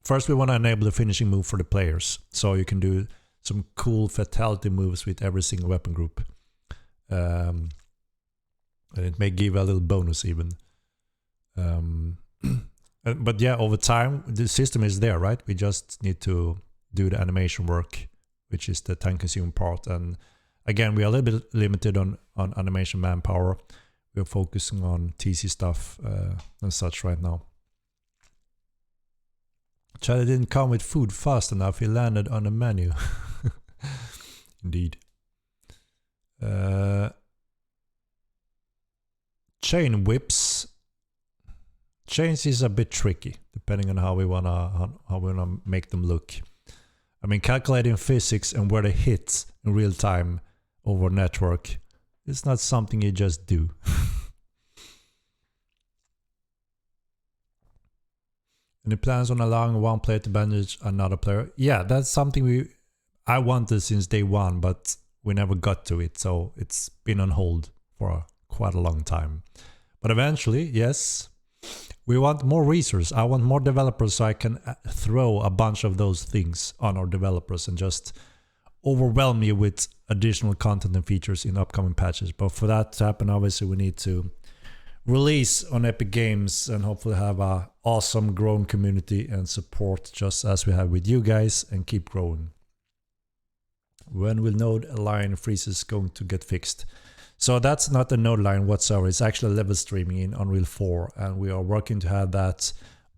First, we want to enable the finishing move for the players, so you can do some cool fatality moves with every single weapon group. And it may give a little bonus even. But yeah, over time, the system is there, right? We just need to do the animation work, which is the time-consuming part. And again, we are a little bit limited on animation manpower. We're focusing on TC stuff and such right now. Charlie didn't come with food fast enough. He landed on the menu. Indeed. Chain whips. Chains is a bit tricky, depending on how we wanna make them look. I mean, calculating physics and where they hit in real time over network, it's not something you just do. Any plans on allowing one player to bandage another player? Yeah, that's something I wanted since day one, but we never got to it, so it's been on hold for quite a long time. But eventually, yes, we want more resources. I want more developers so I can throw a bunch of those things on our developers and just overwhelm you with additional content and features in upcoming patches. But for that to happen, obviously we need to release on Epic Games and hopefully have a awesome growing community and support just as we have with you guys, and keep growing. When will node line freezes going to get fixed? So that's not a node line whatsoever. It's actually level streaming in Unreal 4, and we are working to have that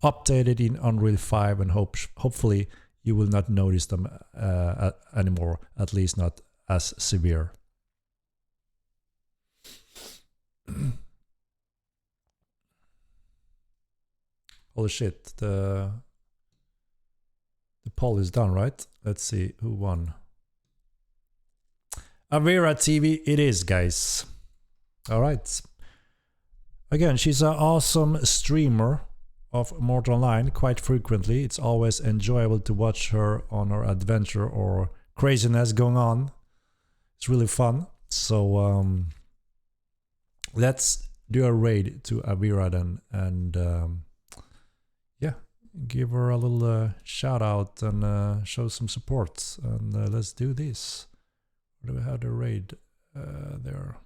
updated in Unreal 5, and hopefully you will not notice them anymore, at least not as severe. Holy shit, the poll is done, right? Let's see who won. Avira TV it is, guys. Alright. Again, she's an awesome streamer of Mortal Online quite frequently. It's always enjoyable to watch her on her adventure or craziness going on. It's really fun. So let's do a raid to Avira then, and yeah, give her a little shout out and show some support, and let's do this. Where do we have the raid? There.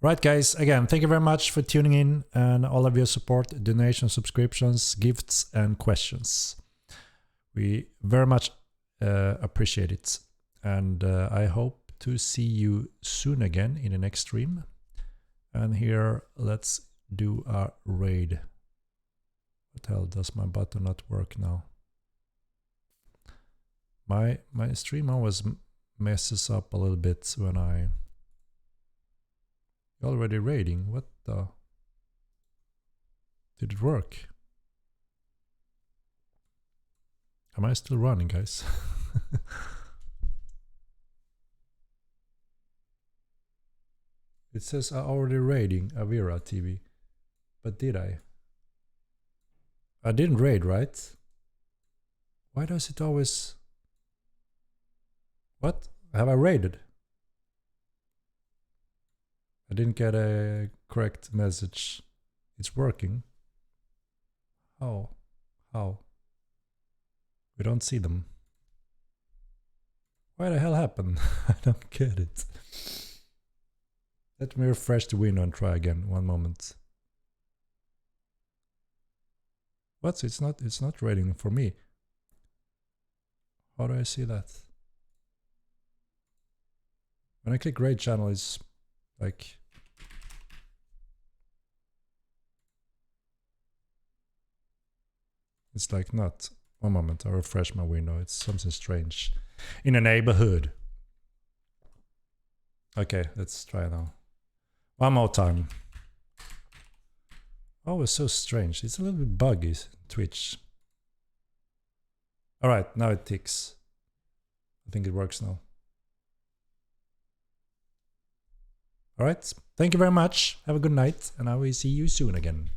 Right, guys, again, thank you very much for tuning in and all of your support, donations, subscriptions, gifts, and questions. We very much appreciate it. And I hope to see you soon again in the next stream. And here, let's do a raid. What the hell, does my button not work now? My stream always messes up a little bit when I... Already raiding, what the... Did it work? Am I still running, guys? It says I already raiding Avira TV. But did I? I didn't raid, right? Why does it always... What? Have I raided? I didn't get a correct message. It's working. How? How? We don't see them. Why the hell happened? I don't get it. Let me refresh the window and try again. One moment. What? It's not rating for me. How do I see that? When I click raid channel, it's like... It's like not. One moment, I'll refresh my window. It's something strange in the neighborhood. Okay, let's try now. One more time. Oh, it's so strange. It's a little bit buggy, Twitch. Alright, now it ticks. I think it works now. Alright, thank you very much. Have a good night, and I will see you soon again.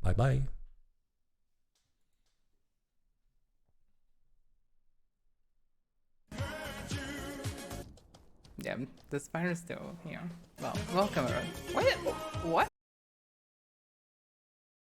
Bye bye. Yeah, the spider's still here. Well, welcome everyone. What?